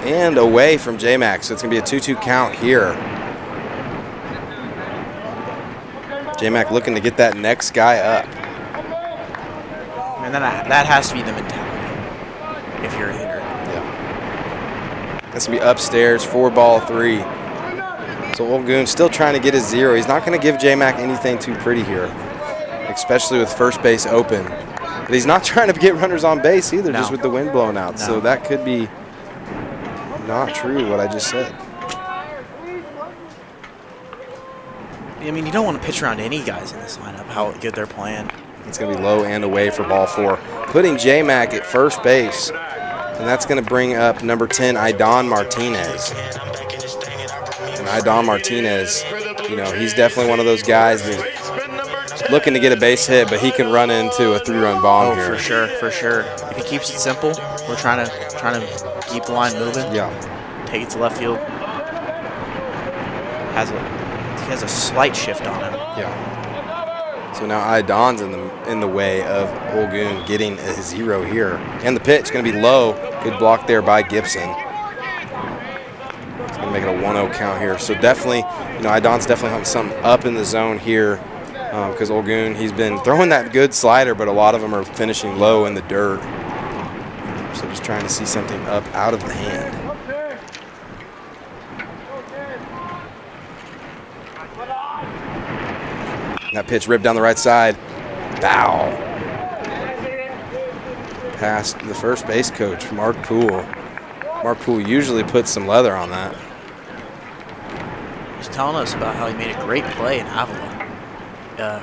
and away from J-Mac, so it's going to be a 2-2 count here. J-Mac looking to get that next guy up. And then that has to be the mentality if you're a hitter. Yeah. That's going to be upstairs for ball 3. So Olgun still trying to get his 0. He's not going to give J-Mac anything too pretty here, especially with first base open. But he's not trying to get runners on base either, just with the wind blowing out. No. So that could be not true, what I just said. I mean, you don't want to pitch around any guys in this lineup, how good they're playing. It's going to be low and away for ball 4. Putting J-Mac at first base, and that's going to bring up number 10, Idon Martinez. And Idon Martinez, you know, he's definitely one of those guys that looking to get a base hit, but he can run into a 3-run bomb here. For sure, for sure. If he keeps it simple, we're trying to keep the line moving. Yeah. Take it to left field. He has a slight shift on him. Yeah. So now Idon's in the way of Olgun getting a 0 here. And the pitch going to be low. Good block there by Gibson. It's going to make it a 1-0 count here. So definitely, you know, Idon's definitely hunting something up in the zone here because Olgun, he's been throwing that good slider, but a lot of them are finishing low in the dirt. So just trying to see something up out of the hand. That pitch ripped down the right side. Bow. Past the first base coach, Mark Poole. Mark Poole usually puts some leather on that. He's telling us about how he made a great play in Avila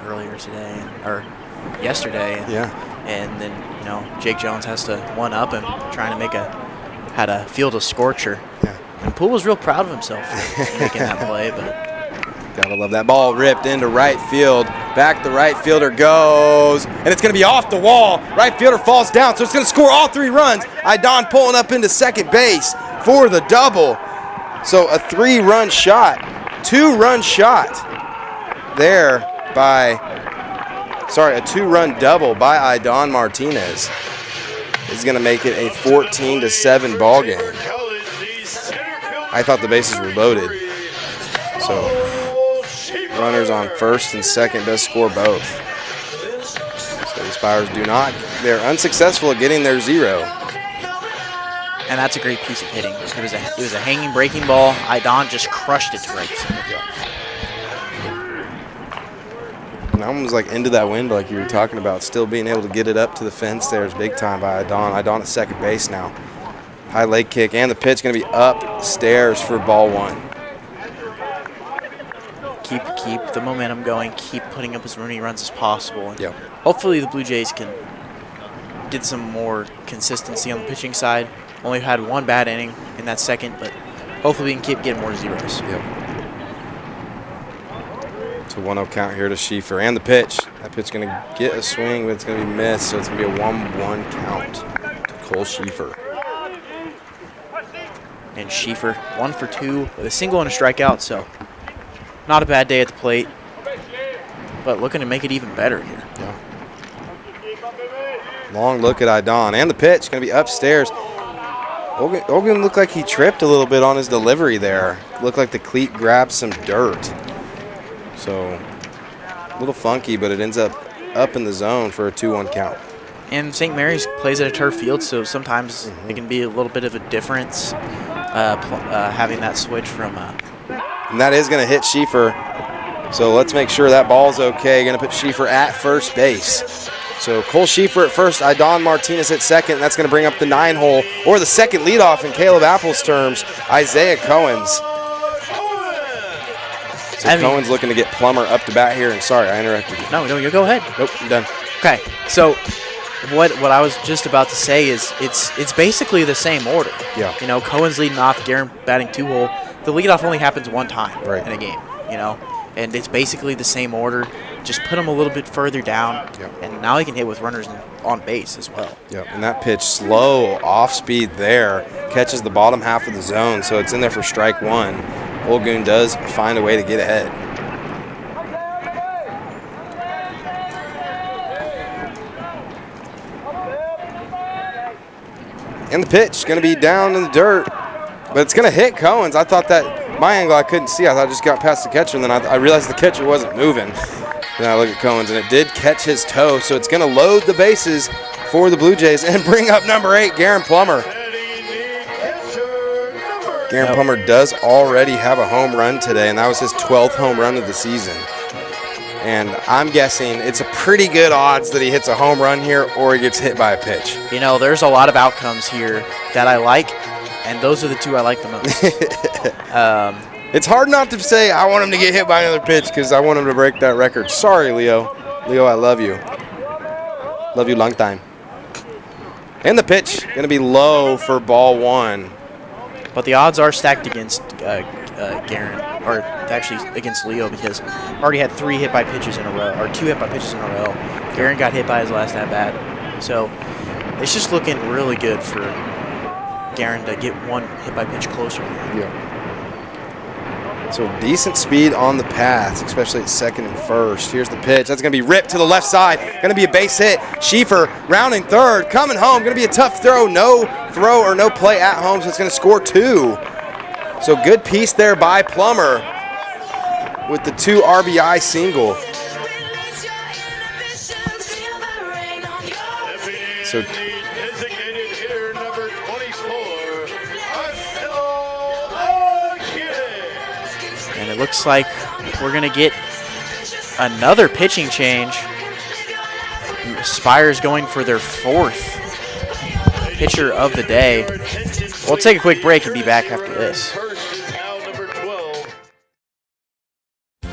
earlier today, or yesterday. Yeah. And then, you know, Jake Jones has to one-up him, trying to had a field of scorcher. Yeah. And Poole was real proud of himself for making that play, but gotta love that. Ball ripped into right field. Back the right fielder goes, and it's gonna be off the wall. Right fielder falls down, so it's gonna score all 3 runs. Idon pulling up into second base for the double. So a 3-run shot, 2-run shot there by, a 2-run double by Idon Martinez is gonna make it a 14-7 ball game. I thought the bases were loaded, so runners on first and second does score both. So the Spires they're unsuccessful at getting their 0. And that's a great piece of hitting. It was a hanging breaking ball. Idon just crushed it to right center. And that one was like into that window like you were talking about. Still being able to get it up to the fence there is big time by Idon. Idon at second base now. High leg kick, and the pitch going to be upstairs for ball 1. Keep the momentum going. Keep putting up as many runs as possible. Yeah. Hopefully the Blue Jays can get some more consistency on the pitching side. Only had 1 bad inning in that second, but hopefully we can keep getting more 0s. Yep. It's a 1-0 count here to Schieffer, and the pitch. That pitch going to get a swing, but it's going to be missed, so it's going to be a 1-1 count to Cole Schieffer. And Schieffer 1 for 2 with a single and a strikeout, so not a bad day at the plate, but looking to make it even better here. Yeah. Long look at Idon, and the pitch going to be upstairs. Olgun looked like he tripped a little bit on his delivery there. Looked like the cleat grabbed some dirt. So a little funky, but it ends up in the zone for a 2-1 count. And St. Mary's plays at a turf field, so sometimes it can be a little bit of a difference having that switch from and that is going to hit Schieffer. So let's make sure that ball's okay. Going to put Schieffer at first base. So Cole Schieffer at first, Idon Martinez at second. And that's going to bring up the 9-hole, or the second leadoff in Caleb Apple's terms, Isaiah Cohen's. So Cohen's looking to get Plummer up to bat here. And sorry, I interrupted you. No, you go ahead. Nope, I'm done. Okay, so what I was just about to say is it's basically the same order. Yeah. You know, Cohen's leading off, Guerin batting 2-hole. The leadoff only happens one time Right. in a game, you know, and it's basically the same order. Just put him a little bit further down, and now he can hit with runners on base as well. Yep, and that pitch slow, off speed there, catches the bottom half of the zone, so it's in there for strike one. Olgun does find a way to get ahead. And the pitch going to be down in the dirt, but it's going to hit Cohen's. I thought that, my angle I couldn't see. I thought it just got past the catcher, and then I realized the catcher wasn't moving. Then I look at Cohen's, and it did catch his toe, so it's going to load the bases for the Blue Jays and bring up number 8, Guerin Plummer. Guerin Plummer does already have a home run today, and that was his 12th home run of the season. And I'm guessing it's a pretty good odds that he hits a home run here or he gets hit by a pitch. You know, there's a lot of outcomes here that I like, and those are the two I like the most. It's hard not to say I want him to get hit by another pitch because I want him to break that record. Sorry, Leo. Leo, I love you. Love you long time. And the pitch going to be low for ball one. But the odds are stacked against Guerin, or actually against Leo, because already had 3 hit by pitches in a row, or 2 hit by pitches in a row. Guerin got hit by his last at bat. So it's just looking really good for Guerin to get 1 hit by pitch closer. Yeah. So decent speed on the path, especially at second and first. Here's the pitch. That's going to be ripped to the left side. Going to be a base hit. Schieffer rounding third, coming home. Going to be a tough throw. No throw or no play at home, so it's going to score 2. So good piece there by Plummer with the 2 RBI single. So designated hitter number 24, And it looks like we're going to get another pitching change. Spires going for their 4th pitcher of the day. We'll take a quick break and be back after this.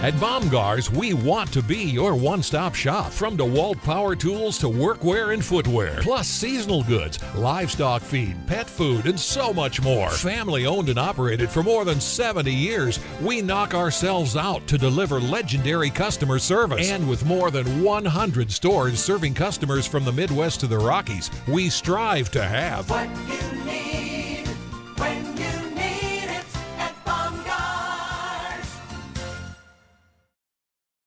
At Baumgar's, we want to be your one-stop shop. From DeWalt power tools to workwear and footwear, plus seasonal goods, livestock feed, pet food, and so much more. Family owned and operated for more than 70 years, we knock ourselves out to deliver legendary customer service. And with more than 100 stores serving customers from the Midwest to the Rockies, we strive to have what you need when you need it at Baumgar's.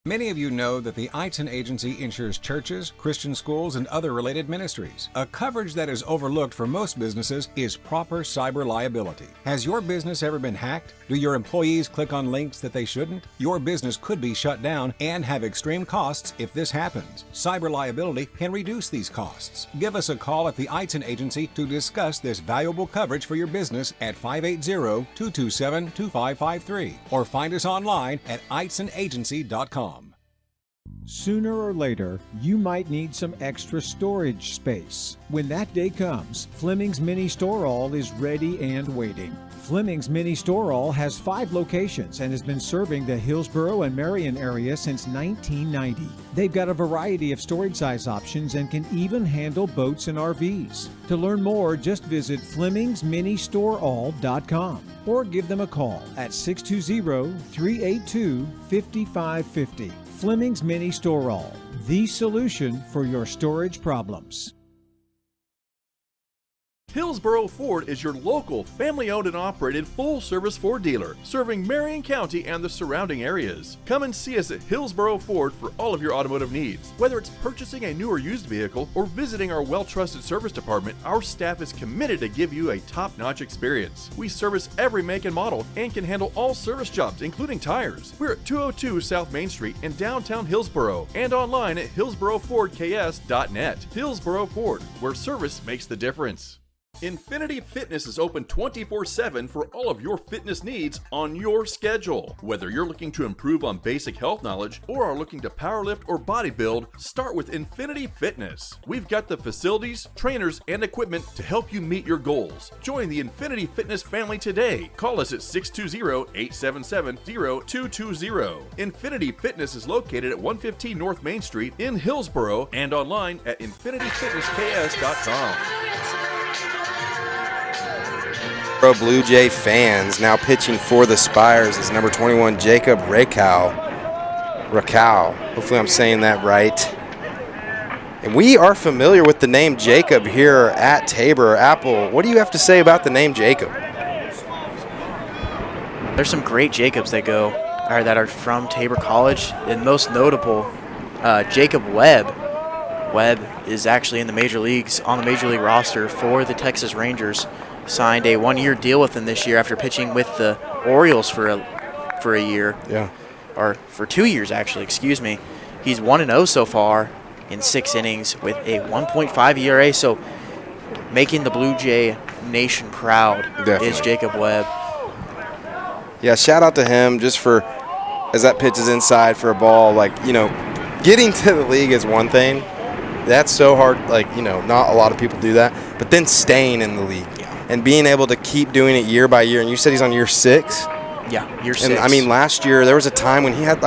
Many of you know that the Eitzen Agency insures churches, Christian schools, and other related ministries. A coverage that is overlooked for most businesses is proper cyber liability. Has your business ever been hacked? Do your employees click on links that they shouldn't? Your business could be shut down and have extreme costs if this happens. Cyber liability can reduce these costs. Give us a call at the Eitzen Agency to discuss this valuable coverage for your business at 580-227-2553 or find us online at eitzenagency.com. Sooner or later, you might need some extra storage space. When that day comes, Fleming's Mini Store All is ready and waiting. Fleming's Mini Store All has 5 locations and has been serving the Hillsborough and Marion area since 1990. They've got a variety of storage size options and can even handle boats and RVs. To learn more, just visit FlemingsMiniStoreAll.com or give them a call at 620-382-5550. Fleming's Mini Store All, the solution for your storage problems. Hillsborough Ford is your local, family-owned and operated full-service Ford dealer, serving Marion County and the surrounding areas. Come and see us at Hillsborough Ford for all of your automotive needs. Whether it's purchasing a new or used vehicle or visiting our well-trusted service department, our staff is committed to give you a top-notch experience. We service every make and model and can handle all service jobs, including tires. We're at 202 South Main Street in downtown Hillsborough and online at hillsboroughfordks.net. Hillsborough Ford, where service makes the difference. Infinity Fitness is open 24/7 for all of your fitness needs on your schedule. Whether you're looking to improve on basic health knowledge or are looking to powerlift or bodybuild, start with Infinity Fitness. We've got the facilities, trainers, and equipment to help you meet your goals. Join the Infinity Fitness family today. Call us at 620-877-0220. Infinity Fitness is located at 115 North Main Street in Hillsboro and online at infinityfitnessks.com. Blue Jay fans now pitching for the Spires is number 21, Jacob Rakow. Hopefully I'm saying that right. And we are familiar with the name Jacob here at Tabor. Apple, what do you have to say about the name Jacob? There's some great Jacobs that are from Tabor College, and most notable, Jacob Webb. Webb is actually in the major leagues, on the major league roster for the Texas Rangers. Signed a one-year deal with them this year after pitching with the Orioles for a year. Yeah. Or for 2 years, actually, excuse me. He's 1-0 so far in 6 innings with a 1.5 ERA, so making the Blue Jay Nation proud. Definitely. Is Jacob Webb. Yeah, shout out to him just for, as that pitch is inside for a ball, like, getting to the league is one thing. That's so hard, not a lot of people do that. But then staying in the league. And being able to keep doing it year by year. And you said he's on year 6? Yeah, year 6. And I mean, last year there was a time when he had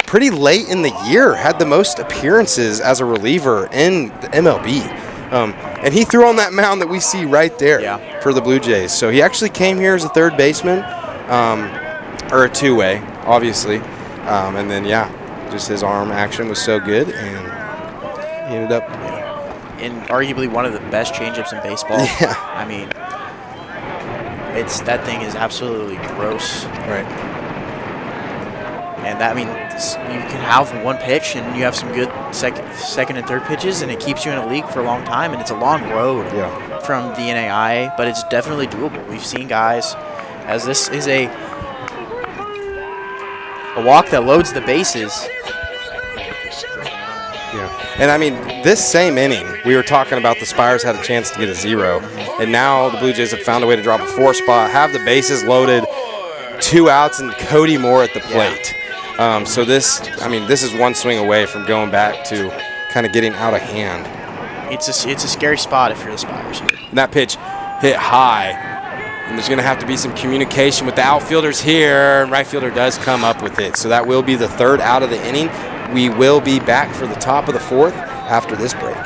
pretty late in the year had the most appearances as a reliever in the MLB. And he threw on that mound that we see right there for the Blue Jays. So he actually came here as a third baseman, or a two-way, obviously. And then just his arm action was so good, and he ended up. And arguably one of the best changeups in baseball. Yeah. I mean, that thing is absolutely gross. Right. And that, you can have one pitch and you have some good second and third pitches, and it keeps you in a league for a long time. And it's a long road from the NAIA, but it's definitely doable. We've seen guys, as this is a walk that loads the bases. Yeah. And I mean, this same inning, we were talking about the Spires had a chance to get a 0, and now the Blue Jays have found a way to drop a 4 spot, have the bases loaded, 2 outs, and Cody Moore at the plate. So this is one swing away from going back to kind of getting out of hand. It's a scary spot if you're the Spires here. And that pitch hit high, and there's going to have to be some communication with the outfielders here, and right fielder does come up with it. So that will be the 3rd out of the inning. We will be back for the top of the 4th after this break.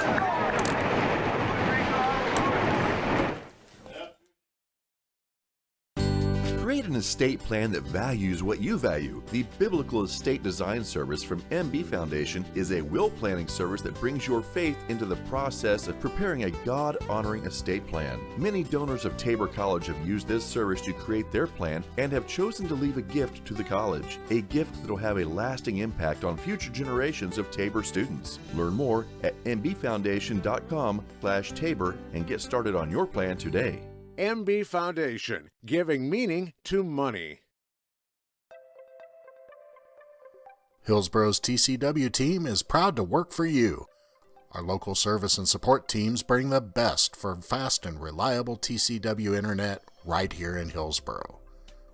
Create an estate plan that values what you value. The Biblical Estate Design Service from MB Foundation is a will planning service that brings your faith into the process of preparing a God-honoring estate plan. Many donors of Tabor College have used this service to create their plan and have chosen to leave a gift to the college, a gift that will have a lasting impact on future generations of Tabor students. Learn more at mbfoundation.com/Tabor and get started on your plan today. MB Foundation, giving meaning to money. Hillsboro's TCW team is proud to work for you. Our local service and support teams bring the best for fast and reliable TCW internet right here in Hillsboro.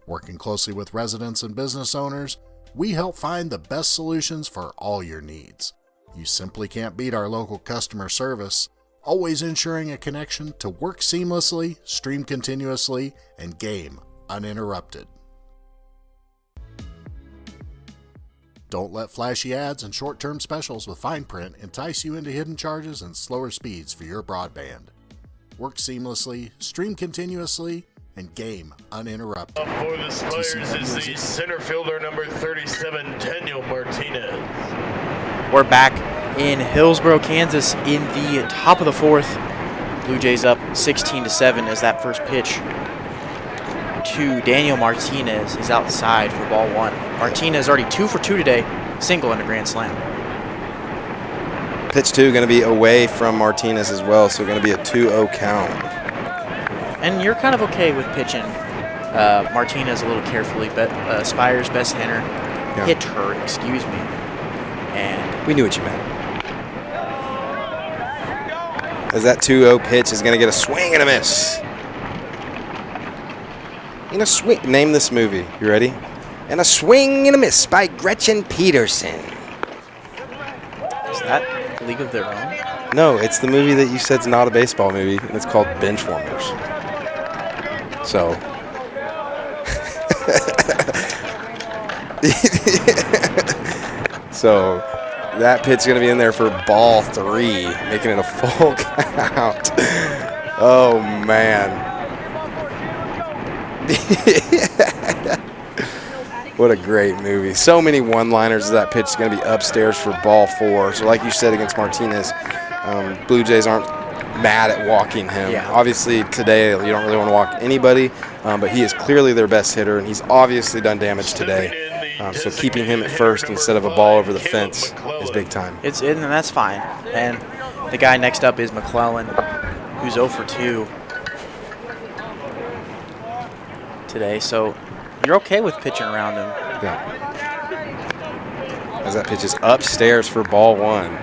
Working closely with residents and business owners, we help find the best solutions for all your needs. You simply can't beat our local customer service, always ensuring a connection to work seamlessly, stream continuously, and game uninterrupted. Don't let flashy ads and short-term specials with fine print entice you into hidden charges and slower speeds for your broadband. Work seamlessly, stream continuously, and game uninterrupted. Up for the Spires is the center fielder number 37, Daniel Martinez. We're back in Hillsboro, Kansas in the top of the 4th. Blue Jays up 16-7 as that first pitch to Daniel Martinez is outside for ball 1. Martinez already 2 for 2 today, single and a grand slam. Pitch 2 going to be away from Martinez as well, so going to be a 2-0 count. And you're kind of okay with pitching Martinez a little carefully, but Spires' best hitter, excuse me. And we knew what you meant. as that 2-0 pitch is going to get a swing and a miss. In a swing. Name this movie. You ready? And a swing and a miss by Gretchen Peterson. Is that League of Their Own? No, it's the movie that you said's not a baseball movie, and it's called Benchwarmers. So. So that pitch is going to be in there for ball 3, making it a full count. Oh, man. What a great movie. So many one-liners. That pitch is going to be upstairs for ball 4. So like you said against Martinez, Blue Jays aren't mad at walking him. Yeah. Obviously today you don't really want to walk anybody, but he is clearly their best hitter, and he's obviously done damage today. So keeping him at first instead of a ball over the fence is big time. And that's fine. And the guy next up is McClellan, who's 0 for 2 today. So you're okay with pitching around him. Yeah. As that pitch is upstairs for ball 1.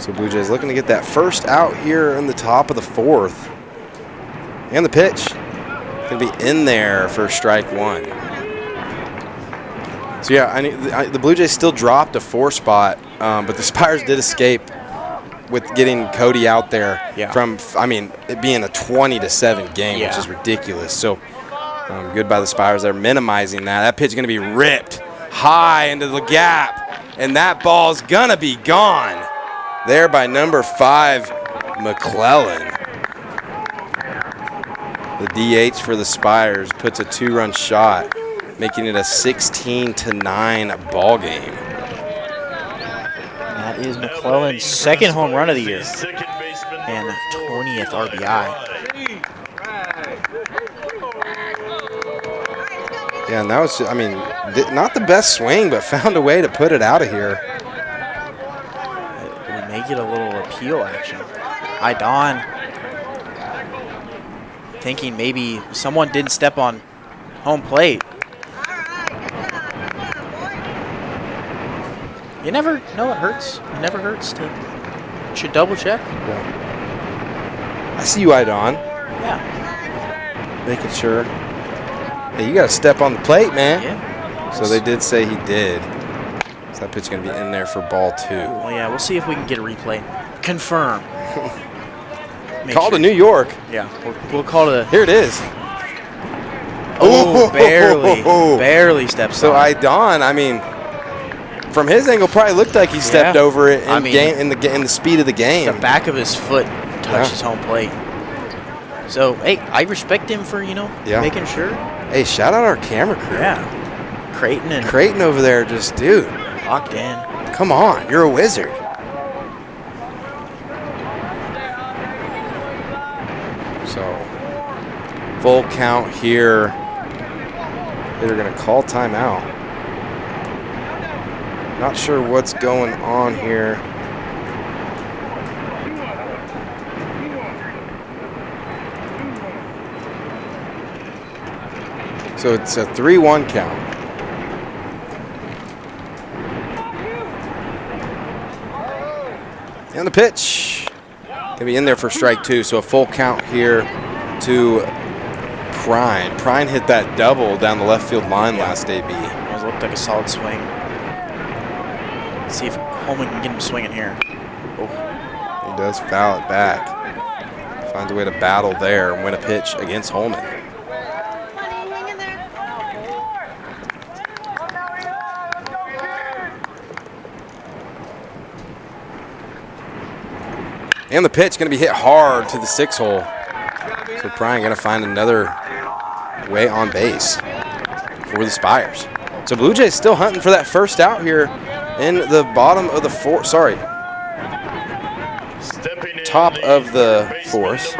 So Blue Jays looking to get that first out here in the top of the 4th. And the pitch going to be in there for strike 1. So yeah, the Blue Jays still dropped a 4 spot, but the Spires did escape with getting Cody out there from, it being a 20-7 game, which is ridiculous. So good by the Spires. They're minimizing that. That pitch is going to be ripped high into the gap, and that ball's going to be gone there by number 5, McClellan. The DH for the Spires puts a 2-run shot, making it a 16-9 ball game. That is McClellan's second home run of the year and 20th RBI. Yeah, and that was, not the best swing, but found a way to put it out of here. We may get a little appeal action. Idon thinking maybe someone didn't step on home plate. You never know, it hurts. It never hurts to should double check. Yeah. I see you, Idon. Yeah. Making sure. Hey, you got to step on the plate, man. Yeah. So they did say he did. So that pitch is going to be in there for ball 2. Well, yeah, we'll see if we can get a replay. Confirm. Call to New York. Yeah, we'll call to. Here it is. Oh, barely steps so on. Idon, from his angle, probably looked like he stepped over it in the speed of the game. The back of his foot touches home plate. So, hey, I respect him for, making sure. Hey, shout out our camera crew. Yeah. Creighton over there, just, dude. Locked in. Come on, you're a wizard. So, full count here. They're going to call timeout. Not sure what's going on here. So it's a 3-1 count. And the pitch. Gonna be in there for strike 2. So a full count here to Prine. Prine hit that double down the left field line last AB. It looked like a solid swing. Let's see if Holman can get him swinging here. Oh. He does foul it back. Finds a way to battle there and win a pitch against Holman. And the pitch going to be hit hard to the 6 hole. So Prine going to find another way on base for the Spires. So Blue Jays still hunting for that first out here in the bottom of the top of the 4th.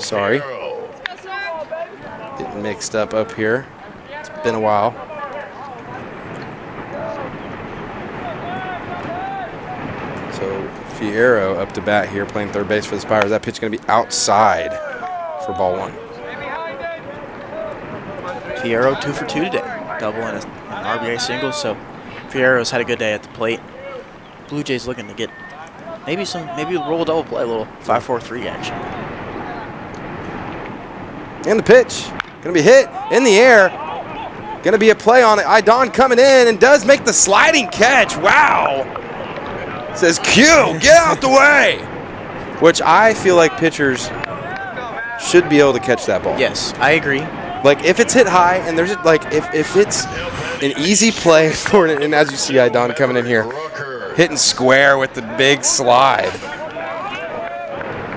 Sorry. Getting mixed up here. It's been a while. So Fierro up to bat here, playing third base for the Spires. That pitch is going to be outside for ball 1. Fierro 2 for 2 today. Double and a RBI single, so Fierro's had a good day at the plate. Blue Jays looking to get maybe roll a double play, a little 5-4-3 action. And the pitch. Going to be hit in the air. Going to be a play on it. Idon coming in and does make the sliding catch. Wow. Says, Q, get out the way. Which I feel like pitchers should be able to catch that ball. Yes, I agree. Like, if it's hit high and there's, like, if it's an easy play for it, and as you see Idon coming in here, hitting square with the big slide.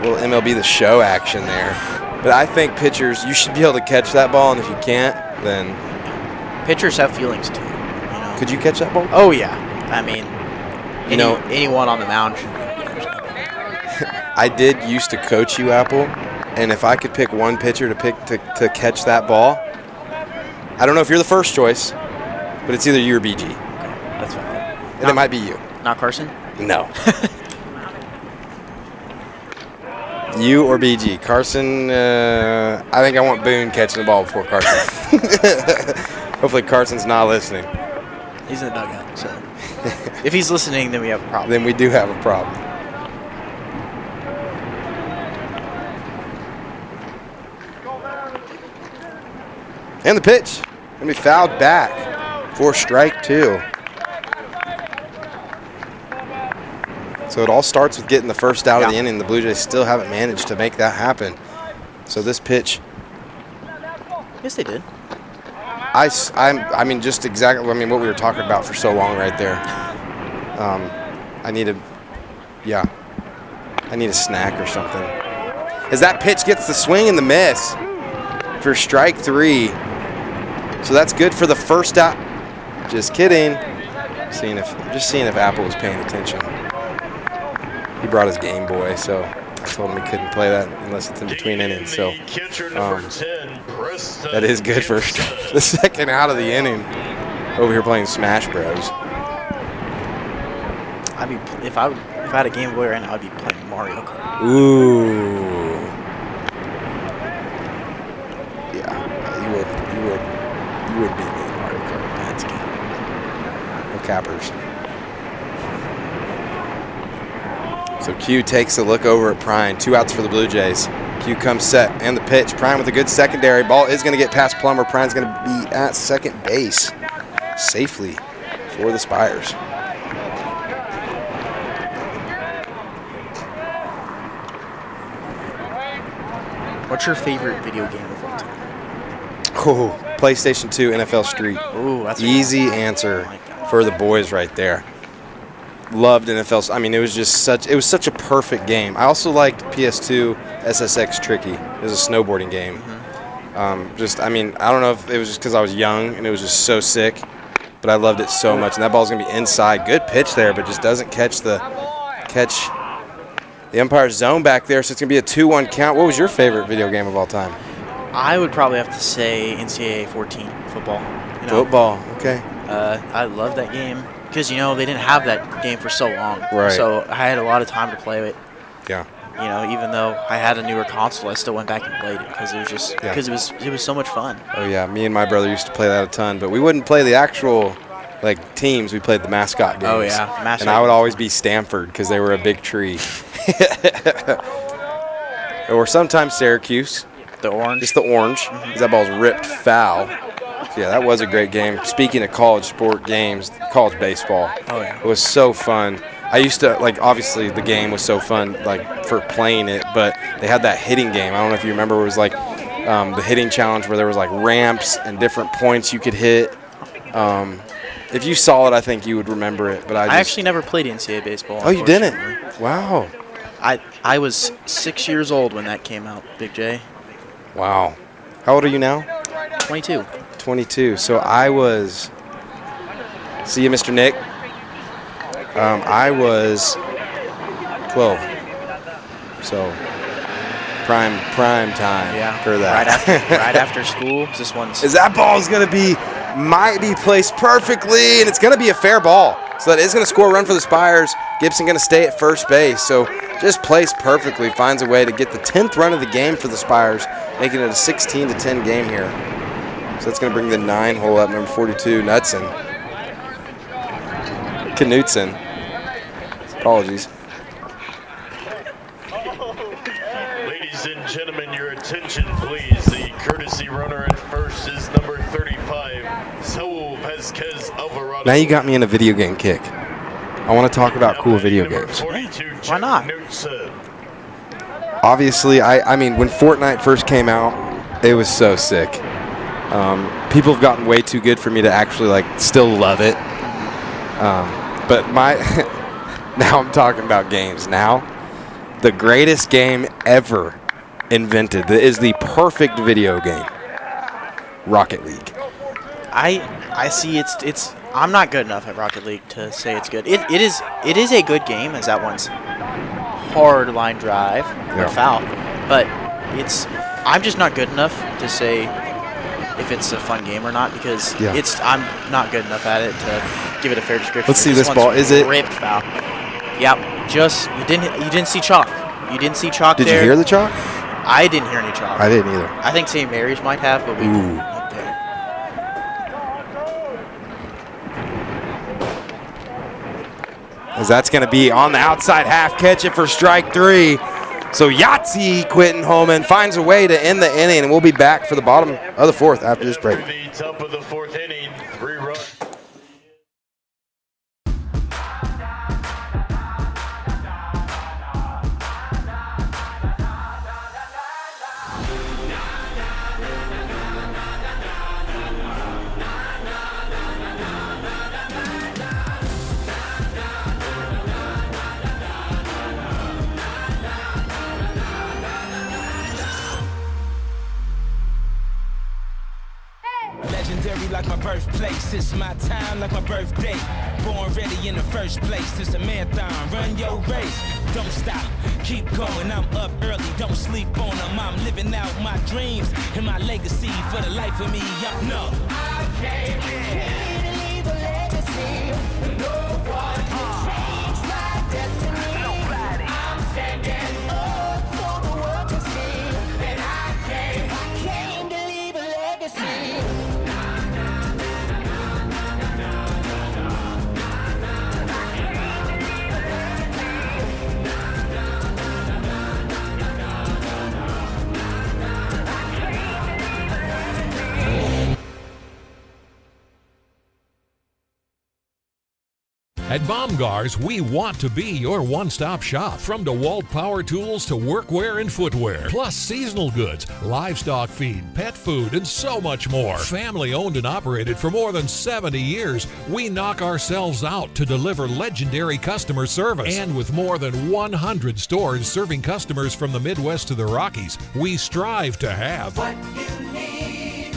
Little MLB The Show action there. But I think pitchers, you should be able to catch that ball, and if you can't, then... Pitchers have feelings, too. You know? Could you catch that ball? Oh, yeah. I mean, anyone on the mound should be able to catch that ball. I did used to coach you, Apple, and if I could pick one pitcher to catch that ball, I don't know if you're the first choice, but it's either you or BG. Okay, that's fine. And it might be you. Not Carson? No. You or BG. Carson, I think I want Boone catching the ball before Carson. Hopefully Carson's not listening. He's in the dugout, so if he's listening, then we have a problem. Then we do have a problem. And the pitch. Going to be fouled back for strike 2. So it all starts with getting the first out of the inning. The Blue Jays still haven't managed to make that happen. So this pitch. Yes, they did. I mean, just exactly. I mean, what we were talking about for so long, right there. I need a snack or something. As that pitch gets the swing and the miss for strike 3. So that's good for the first out. Just kidding. Just seeing if Apple was paying attention. He brought his Game Boy, so I told him he couldn't play that unless it's in between innings. So that is good for the second out of the inning. Over here playing Smash Bros. If I had a Game Boy right now, I'd be playing Mario Kart. Ooh. Yeah, you would beat me in Mario Kart. That's good. No cappers. So Q takes a look over at Prine. 2 outs for the Blue Jays. Q comes set and the pitch. Prine with a good secondary. Ball is going to get past Plummer. Prine's going to be at second base safely for the Spires. What's your favorite video game of all time? Oh, PlayStation 2 NFL Street. Ooh, that's easy answer for the boys right there. Loved NFL. I mean, it was such a perfect game. I also liked PS2 SSX Tricky. It was a snowboarding game. Mm-hmm. I mean, I don't know if it was just because I was young and it was just so sick, but I loved it so much. And that ball's gonna be inside. Good pitch there, but just doesn't catch the umpire's zone back there. So it's gonna be a 2-1 count. What was your favorite video game of all time? I would probably have to say NCAA 14 football. Football. Okay. I love that game. Because, they didn't have that game for so long. Right. So I had a lot of time to play it. Yeah. Even though I had a newer console, I still went back and played it because it was just it was so much fun. Oh yeah, me and my brother used to play that a ton, but we wouldn't play the actual teams. We played the mascot games. Oh yeah, and I would always be Stanford because they were a big tree. Or sometimes Syracuse. The orange. Just the orange. Because that ball's ripped foul. Yeah, that was a great game. Speaking of college sport games, college baseball. Oh, yeah. It was so fun. I used to, obviously the game was so fun, for playing it, but they had that hitting game. I don't know if you remember, it was the hitting challenge where there was ramps and different points you could hit. If you saw it, I think you would remember it. But I actually never played NCAA baseball. Oh, you didn't? Wow. I was 6 years old when that came out, Big J. Wow. How old are you now? 22. 22. So I was, see you, Mr. Nick. I was 12. So prime time for that. Right after school. This one's. That ball's going to might be placed perfectly, and it's going to be a fair ball. So that is going to score a run for the Spires. Gibson going to stay at first base. So just placed perfectly, finds a way to get the 10th run of the game for the Spires, making it a 16-10 game here. So that's going to bring the 9 hole up, number 42, Knudsen. Knudsen. Apologies. Ladies and gentlemen, your attention, please. The courtesy runner at first is number 35, Saul Vasquez Alvarado. Now you got me in a video game kick. I want to talk about cool video games. Why not? Obviously, I mean, when Fortnite first came out, it was so sick. People have gotten way too good for me to actually like still love it. But now I'm talking about games. Now, the greatest game ever invented is the perfect video game. Rocket League. I see it's I'm not good enough at Rocket League to say it's good. It is a good game, as that one's hard line drive or foul, but I'm just not good enough to say if it's a fun game or not, because I'm not good enough at it to give it a fair description. Let's see this ball. Is it ripped foul? Yep. Just you didn't see chalk. You didn't see chalk. Did there. you hear the chalk? I didn't hear any chalk. I didn't either. I think St. Mary's might have, but we didn't. As that's going to be on the outside half, catch it for strike 3. So Yahtzee Quentin Holman finds a way to end the inning, and we'll be back for the bottom of the 4th after this break. The top of the 4th inning, 3 runs. Legendary like my birthplace, it's my time like my birthday. Born ready in the first place, it's a marathon, run your race. Don't stop, keep going, I'm up early, don't sleep on them. I'm living out my dreams and my legacy for the life of me. I came here to leave a legacy. No one can change my destiny. Nobody. I'm standing up so the world can see. And I came to leave a legacy. At Baumgar's, we want to be your one-stop shop. From DeWalt power tools to workwear and footwear, plus seasonal goods, livestock feed, pet food, and so much more. Family owned and operated for more than 70 years, we knock ourselves out to deliver legendary customer service. And with more than 100 stores serving customers from the Midwest to the Rockies, we strive to have what you need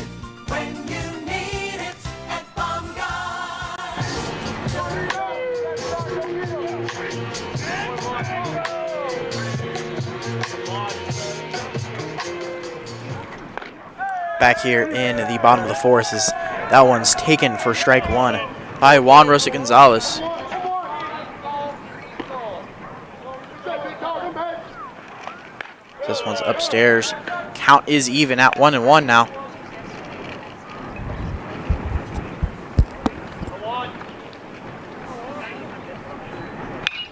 when you need it at Baumgart's. Back here in the bottom of the 4th is that one's taken for strike 1 by Juan Rosa Gonzalez. This one's upstairs. Count is even at 1-1 now.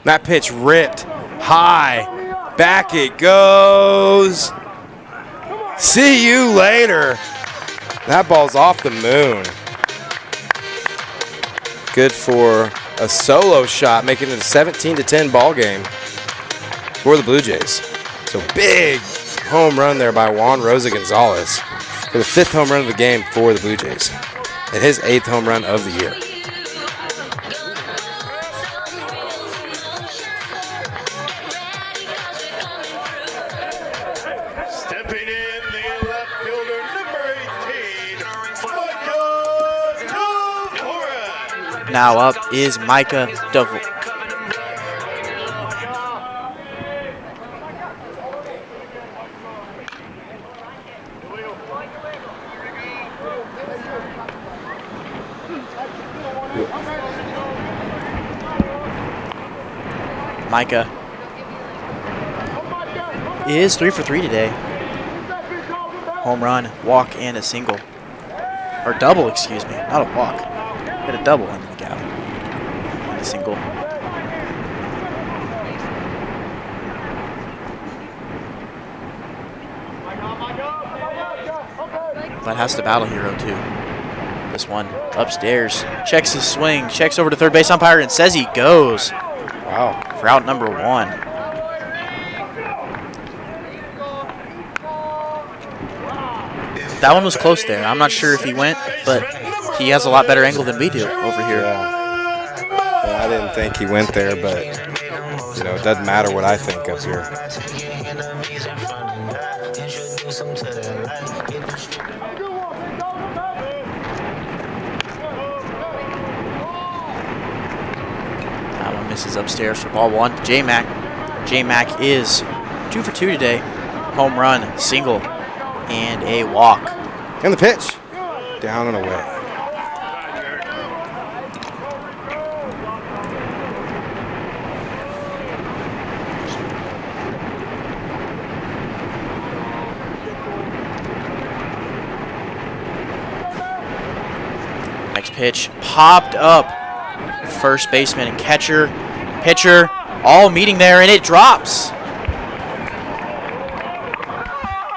That pitch ripped high. Back it goes. See you later. That ball's off the moon. Good for a solo shot, making it a 17-10 ball game for the Blue Jays. So big home run there by Juan Rosa Gonzalez for the 5th home run of the game for the Blue Jays and his 8th home run of the year. Now up is Micah Duvall. Micah is 3 for 3 today. Home run, walk, and a single. or double, excuse me, not a walk. Hit a double into the gap. A single. But has to battle hero too. This one upstairs, checks his swing, checks over to third base umpire and says he goes. Wow. For out number 1. That one was close there. I'm not sure if he went, but he has a lot better angle than we do over here. Yeah, I didn't think he went there, but you know, it doesn't matter what I think up here. That one misses upstairs for ball 1. J-Mac. J-Mac is 2 for 2 today. Home run, single, and a walk. And the pitch. Down and away. Next pitch popped up. First baseman and catcher, pitcher, all meeting there, and it drops.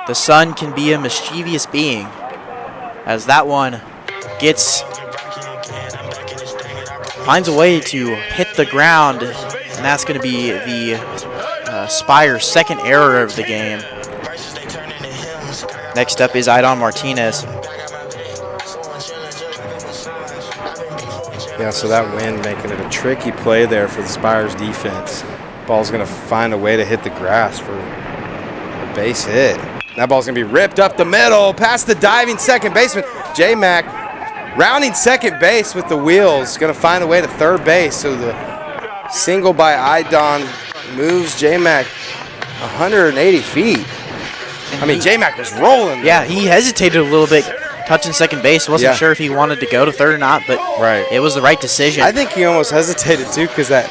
The sun can be a mischievous being, as that one finds a way to hit the ground, and that's going to be the Spires' second error of the game. Next up is Aidon Martinez. Yeah, so that wind making it a tricky play there for the Spires defense. Ball's going to find a way to hit the grass for a base hit. That ball's going to be ripped up the middle, past the diving second baseman. J-Mac rounding second base with the wheels, going to find a way to third base. So the single by Aidon moves J-Mac 180 feet. I mean, J-Mac was rolling. Yeah, he hesitated a little bit touching second base. Wasn't sure if he wanted to go to third or not, but it was the right decision. I think he almost hesitated too, because that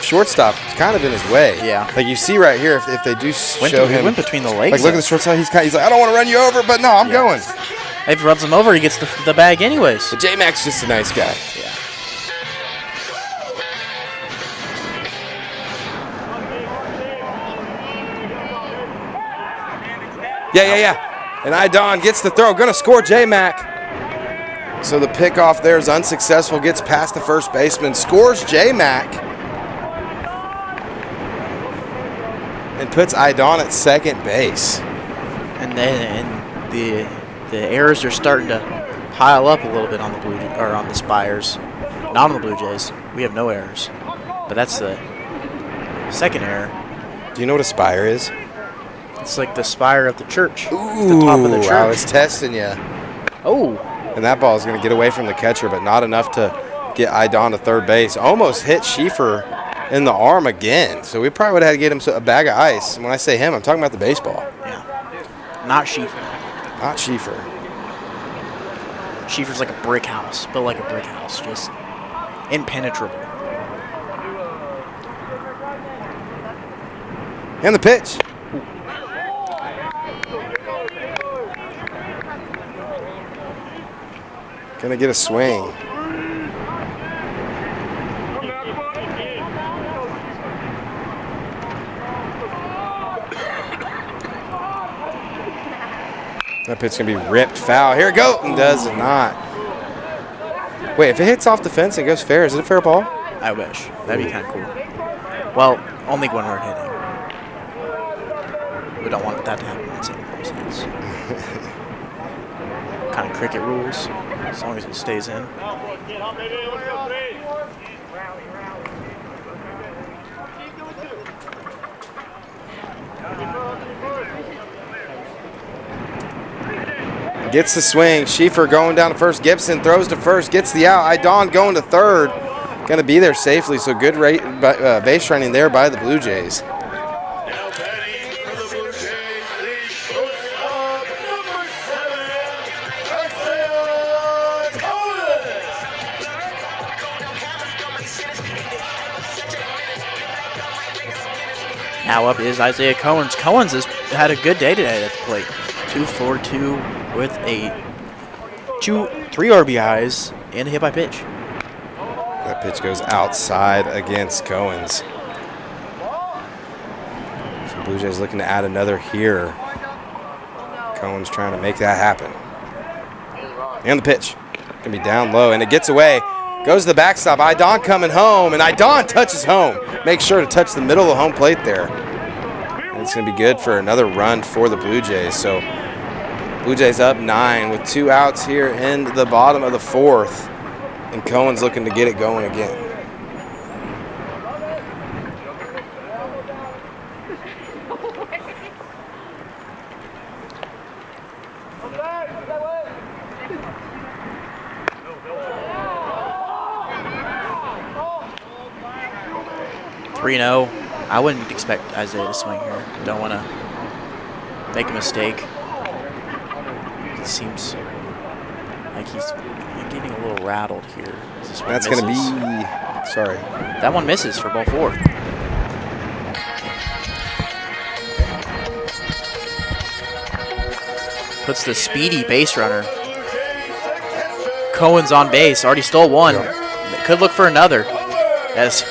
shortstop is kind of in his way. Yeah. Like you see right here, if they do show him. He went between the legs. Like look at the shortstop. He's like, I don't want to run you over, but no, I'm going. If he runs him over, he gets the bag anyways. But J-Mac's just a nice guy. Yeah. And Aidon gets the throw. Going to score J-Mac. So the pickoff there is unsuccessful. Gets past the first baseman. Scores J-Mac. And puts Aidon at second base. And then the errors are starting to pile up a little bit on the on the Spires. Not on the Blue Jays. We have no errors. But that's the second error. Do you know what a spire is? It's like the spire of the church. Ooh, the top of the church. I was testing you. Oh. And that ball is going to get away from the catcher, but not enough to get Aidon to third base. Almost hit Schieffer in the arm again. So we probably would have had to get him a bag of ice. And when I say him, I'm talking about the baseball. Yeah. Not Schieffer. Not Schieffer. Schieffer's like a brick house, built like a brick house, just impenetrable. And the pitch. Gonna get a swing. That pitch gonna be ripped foul. Here it goes, and does it not. Wait, if it hits off the fence and goes fair, is it a fair ball? I wish. That'd be kind of cool. Well, only when we're hitting. We don't want that to happen in St. Mary's hands. Kind of cricket rules, as long as it stays in. Gets the swing. Schieffer going down to first. Gibson throws to first, gets the out. Aidon going to third. Going to be there safely, so good base running there by the Blue Jays. Now up is Isaiah Cohens. Cohens has had a good day today at the plate. 2 for 2 with a 3 RBIs and a hit by pitch. That pitch goes outside against Cohen's. So Blue Jays looking to add another here. Cohen's trying to make that happen. And the pitch. Gonna be down low, and it gets away. Goes to the backstop. Idon coming home, and Idon touches home. Makes sure to touch the middle of the home plate there. And it's gonna be good for another run for the Blue Jays. So Blue Jays up 9 with 2 outs here in the bottom of the 4th. And Cohen's looking to get it going again. I wouldn't expect Isaiah to swing here. Don't want to make a mistake. It seems like he's getting a little rattled here. That's going to be, sorry. That one misses for ball 4. Puts the speedy base runner. Cohen's on base, already stole one. Could look for another. As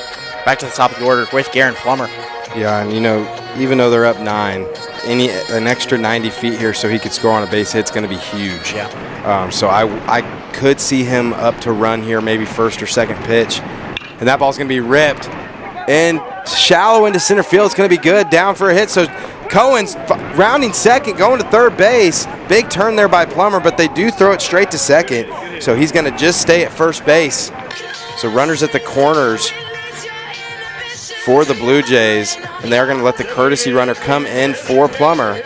back to the top of the order with Garen Plummer. Yeah, and you know, even though they're up 9, an extra 90 feet here so he could score on a base hit is going to be huge. Yeah. So I could see him up to run here, maybe first or second pitch. And that ball's going to be ripped. And shallow into center field. It's going to be good. Down for a hit. So Cohen's rounding second, going to third base. Big turn there by Plummer, but they do throw it straight to second. So he's going to just stay at first base. So runners at the corners for the Blue Jays, and they're going to let the courtesy runner come in for Plummer.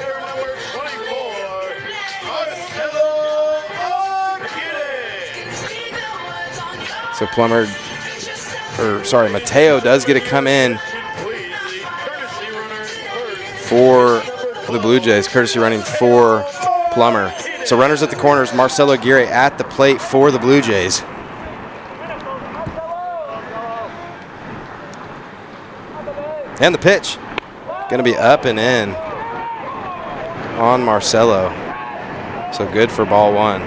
So Mateo does get to come in for the Blue Jays, courtesy running for Plummer. So runners at the corners, Marcelo Aguirre at the plate for the Blue Jays. And the pitch, gonna be up and in on Marcelo. So good for ball 1.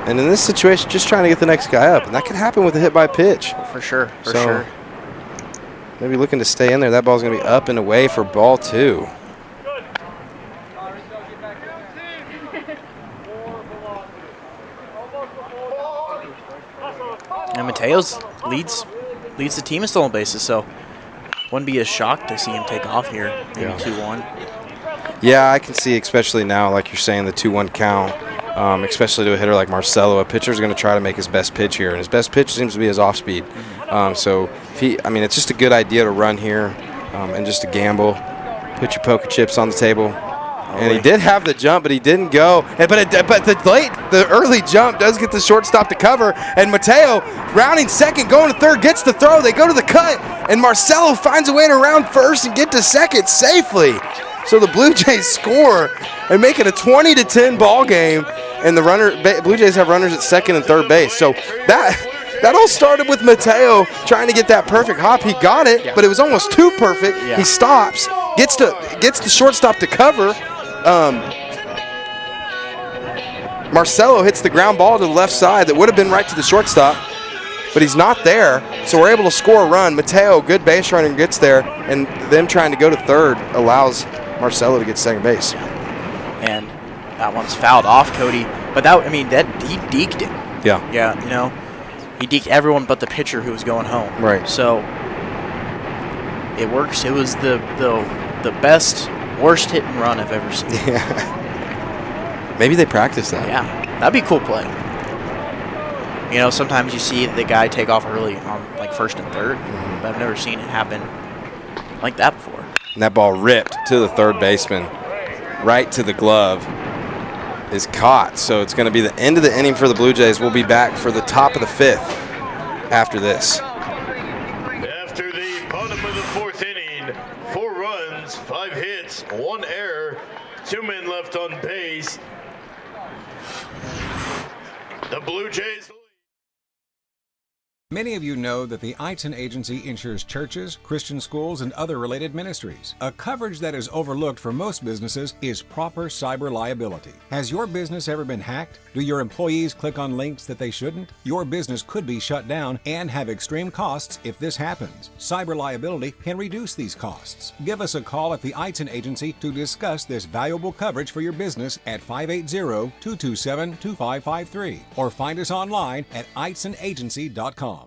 And in this situation, just trying to get the next guy up. And that could happen with a hit by pitch. For sure, for sure. Maybe looking to stay in there. That ball's gonna be up and away for ball 2. And Mateo's leads the team in stolen bases, so wouldn't be a shock to see him take off here, maybe 2-1. Yeah, I can see, especially now, like you're saying, the 2-1 count, especially to a hitter like Marcelo. A pitcher's going to try to make his best pitch here, and his best pitch seems to be his off-speed. So, it's just a good idea to run here and just to gamble. Put your poker chips on the table. And he did have the jump, but he didn't go. But the early jump does get the shortstop to cover. And Mateo, rounding second, going to third, gets the throw. They go to the cut, and Marcelo finds a way to round first and get to second safely. So the Blue Jays score and make it a 20-10 ball game. And the Blue Jays have runners at second and third base. So that all started with Mateo trying to get that perfect hop. He got it, but it was almost too perfect. Yeah. He stops, gets the shortstop to cover. Marcelo hits the ground ball to the left side that would have been right to the shortstop, but he's not there, so we're able to score a run. Mateo, good base runner, gets there, and them trying to go to third allows Marcelo to get second base. And that one's fouled off, Cody. But he deked it. Yeah. Yeah, he deked everyone but the pitcher who was going home. Right. So it works. It was the best, worst hit and run I've ever seen. Yeah. Maybe they practice that. Yeah, that'd be a cool play. Sometimes you see the guy take off early on like first and third, but I've never seen it happen like that before. And that ball ripped to the third baseman, right to the glove, is caught. So it's going to be the end of the inning for the Blue Jays. We'll be back for the top of the 5th after this. After the bottom of the 4th inning, 4 runs, 5 hits, 1 error, 2 men left on base. The Blue Jays Many of you know that the Eitzen Agency insures churches, Christian schools, and other related ministries. A coverage that is overlooked for most businesses is proper cyber liability. Has your business ever been hacked? Do your employees click on links that they shouldn't? Your business could be shut down and have extreme costs if this happens. Cyber liability can reduce these costs. Give us a call at the Eitzen Agency to discuss this valuable coverage for your business at 580-227-2553 or find us online at eitzenagency.com.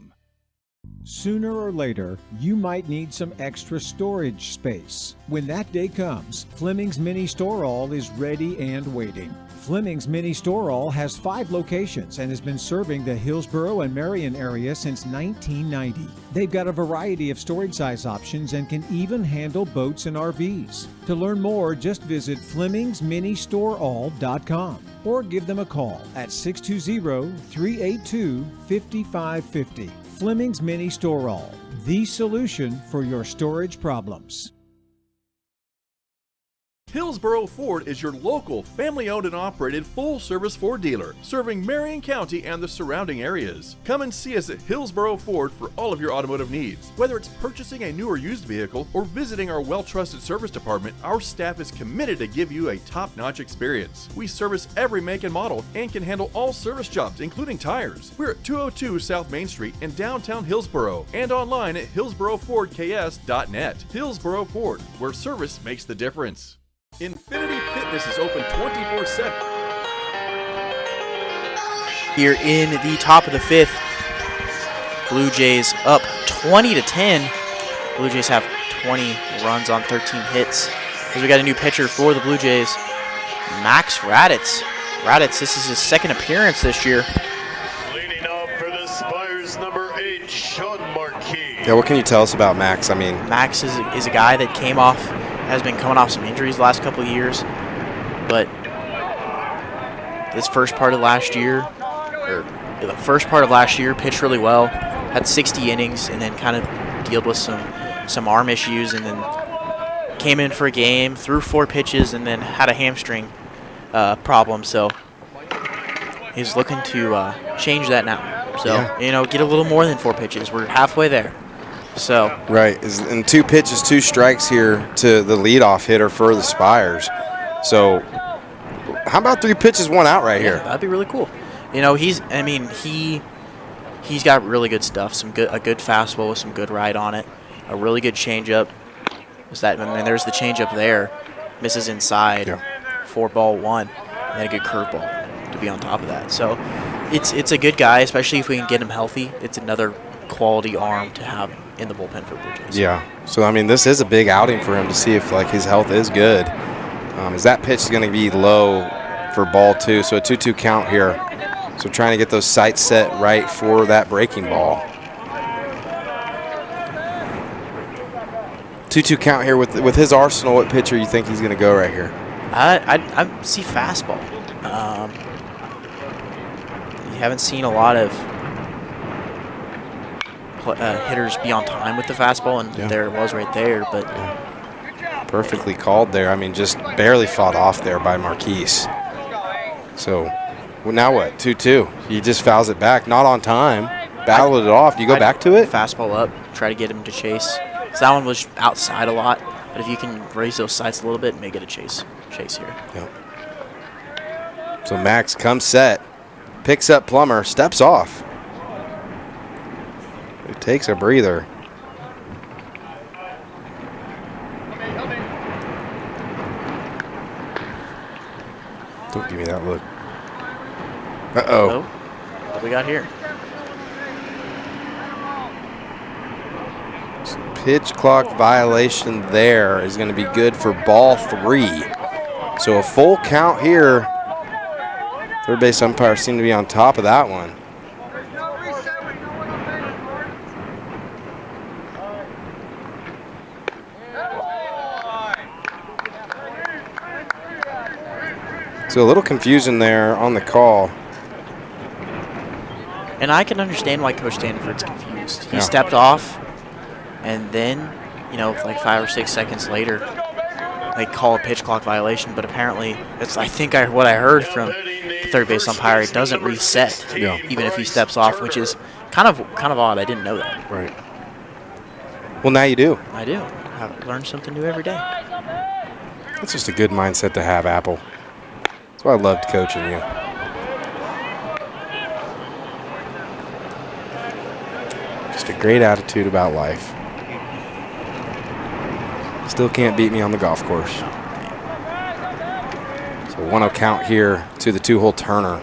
Sooner or later, you might need some extra storage space. When that day comes, Fleming's Mini Store All is ready and waiting. Fleming's Mini Store All has 5 locations and has been serving the Hillsborough and Marion area since 1990. They've got a variety of storage size options and can even handle boats and RVs. To learn more, just visit FlemingsMiniStoreAll.com or give them a call at 620-382-5550. Fleming's Mini Store All, the solution for your storage problems. Hillsborough Ford is your local, family-owned and operated full-service Ford dealer, serving Marion County and the surrounding areas. Come and see us at Hillsborough Ford for all of your automotive needs. Whether it's purchasing a new or used vehicle or visiting our well-trusted service department, our staff is committed to give you a top-notch experience. We service every make and model and can handle all service jobs, including tires. We're at 202 South Main Street in downtown Hillsborough and online at hillsboroughfordks.net. Hillsborough Ford, where service makes the difference. Infinity Fitness is open 24/7. Here in the top of the 5th, Blue Jays up 20-10. Blue Jays have 20 runs on 13 hits. As we got a new pitcher for the Blue Jays, Max Raditz. Raditz, this is his second appearance this year. Leading off for the Spires, number 8, Sean Marquis. Yeah, what can you tell us about Max? I mean, Max is a guy that has been coming off some injuries the last couple of years, but this first part of last year, pitched really well, had 60 innings, and then kind of dealt with some arm issues, and then came in for a game, threw 4 pitches, and then had a hamstring problem. So he's looking to change that now. So get a little more than 4 pitches. We're halfway there. So right, and 2 pitches, 2 strikes here to the leadoff hitter for the Spires. So how about 3 pitches, 1 out right here? That'd be really cool. He's got really good stuff. A good fastball with some good ride on it. A really good changeup. There's the changeup there. Misses inside. Yeah. 4-1, and a good curveball to be on top of that. So it's a good guy, especially if we can get him healthy. It's another quality arm to have in the bullpen for Blue Jays. Yeah. So I mean, this is a big outing for him to see if his health is good. As that pitch is going to be low for ball 2, so a 2-2 count here. So trying to get those sights set right for that breaking ball. 2-2 count here with his arsenal. What pitcher you think he's going to go right here? I see fastball. You haven't seen a lot of hitters be on time with the fastball, and there it was right there. But perfectly called there. I mean, just barely fought off there by Marquise. So now what? 2-2. He just fouls it back, not on time. Battled it off. Do you go back to it? Fastball up. Try to get him to chase. So that one was outside a lot, but if you can raise those sights a little bit, make it a chase here. Yep. So Max comes set, picks up Plummer, steps off. He takes a breather. Don't give me that look. Uh-oh. What we got here? Pitch clock violation there is going to be good for ball 3. So a full count here. Third base umpire seemed to be on top of that one. So a little confusion there on the call. And I can understand why Coach Stanford's confused. He stepped off, and then, like 5 or 6 seconds later, they call a pitch clock violation. But apparently, that's what I heard from the third base umpire, it doesn't reset, even if he steps off, which is kind of odd. I didn't know that. Right. Well, now you do. I do. I learn something new every day. That's just a good mindset to have, Apple. That's why I loved coaching you. Just a great attitude about life. Still can't beat me on the golf course. So 1-0 count here to the 2-hole Turner.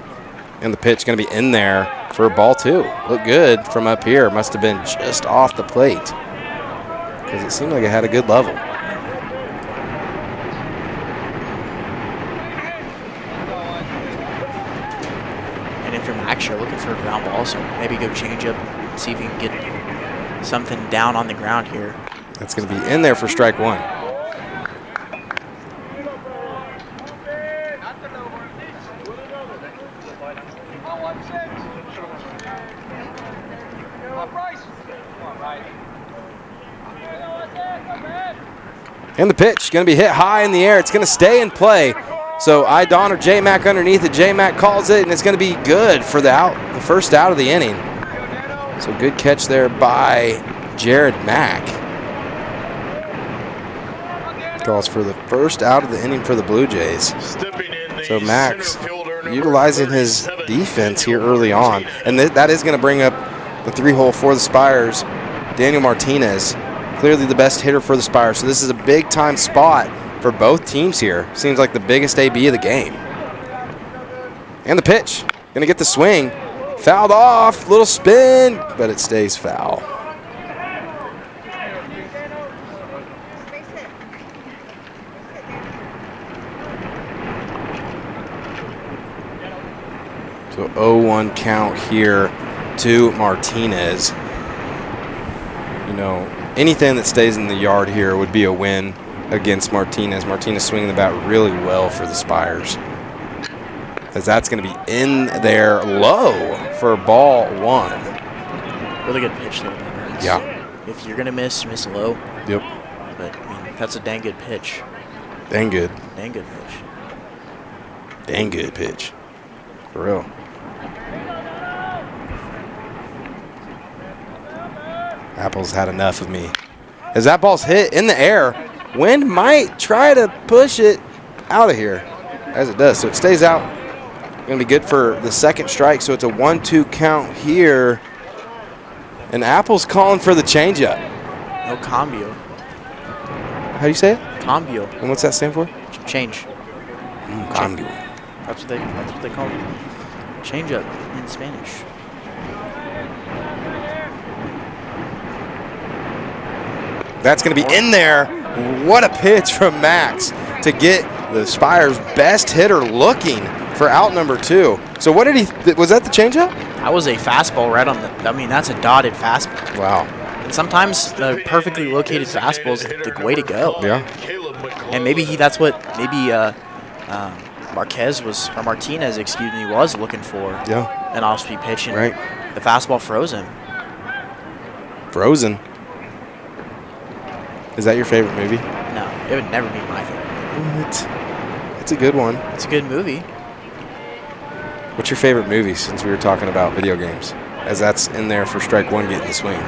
And the pitch going to be in there for ball 2. Looked good from up here. Must have been just off the plate, because it seemed like it had a good level. And if you're Max, you're looking for a ground ball, so maybe go change up, see if you can get something down on the ground here. That's going to be in there for strike 1. And the pitch going to be hit high in the air. It's going to stay in play. So Idon or J-Mac underneath it. J-Mac calls it, and it's going to be good for the first out of the inning. So good catch there by Jared Mack. Calls for the first out of the inning for the Blue Jays. So Max utilizing his defense here early on. And that is going to bring up the 3-hole for the Spires, Daniel Martinez. Clearly the best hitter for the Spires. So this is a big-time spot for both teams here. Seems like the biggest AB of the game. And the pitch. Going to get the swing. Fouled off. Little spin, but it stays foul. So 0-1 count here to Martinez. You know, anything that stays in the yard here would be a win against Martinez. Martinez swinging the bat really well for the Spires, as that's going to be in there low for ball 1. Really good pitch there. Yeah. If you're going to miss low. Yep. But I mean, that's a dang good pitch. Dang good. Dang good pitch. Dang good pitch. For real. Apple's had enough of me. As that ball's hit in the air, wind might try to push it out of here, as it does. So it stays out. Going to be good for the second strike. So it's a 1-2 count here. And Apple's calling for the changeup. No cambio. How do you say it? Cambio. And what's that stand for? Change. Cambio. That's what they call it. Changeup in Spanish. That's going to be in there. What a pitch from Max to get the Spires' best hitter looking for out number 2. So what did he? Was that the changeup? That was a fastball right on the. I mean, that's a dotted fastball. Wow. And sometimes the perfectly located fastball is the way to go. Yeah. And maybe Martinez, excuse me, was looking for an off-speed pitch, and the fastball froze him. Frozen. Is that your favorite movie? No, it would never be my favorite movie. What? It's a good one. It's a good movie. What's your favorite movie, since we were talking about video games? As that's in there for strike 1, getting the swing.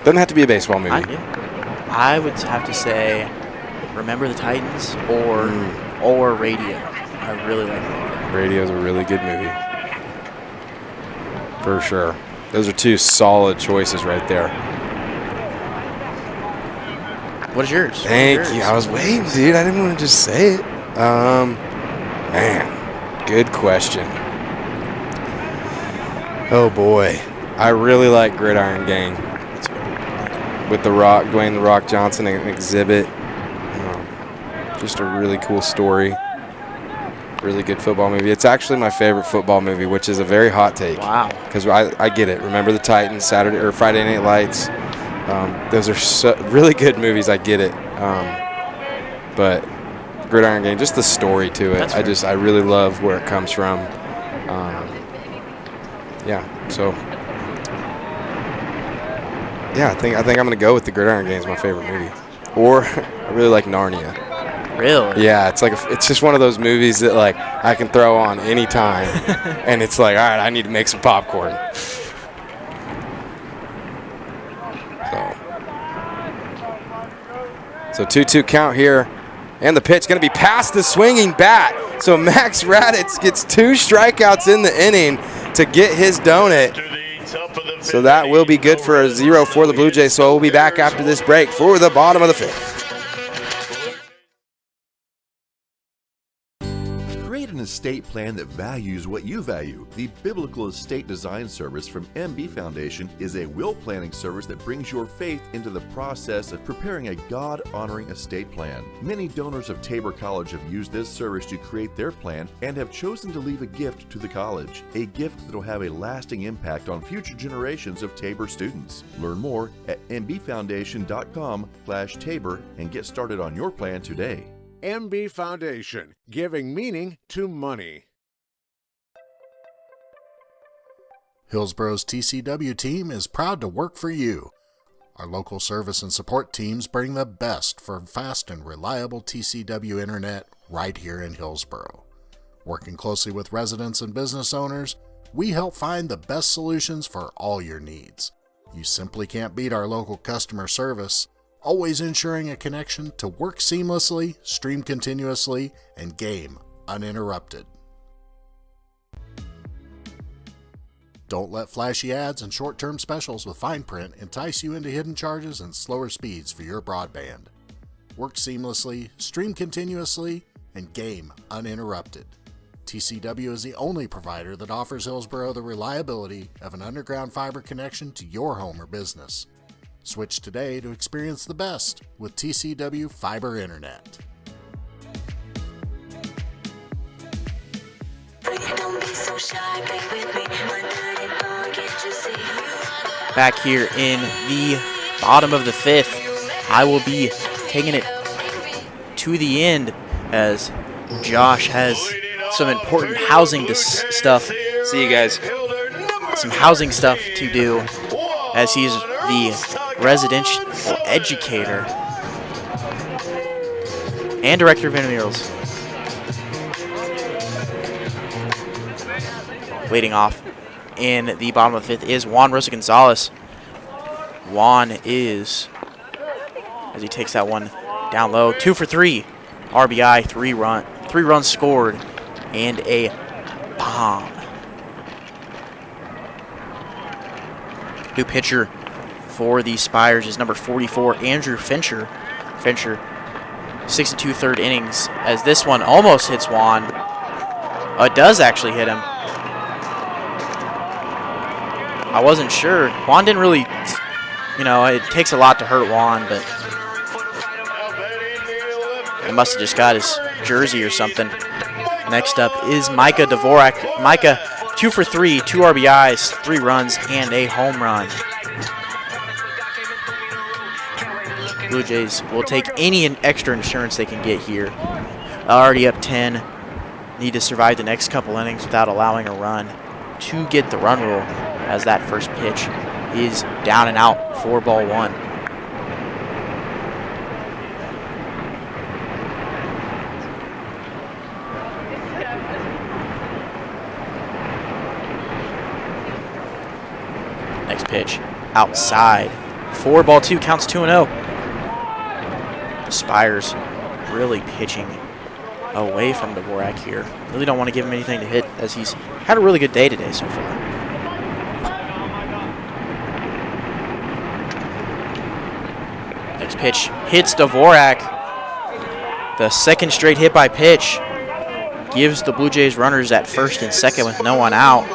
Doesn't have to be a baseball movie. I would have to say Remember the Titans or Radio. I really like Radio. Radio's a really good movie. For sure. Those are 2 solid choices right there. What is yours? Thank you. I was waiting, dude. I didn't want to just say it. Man, good question. Oh boy, I really like Gridiron Gang with the Rock, Dwayne the Rock Johnson, and Exhibit. Just a really cool story. Really good football movie. It's actually my favorite football movie, which is a very hot take. Wow. Because I get it. Remember the Titans, Saturday or Friday Night Lights. Those are really good movies. I get it. But Gridiron Gang, just the story to it. I really love where it comes from. So I think I'm gonna go with the Gridiron Gang as my favorite movie. Or I really like Narnia. Really? Yeah, it's just one of those movies that like I can throw on any time, and it's like, all right, I need to make some popcorn. So 2-2 count here, and the pitch going to be past the swinging bat. So Max Raditz gets 2 strikeouts in the inning to get his donut. So that will be good for a 0 for the Blue Jays. So we'll be back after this break for the bottom of the 5th. Create an estate plan that values what you value. The Biblical Estate Design Service from MB Foundation is a will planning service that brings your faith into the process of preparing a God-honoring estate plan. Many donors of Tabor College have used this service to create their plan and have chosen to leave a gift to the college, a gift that will have a lasting impact on future generations of Tabor students. Learn more at mbfoundation.com/Tabor and get started on your plan today. MB Foundation, giving meaning to money. Hillsboro's TCW team is proud to work for you. Our local service and support teams bring the best for fast and reliable TCW internet right here in Hillsboro. Working closely with residents and business owners, we help find the best solutions for all your needs. You simply can't beat our local customer service, always ensuring a connection to work seamlessly, stream continuously, and game uninterrupted. Don't let flashy ads and short-term specials with fine print entice you into hidden charges and slower speeds for your broadband. Work seamlessly, stream continuously, and game uninterrupted. TCW is the only provider that offers Hillsboro the reliability of an underground fiber connection to your home or business. Switch today to experience the best with TCW Fiber Internet. Back here in the bottom of the 5th, I will be taking it to the end as Josh has some important housing stuff. See you guys. Some housing stuff to do as he's the residential educator and director of intramurals. Leading off in the bottom of the 5th is Juan Rosa Gonzalez. Juan is, as he takes that one down low, 2 for 3. RBI, 3 runs scored, and a bomb. New pitcher for the Spires is number 44, Andrew Fincher. Fincher, 6 2/3 innings, as this one almost hits Juan. It does actually hit him. I wasn't sure. Juan didn't really, it takes a lot to hurt Juan, but he must have just got his jersey or something. Next up is Micah Dvorak. Micah, 2 for 3, 2 RBIs, 3 runs, and a home run. Blue Jays will take any extra insurance they can get here. Already up 10. Need to survive the next couple innings without allowing a run to get the run rule, as that first pitch is down and out for ball 1. Next pitch outside for ball 2, counts 2-0. Spires really pitching away from Dvorak here. Really don't want to give him anything to hit, as he's had a really good day today so far. Next pitch hits Dvorak. The second straight hit by pitch gives the Blue Jays runners at first and second with no one out.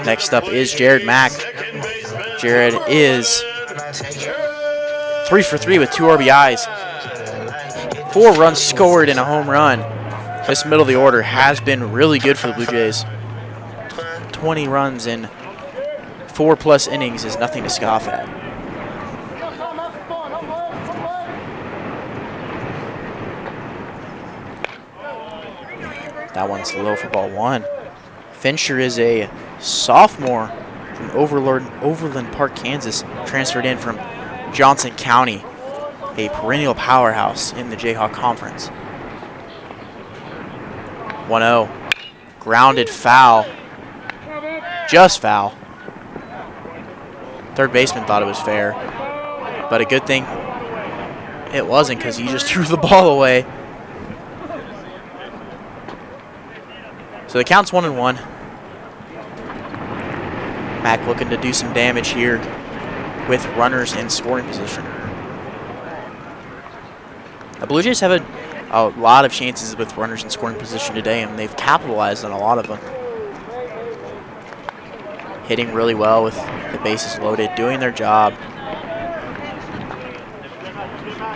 Next up is Jared Mack. Jared is 3 for 3 with 2 RBIs, 4 runs scored and a home run. This middle of the order has been really good for the Blue Jays. 20 runs in 4+ innings is nothing to scoff at. That one's low for ball 1. Fincher is a sophomore from Overland Park, Kansas, transferred in from Johnson County, a perennial powerhouse in the Jayhawk Conference. 1-0. Grounded foul. Just foul. Third baseman thought it was fair, but a good thing it wasn't because he just threw the ball away. So the count's 1-1. Mack looking to do some damage here with runners in scoring position. The Blue Jays have a lot of chances with runners in scoring position today, and they've capitalized on a lot of them. Hitting really well with the bases loaded, doing their job.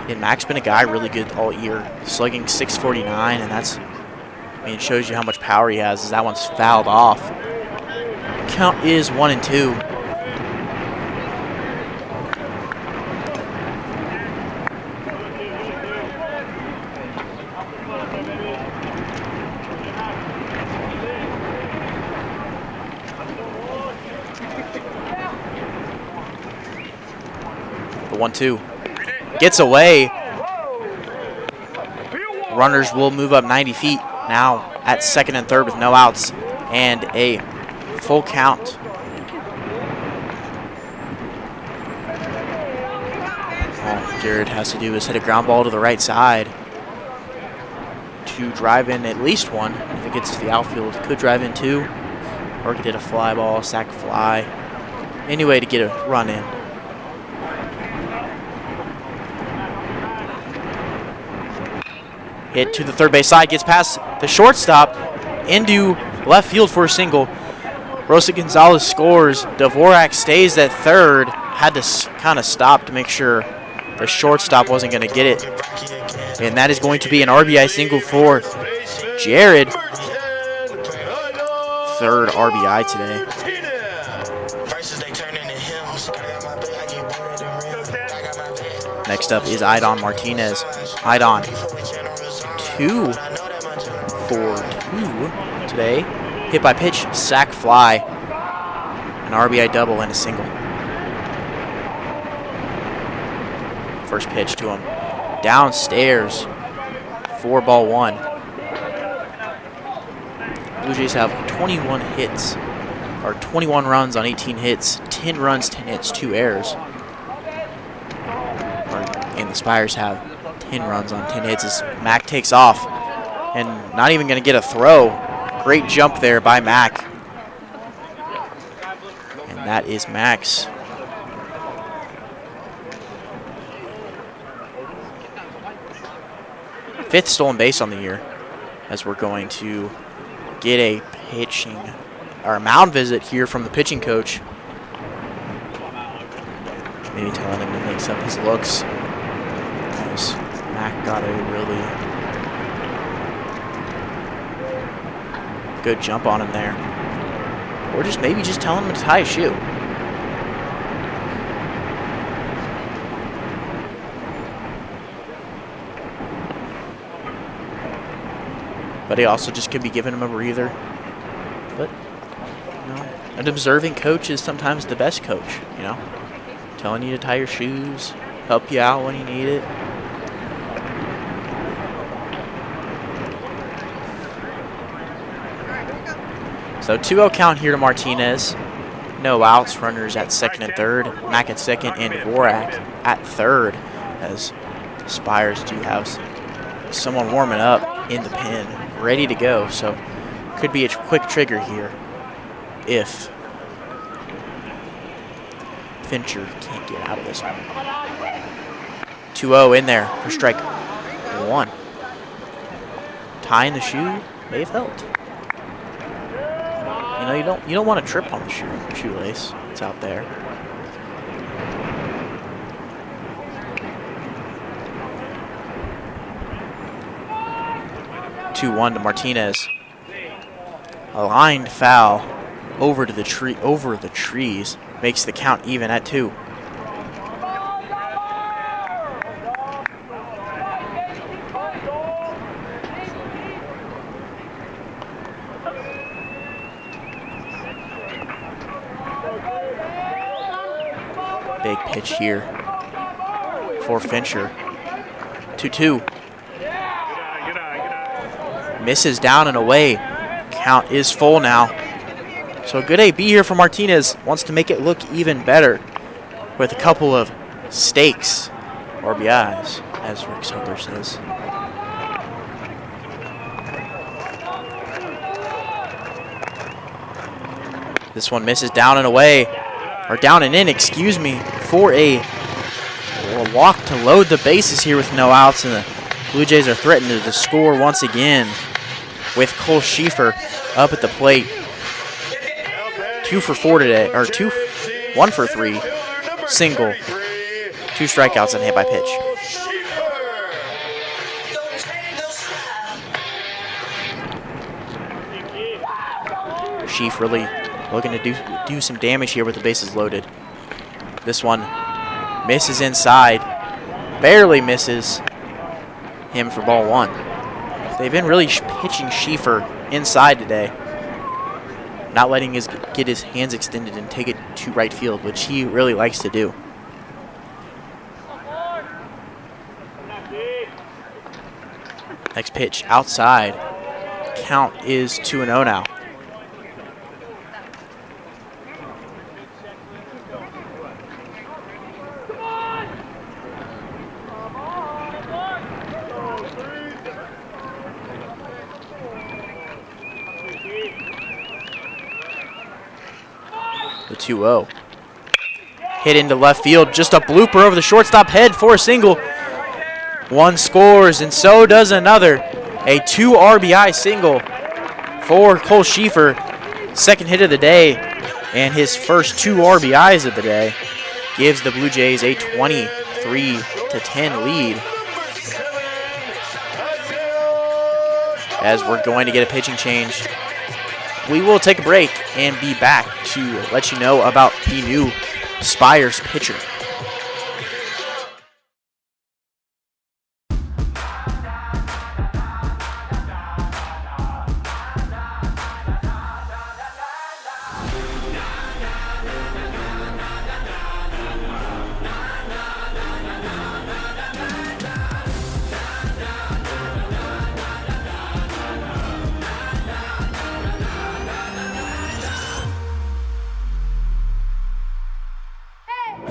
And Mack's been a guy really good all year, slugging .649, and that's, I mean, it shows you how much power he has, as that one's fouled off. Count is 1-2. The 1-2 gets away. Runners will move up 90 feet now at second and third with no outs and a full count. All Jared has to do is hit a ground ball to the right side to drive in at least one. If it gets to the outfield, could drive in two, or could hit a fly ball, sac fly. Any way to get a run in. Hit to the third base side, gets past the shortstop into left field for a single. Rosa Gonzalez scores. Dvorak stays at third. Had to kind of stop to make sure the shortstop wasn't going to get it. And that is going to be an RBI single for Jared. Third RBI today. Next up is Idon Martinez. Idon 2 for 2 today. Hit by pitch, sac fly, an RBI double and a single. First pitch to him. Downstairs, 4-1. Blue Jays have 21 hits, or 21 runs on 18 hits, 10 runs, 10 hits, 2 errors. And the Spires have 10 runs on 10 hits as Mack takes off and not even going to get a throw. Great jump there by Mack. And that is Max. Fifth stolen base on the year, as we're going to get a pitching or a mound visit here from the pitching coach. Maybe telling him to mix up his looks. As Mack got a really good jump on him there. Or just maybe just telling him to tie a shoe. But he also just could be giving him a breather. But, you know, an observing coach is sometimes the best coach, you know. Telling you to tie your shoes, help you out when you need it. So 2-0 count here to Martinez. No outs, runners at second and third. Mack at second and Dvorak at third, as the Spires do have someone warming up in the pen, ready to go. So could be a quick trigger here if Fincher can't get out of this one. 2-0 in there for strike one. Tying the shoe may have helped. You know, you don't want to trip on the shoelace. It's out there. (2-1) to Martinez. A lined foul over the trees makes the count even at 2. Big pitch here for Fincher. 2-2. Misses down and away. Count is full now. So a good AB here for Martinez. Wants to make it look even better with a couple of stakes, RBIs, as Rick Souther says. This one misses down and away, or down and in, excuse me, for a walk to load the bases here with no outs, and the Blue Jays are threatened to score once again with Cole Schieffer up at the plate. 2 for 4 today, or 1 for 3, single, 2 strikeouts and hit by pitch. Schief really looking to do some damage here with the bases loaded. This one misses inside, barely misses him for ball 1. They've been really pitching Schieffer inside today, not letting him get his hands extended and take it to right field, which he really likes to do. Next pitch outside. Count is 2-0 now. The 2-0. Hit into left field, just a blooper over the shortstop head for a single. One scores, and so does another. A 2 RBI single for Cole Schieffer. Second hit of the day, and his first 2 RBIs of the day gives the Blue Jays a 23-10 lead. As we're going to get a pitching change, we will take a break and be back to let you know about the new Spires pitcher.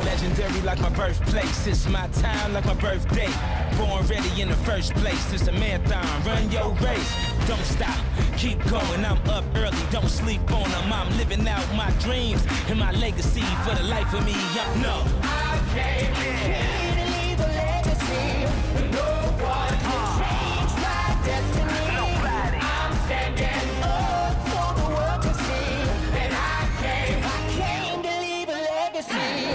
Legendary like my birthplace, it's my time like my birthday. Born ready in the first place, it's a marathon, run your race. Don't stop, keep going, I'm up early, don't sleep on them. I'm living out my dreams and my legacy for the life of me. I came here to leave a legacy. No one can change my destiny. Nobody. I'm standing up so the world can see. And I came to leave a legacy.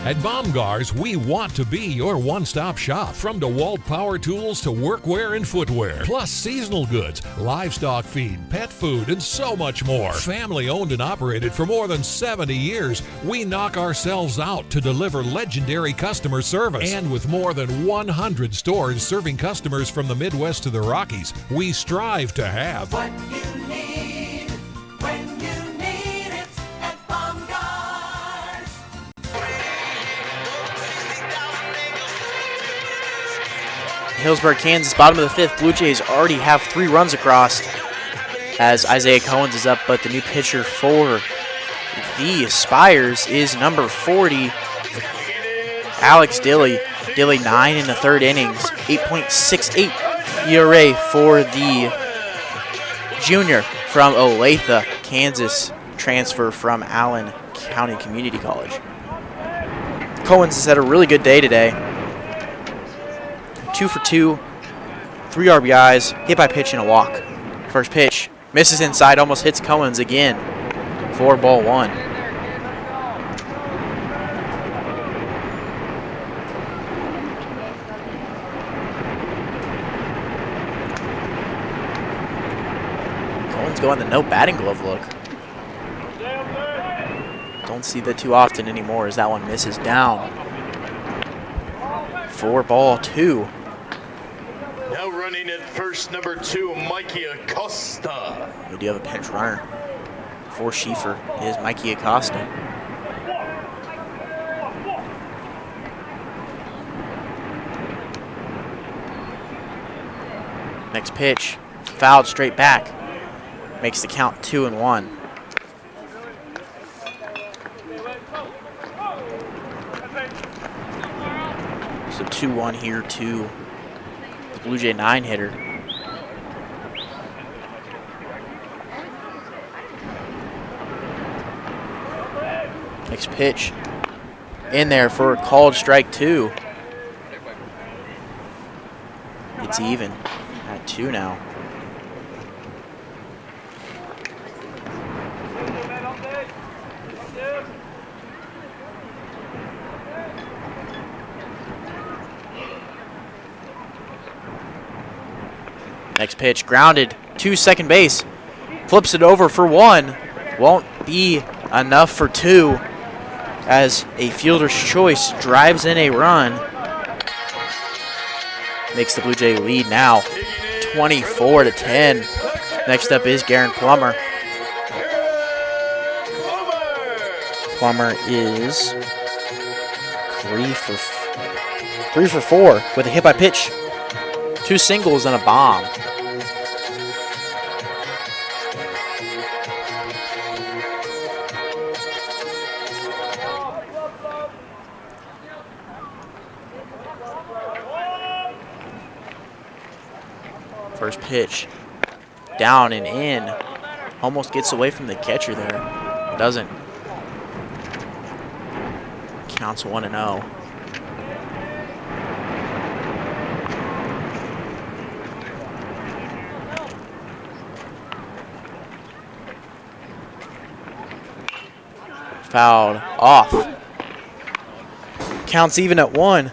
At Baumgar's, we want to be your one-stop shop. From DeWalt power tools to workwear and footwear, plus seasonal goods, livestock feed, pet food, and so much more. Family owned and operated for more than 70 years, we knock ourselves out to deliver legendary customer service. And with more than 100 stores serving customers from the Midwest to the Rockies, we strive to have what you need when you need it at Baumgar's. Hillsborough, Kansas, bottom of the 5th. Blue Jays already have 3 runs across as Isaiah Cohen's is up, but the new pitcher for the Spires is number 40, Alex Dilley. Dilley 9 in the 3rd innings, 8.68 ERA for the junior from Olathe, Kansas, transfer from Allen County Community College. Cohen's has had a really good day today. 2 for 2, 3 RBIs, hit by pitch and a walk. First pitch, misses inside, almost hits Cohen's again for ball 1. Cohen's going the no batting glove look. Don't see that too often anymore as that one misses down. 4-2. Now running at first, number 2, Mikey Acosta. We do have a pinch runner for Schieffer is Mikey Acosta. Next pitch, fouled straight back. Makes the count 2-1. So 2-1 here to the Blue Jay 9-hitter. Next pitch in there for a called strike 2. It's even at 2 now. Next pitch grounded to second base. Flips it over for 1. Won't be enough for 2 as a fielder's choice drives in a run. Makes the Blue Jay lead now 24-10. Next up is Garen Plummer. Plummer is 3 for 4 with a hit by pitch, 2 singles and a bomb. First pitch, down and in. Almost gets away from the catcher there. Doesn't. Counts 1-0. Fouled off. Counts even at 1.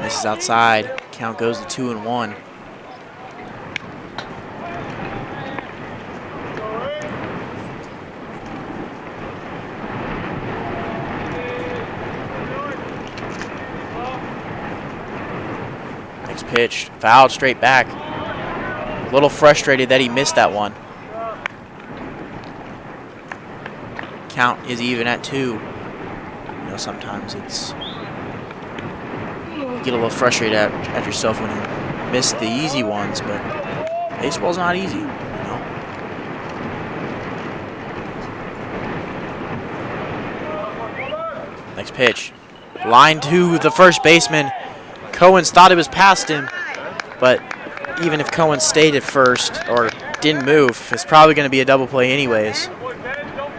Misses outside. Count goes to 2-1. Next pitch, fouled straight back. A little frustrated that he missed that one. Count is even at 2. You know, sometimes it's you get a little frustrated at yourself when you miss the easy ones, but baseball's not easy, you know. Next pitch, line to the first baseman. Cohen's thought it was past him, but even if Cohen stayed at first or didn't move, it's probably going to be a double play anyways,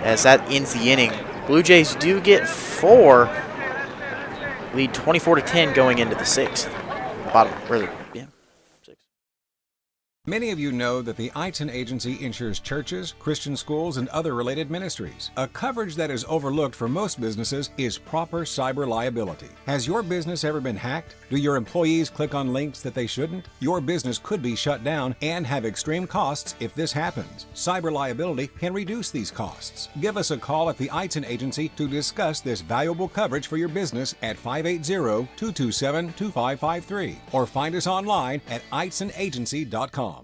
as that ends the inning. Blue Jays do get 4. Lead 24-10 going into the 6th. Bottom, really, yeah. 6. Many of you know that the Eitzen Agency insures churches, Christian schools, and other related ministries. A coverage that is overlooked for most businesses is proper cyber liability. Has your business ever been hacked? Do your employees click on links that they shouldn't? Your business could be shut down and have extreme costs if this happens. Cyber liability can reduce these costs. Give us a call at the Eitzen Agency to discuss this valuable coverage for your business at 580-227-2553 or find us online at eitzenagency.com.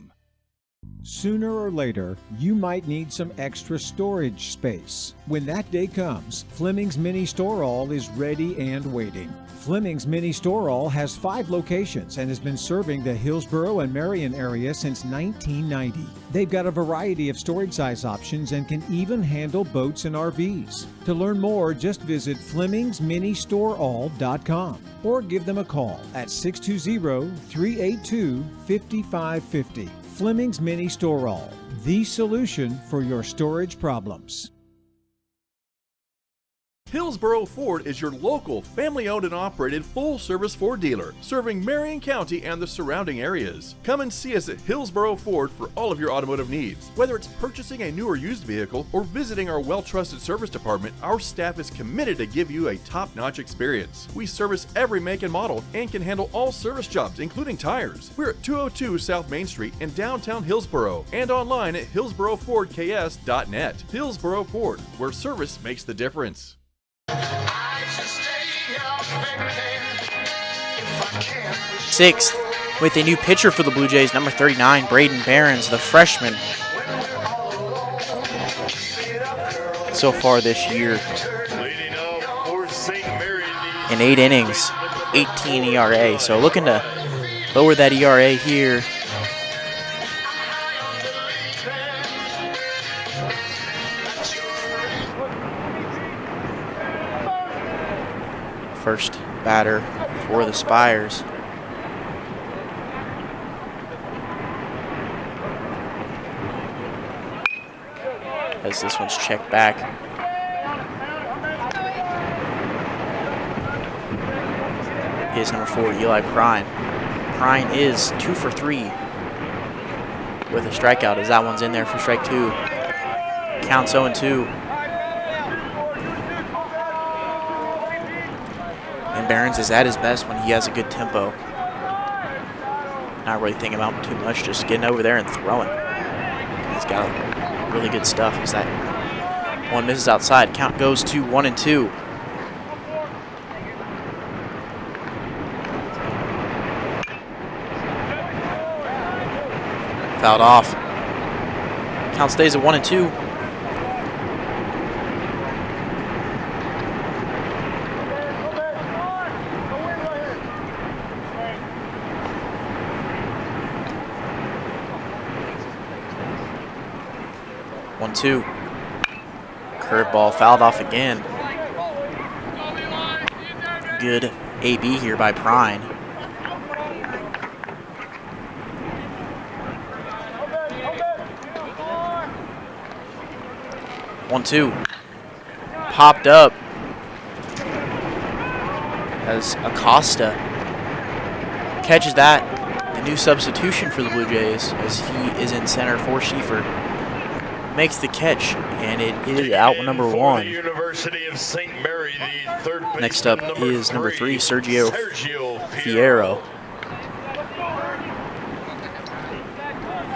Sooner or later, you might need some extra storage space. When that day comes, Fleming's Mini Store All is ready and waiting. Fleming's Mini Store All has 5 locations and has been serving the Hillsborough and Marion area since 1990. They've got a variety of storage size options and can even handle boats and RVs. To learn more, just visit FlemingsMiniStoreAll.com or give them a call at 620-382-5550. Fleming's Mini Store All, the solution for your storage problems. Hillsboro Ford is your local, family-owned and operated full-service Ford dealer, serving Marion County and the surrounding areas. Come and see us at Hillsboro Ford for all of your automotive needs. Whether it's purchasing a new or used vehicle or visiting our well-trusted service department, our staff is committed to give you a top-notch experience. We service every make and model and can handle all service jobs, including tires. We're at 202 South Main Street in downtown Hillsboro and online at hillsborofordks.net. Hillsboro Ford, where service makes the difference. Sixth, with a new pitcher for the Blue Jays, number 39, Braden Barons, the freshman. So far this year, in 8 innings, 18 ERA. So looking to lower that ERA here. First batter for the Spires. As this one's checked back. Here's number 4, Eli Prine. Prine is 2 for 3 with a strikeout as that one's in there for strike 2. Counts 0-2. And Barons is at his best when he has a good tempo. Not really thinking about him too much, just getting over there and throwing. He's got really good stuff as that one misses outside. Count goes to 1-2. Fouled off. Count stays at 1-2. One-two. Curveball fouled off again. Good AB here by Prine. One-two. Popped up as Acosta catches that. The new substitution for the Blue Jays as he is in center for Schieffer. Makes the catch, and it is out number 1. Next up is number 3, Sergio Fierro.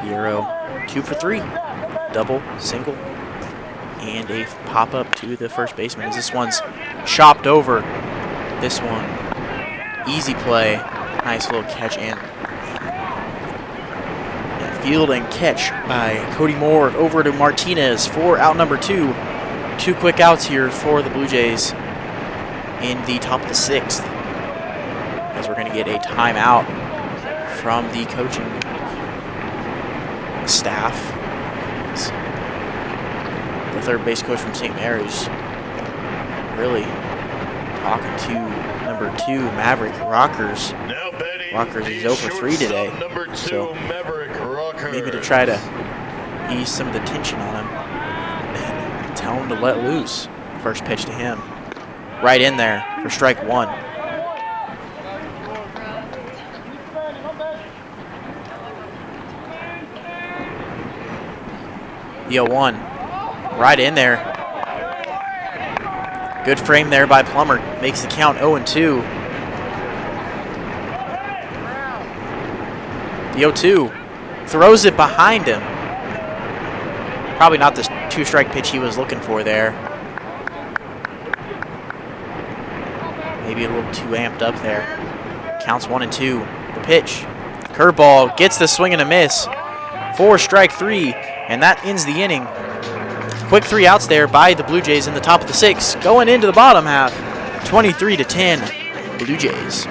Fierro 2 for 3. Double, single, and a pop-up to the first baseman as this one's chopped over. This one, easy play. Nice little catch and field and catch by Cody Moore over to Martinez for out number 2. 2 quick outs here for the Blue Jays in the top of the 6th. As we're going to get a timeout from the coaching staff. The third base coach from St. Mary's really talking to number 2, Maverick Rockers. Rockers is 0 for 3 today, so maybe to try to ease some of the tension on him and tell him to let loose. First pitch to him. Right in there for strike 1. The 0-1. Right in there. Good frame there by Plummer. Makes the count 0-2. The 0-2. Throws it behind him. Probably not the 2-strike pitch he was looking for there. Maybe a little too amped up there. Counts 1-2. The pitch. Curveball gets the swing and a miss for strike 3, and that ends the inning. Quick 3 outs there by the Blue Jays in the top of the 6th. Going into the bottom half, 23-10, Blue Jays.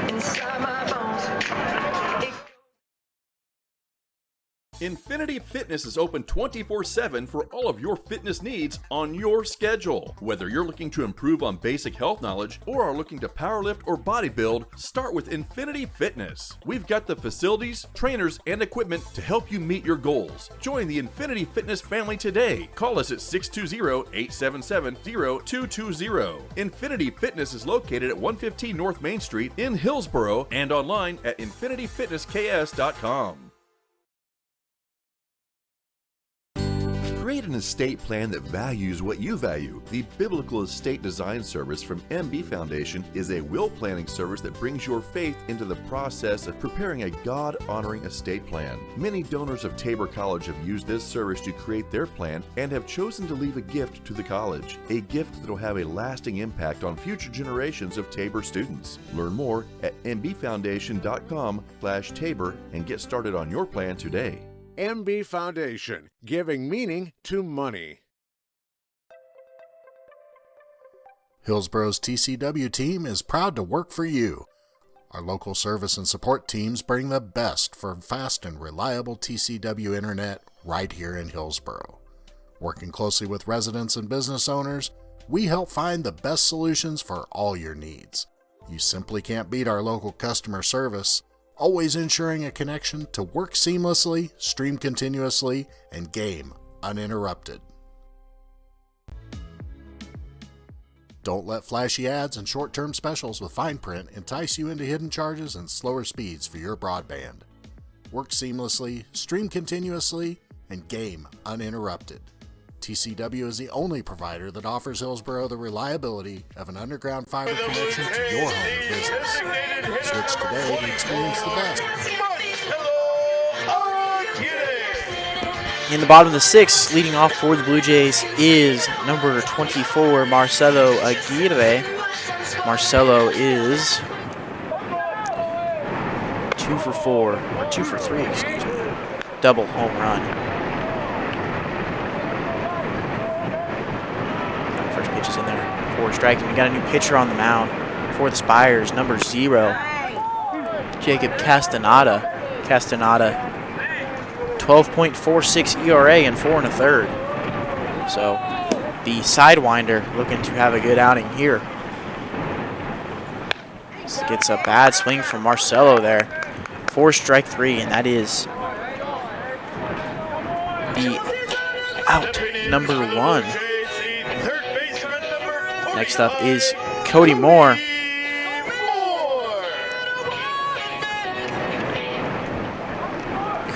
Infinity Fitness is open 24/7 for all of your fitness needs on your schedule. Whether you're looking to improve on basic health knowledge or are looking to powerlift or bodybuild, start with Infinity Fitness. We've got the facilities, trainers, and equipment to help you meet your goals. Join the Infinity Fitness family today. Call us at 620-877-0220. Infinity Fitness is located at 115 North Main Street in Hillsboro and online at infinityfitnessks.com. Create an estate plan that values what you value. The Biblical Estate Design Service from MB Foundation is a will planning service that brings your faith into the process of preparing a God-honoring estate plan. Many donors of Tabor College have used this service to create their plan and have chosen to leave a gift to the college, a gift that will have a lasting impact on future generations of Tabor students. Learn more at mbfoundation.com/Tabor and get started on your plan today. MB Foundation, giving meaning to money. Hillsboro's TCW team is proud to work for you. Our local service and support teams bring the best for fast and reliable TCW internet right here in Hillsboro. Working closely with residents and business owners, we help find the best solutions for all your needs. You simply can't beat our local customer service, always ensuring a connection to work seamlessly, stream continuously, and game uninterrupted. Don't let flashy ads and short-term specials with fine print entice you into hidden charges and slower speeds for your broadband. Work seamlessly, stream continuously, and game uninterrupted. TCW is the only provider that offers Hillsboro the reliability of an underground fiber connection to your home or business. Switch today to experience the best. In the bottom of the sixth, leading off for the Blue Jays is number 24, Marcelo Aguirre. Marcelo is 2 for 4, or 2 for 3, excuse me. Double home run. First pitch is in there for striking. We got a new pitcher on the mound for the Spires, number 0, Jacob Castaneda. 12.46 ERA and 4 1/3. So the Sidewinder looking to have a good outing here. This gets a bad swing from Marcelo there. 4 strike 3, and that is the out number 1. Next up is Cody Moore.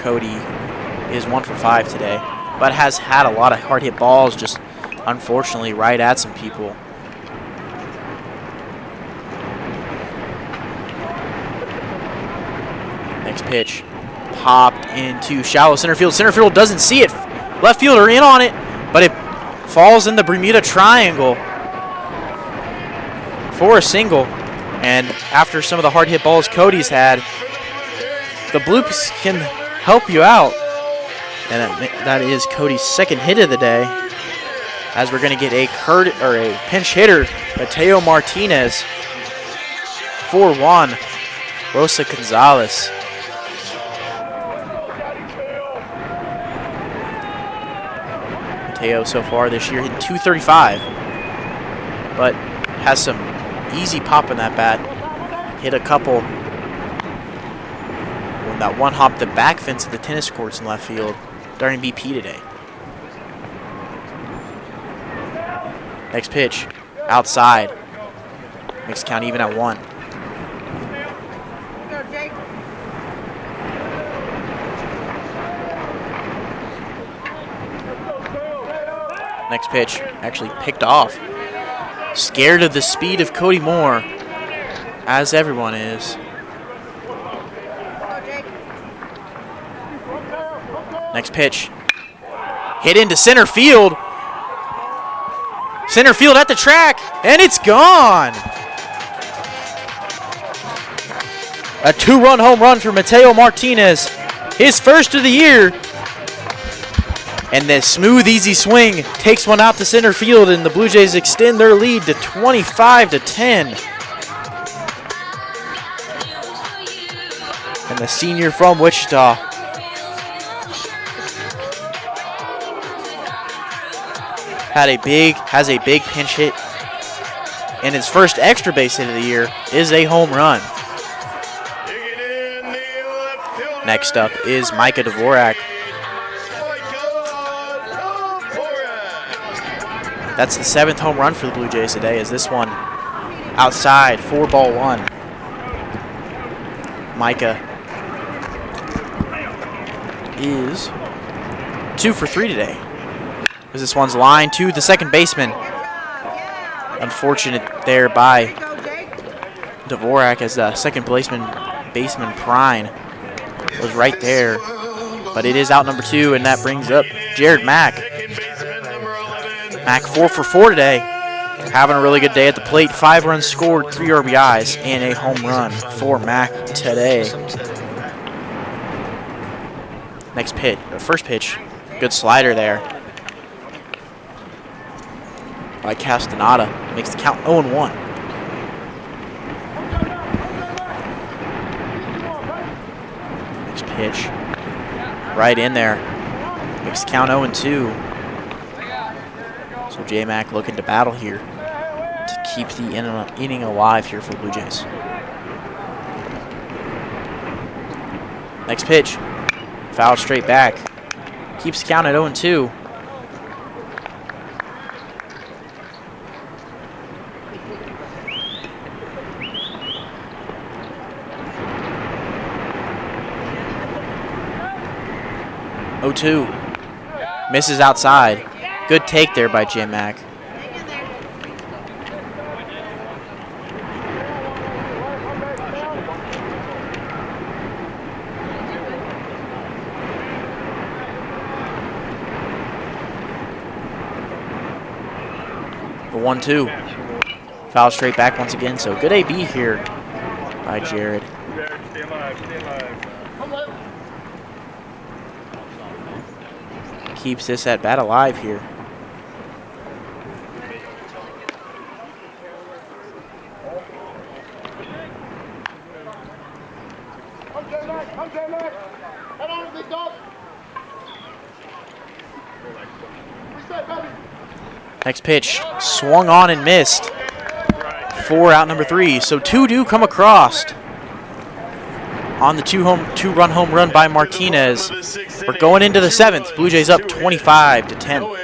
Cody is 1 for 5 today, but has had a lot of hard hit balls, just unfortunately right at some people. Next pitch, popped into shallow center field. Center field doesn't see it. Left fielder in on it, but it falls in the Bermuda Triangle for a single. And after some of the hard hit balls Cody's had, the Bloops can help you out. And that is Cody's second hit of the day, as we're going to get a pinch hitter, Mateo Martinez, for Juan Rosa Gonzalez. Mateo so far this year hitting .235, but has some easy pop in that bat. Hit a couple. That one hopped the back fence of the tennis courts in left field during BP today. Next pitch, outside. Makes count even at 1. Next pitch, actually picked off. Scared of the speed of Cody Moore, as everyone is. Next pitch, hit into center field. Center field at the track, and it's gone. A 2-run home run for Mateo Martinez, his first of the year. And the smooth, easy swing takes one out to center field, and the Blue Jays extend their lead to 25-10. And the senior from Wichita has a big pinch hit, and his first extra base hit of the year is a home run. Next up is Micah Dvorak. That's the 7th home run for the Blue Jays today, as this one outside, 4-1. Micah is 2 for 3 today, as this one's line to the second baseman. Unfortunate there by Dvorak, as the second baseman Prine was right there, but it is out number 2, and that brings up Jared Mack. Mack 4 for 4 today, having a really good day at the plate. 5 runs scored, 3 RBIs, and a home run for Mack today. First pitch, good slider there by Castaneda, makes the count 0-1. Next pitch, right in there, makes the count 0-2. So J-Mac looking to battle here to keep the inning alive here for the Blue Jays. Next pitch, fouled straight back, keeps the count at 0-2. Misses outside. Good take there by J-Mac. The 1-2. Foul straight back once again, so good AB here by Jared. Keeps this at bat alive here. Next pitch, swung on and missed. 4 out number 3, so 2 do come across on the two-run home run by Martinez. We're going into the 7th. Blue Jays up 25-10.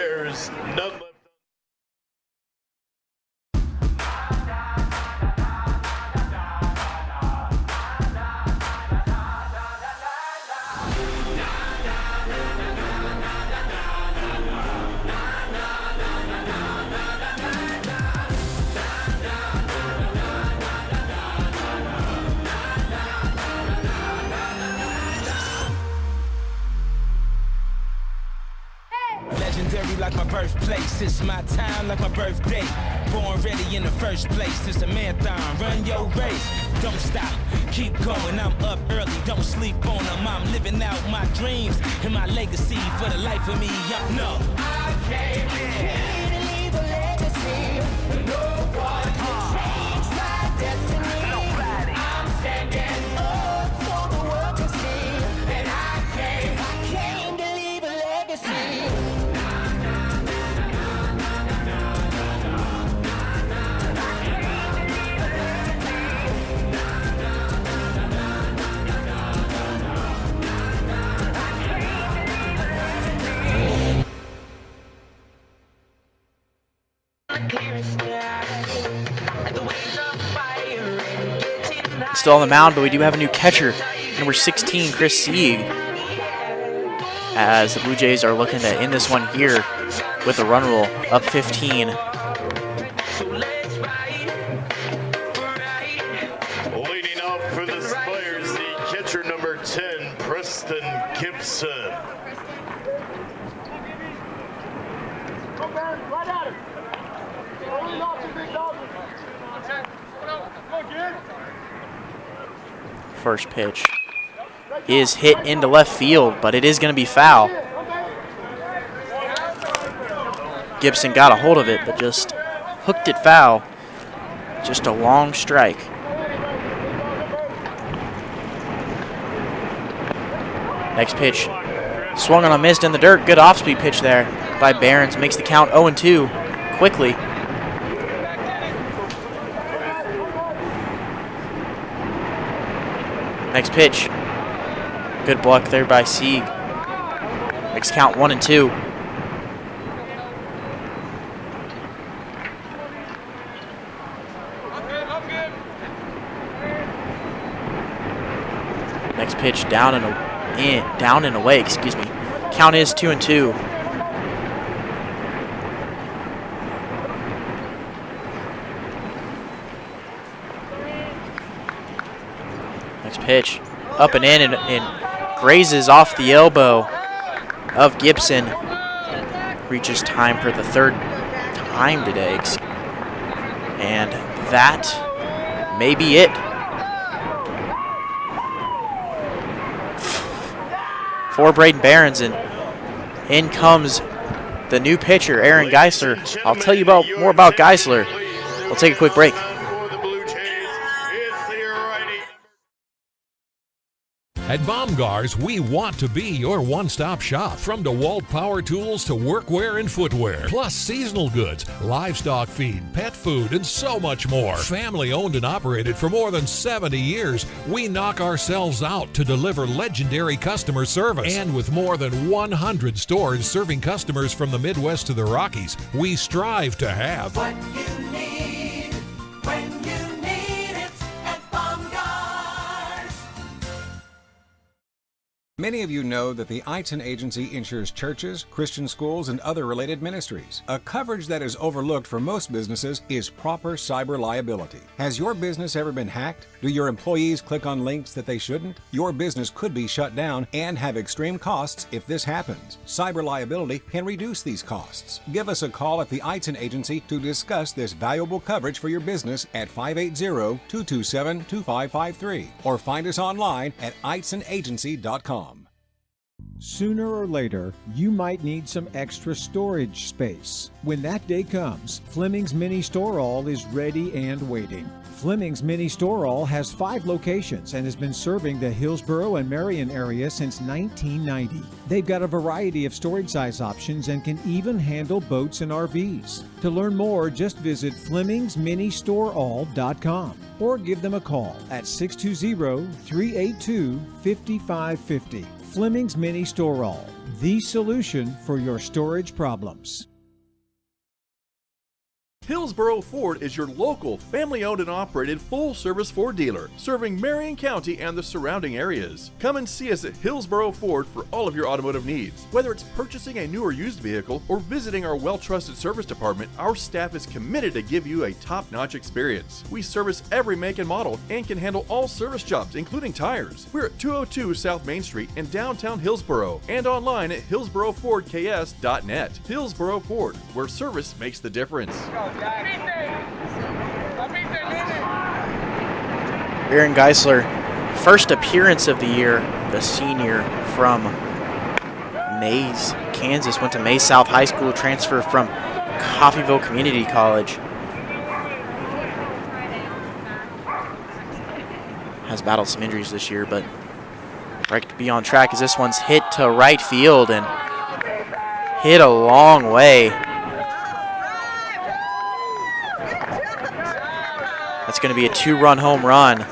Like my birthplace, it's my time like my birthday. Born ready in the first place, it's a marathon, run your race. Don't stop, keep going, I'm up early, don't sleep on them. I'm living out my dreams and my legacy for the life of me. I came here to leave a legacy. No one can change my destiny. Nobody. I'm standing up so the world can see. And I came to leave a legacy. Still on the mound, but we do have a new catcher, number 16, Chris Sieg, as the Blue Jays are looking to end this one here with a run rule, up 15. Leading off for the Spires, the catcher number 10, Preston Gibson. First pitch is hit into left field, but it is going to be foul. Gibson got a hold of it, but just hooked it foul. Just a long strike. Next pitch, swung on a missed in the dirt. Good off-speed pitch there. by Barons makes the count 0-2 quickly. Next pitch. Good block there by Sieg. Makes count 1-2. Next pitch down and away, excuse me. Count is 2-2. Next pitch up and in and grazes off the elbow of Gibson. Reaches time for the third time today. And that may be it. For Braden Barons, and in comes the new pitcher, Aaron Geisler. I'll tell you more about Geisler. We'll take a quick break. At Baumgars, we want to be your one-stop shop. From DeWalt power tools to workwear and footwear, plus seasonal goods, livestock feed, pet food, and so much more. Family owned and operated for more than 70 years, we knock ourselves out to deliver legendary customer service. And with more than 100 stores serving customers from the Midwest to the Rockies, we strive to have what you need when you need it at Baumgars. Many of you know that the Eitzen Agency insures churches, Christian schools, and other related ministries. A coverage that is overlooked for most businesses is proper cyber liability. Has your business ever been hacked? Do your employees click on links that they shouldn't? Your business could be shut down and have extreme costs if this happens. Cyber liability can reduce these costs. Give us a call at the Eitzen Agency to discuss this valuable coverage for your business at 580-227-2553 or find us online at eitzenagency.com. Sooner or later, you might need some extra storage space. When that day comes, Fleming's Mini Store All is ready and waiting. Fleming's Mini Store All has 5 locations and has been serving the Hillsboro and Marion area since 1990. They've got a variety of storage size options and can even handle boats and RVs. To learn more, just visit FlemingsMiniStoreAll.com or give them a call at 620-382-5550. Fleming's Mini Store All, the solution for your storage problems. Hillsboro Ford is your local, family-owned and operated full-service Ford dealer, serving Marion County and the surrounding areas. Come and see us at Hillsboro Ford for all of your automotive needs. Whether it's purchasing a new or used vehicle or visiting our well-trusted service department, our staff is committed to give you a top-notch experience. We service every make and model and can handle all service jobs, including tires. We're at 202 South Main Street in downtown Hillsboro and online at hillsborofordks.net. Hillsboro Ford, where service makes the difference. Aaron Geisler, first appearance of the year, the senior from Mays, Kansas. Went to Mays South High School, transfer from Coffeyville Community College. Has battled some injuries this year, but right to be on track as this one's hit to right field and hit a long way. That's going to be a 2-run home run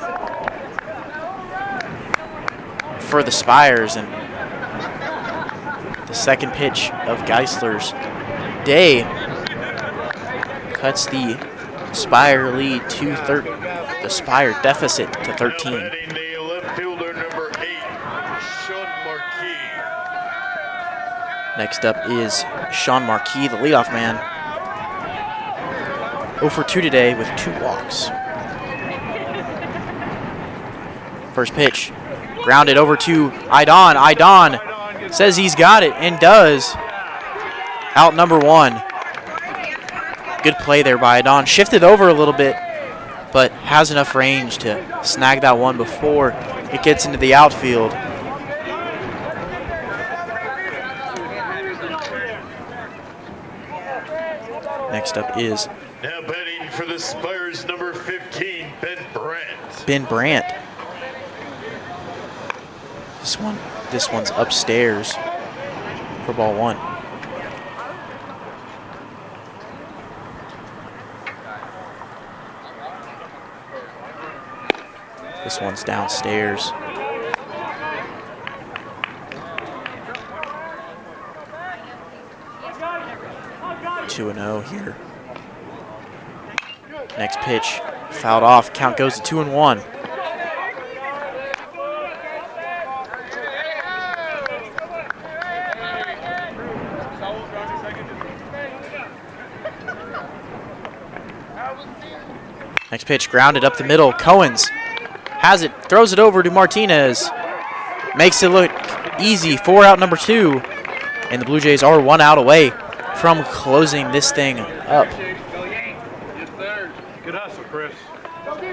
for the Spires, and the second pitch of Geisler's day cuts the Spire lead to the Spire deficit to 13. The left fielder, number 8, Sean Marquis. Next up is Sean Marquis, the leadoff man. 0 for 2 today with 2 walks. First pitch, grounded over to Idon. Idon says he's got it and does. Out number 1. Good play there by Idon. Shifted over a little bit, but has enough range to snag that one before it gets into the outfield. Next up is now batting for the Spires, number 15, Ben Brandt. Ben Brandt. This one's upstairs for ball 1. This one's downstairs. Two and 0 here. Next pitch, fouled off. Count goes to 2-1. Next pitch grounded up the middle. Cohen's has it, throws it over to Martinez. Makes it look easy. 4 out, number 2. And the Blue Jays are 1 out away from closing this thing up. Good hustle, Chris.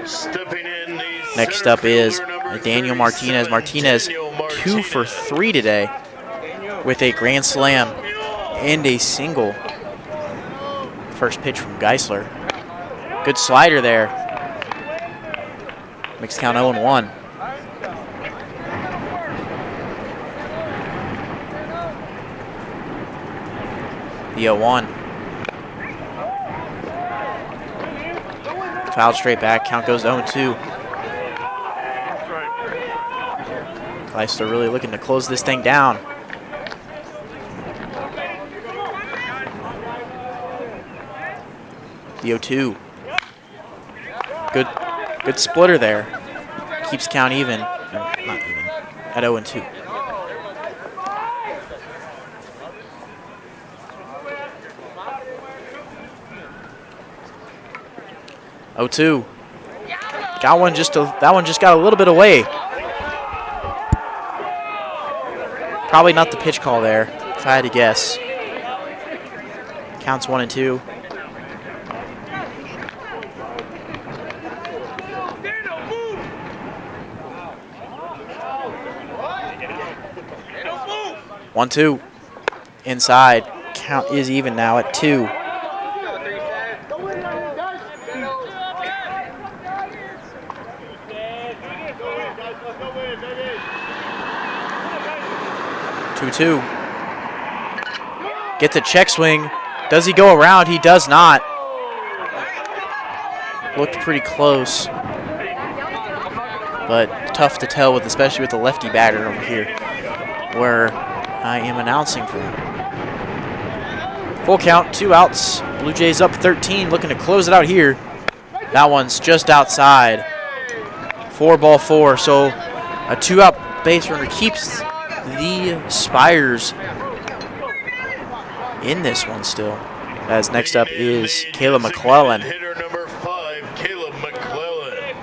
Stepping in the Next up is Daniel Martinez. Martinez 2 for 3 today with a grand slam and a single. First pitch from Geisler. Good slider there. Makes count 0-1. The 0-1. Fouled straight back. Count goes 0-2. Geisler really looking to close this thing down. The 0-2. Good splitter there. Keeps count even. Not even. At 0-2. Got one that one just got a little bit away. Probably not the pitch call there, if I had to guess. Counts 1-2. One, 2. Inside. Count is even now at 2. Two. Gets a check swing. Does he go around? He does not. Looked pretty close. But tough to tell, especially with the lefty batter over here, where I am announcing for him. Full count, 2 outs. Blue Jays up 13, looking to close it out here. That one's just outside. 4-4, so a 2-out base runner keeps the Spires in this one still. As next up is Caleb McClellan. Hitter number 5, Caleb McClellan.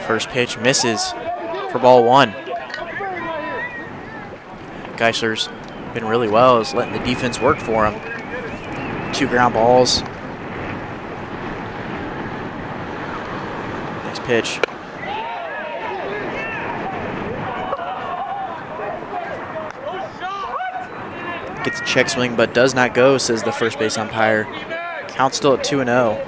First pitch misses for ball 1. Geisler's been really well, is letting the defense work for him. 2 ground balls. Next pitch. Gets a check swing, but does not go, says the first base umpire. Count still at 2-0.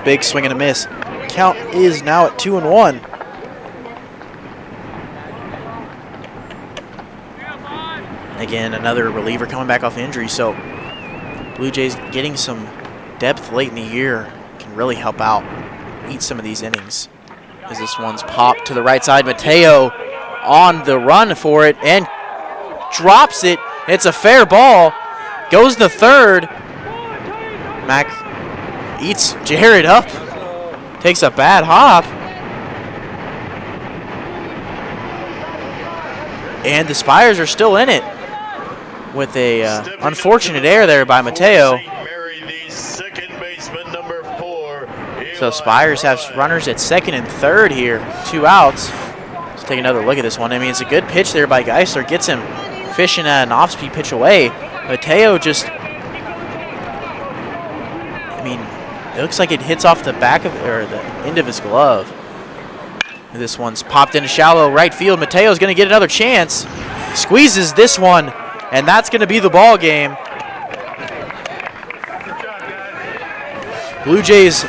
Big swing and a miss. Count is now at 2-1. Again, another reliever coming back off injury, so Blue Jays getting some depth late in the year can really help out, eat some of these innings. As this one's popped to the right side, Mateo on the run for it and drops it. It's a fair ball. Goes to third. Mac eats Jared up. Takes a bad hop. And the Spires are still in it with a unfortunate error there by Mateo. So Spires have runners at second and third here. 2 outs. Let's take another look at this one. I mean, it's a good pitch there by Geisler. Gets him fishing an off-speed pitch away. Mateo just, I mean, it looks like it hits off the back of, or the end of his glove. This one's popped into shallow right field. Mateo's going to get another chance. Squeezes this one, and that's going to be the ball game. Blue Jays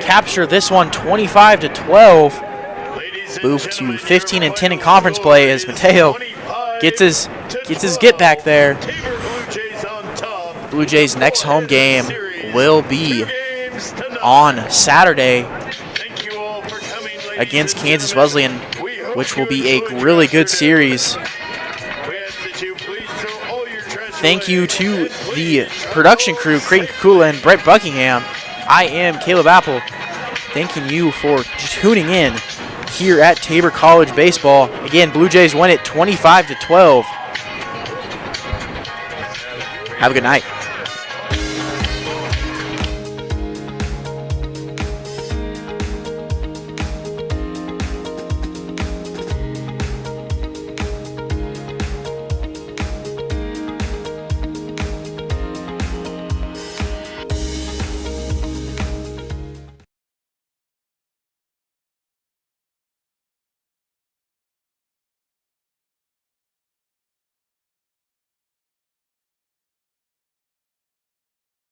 capture this one 25-12. Move to 15-10 in conference play as Mateo gets his get back there. Blue Jays' next home game will be on Saturday against Kansas Wesleyan, which will be a really good series. Thank you to the production crew, Creighton Kukula and Brett Buckingham. I am Caleb Apple, thanking you for tuning in here at Tabor College Baseball. Again, Blue Jays win it 25-12. Have a good night.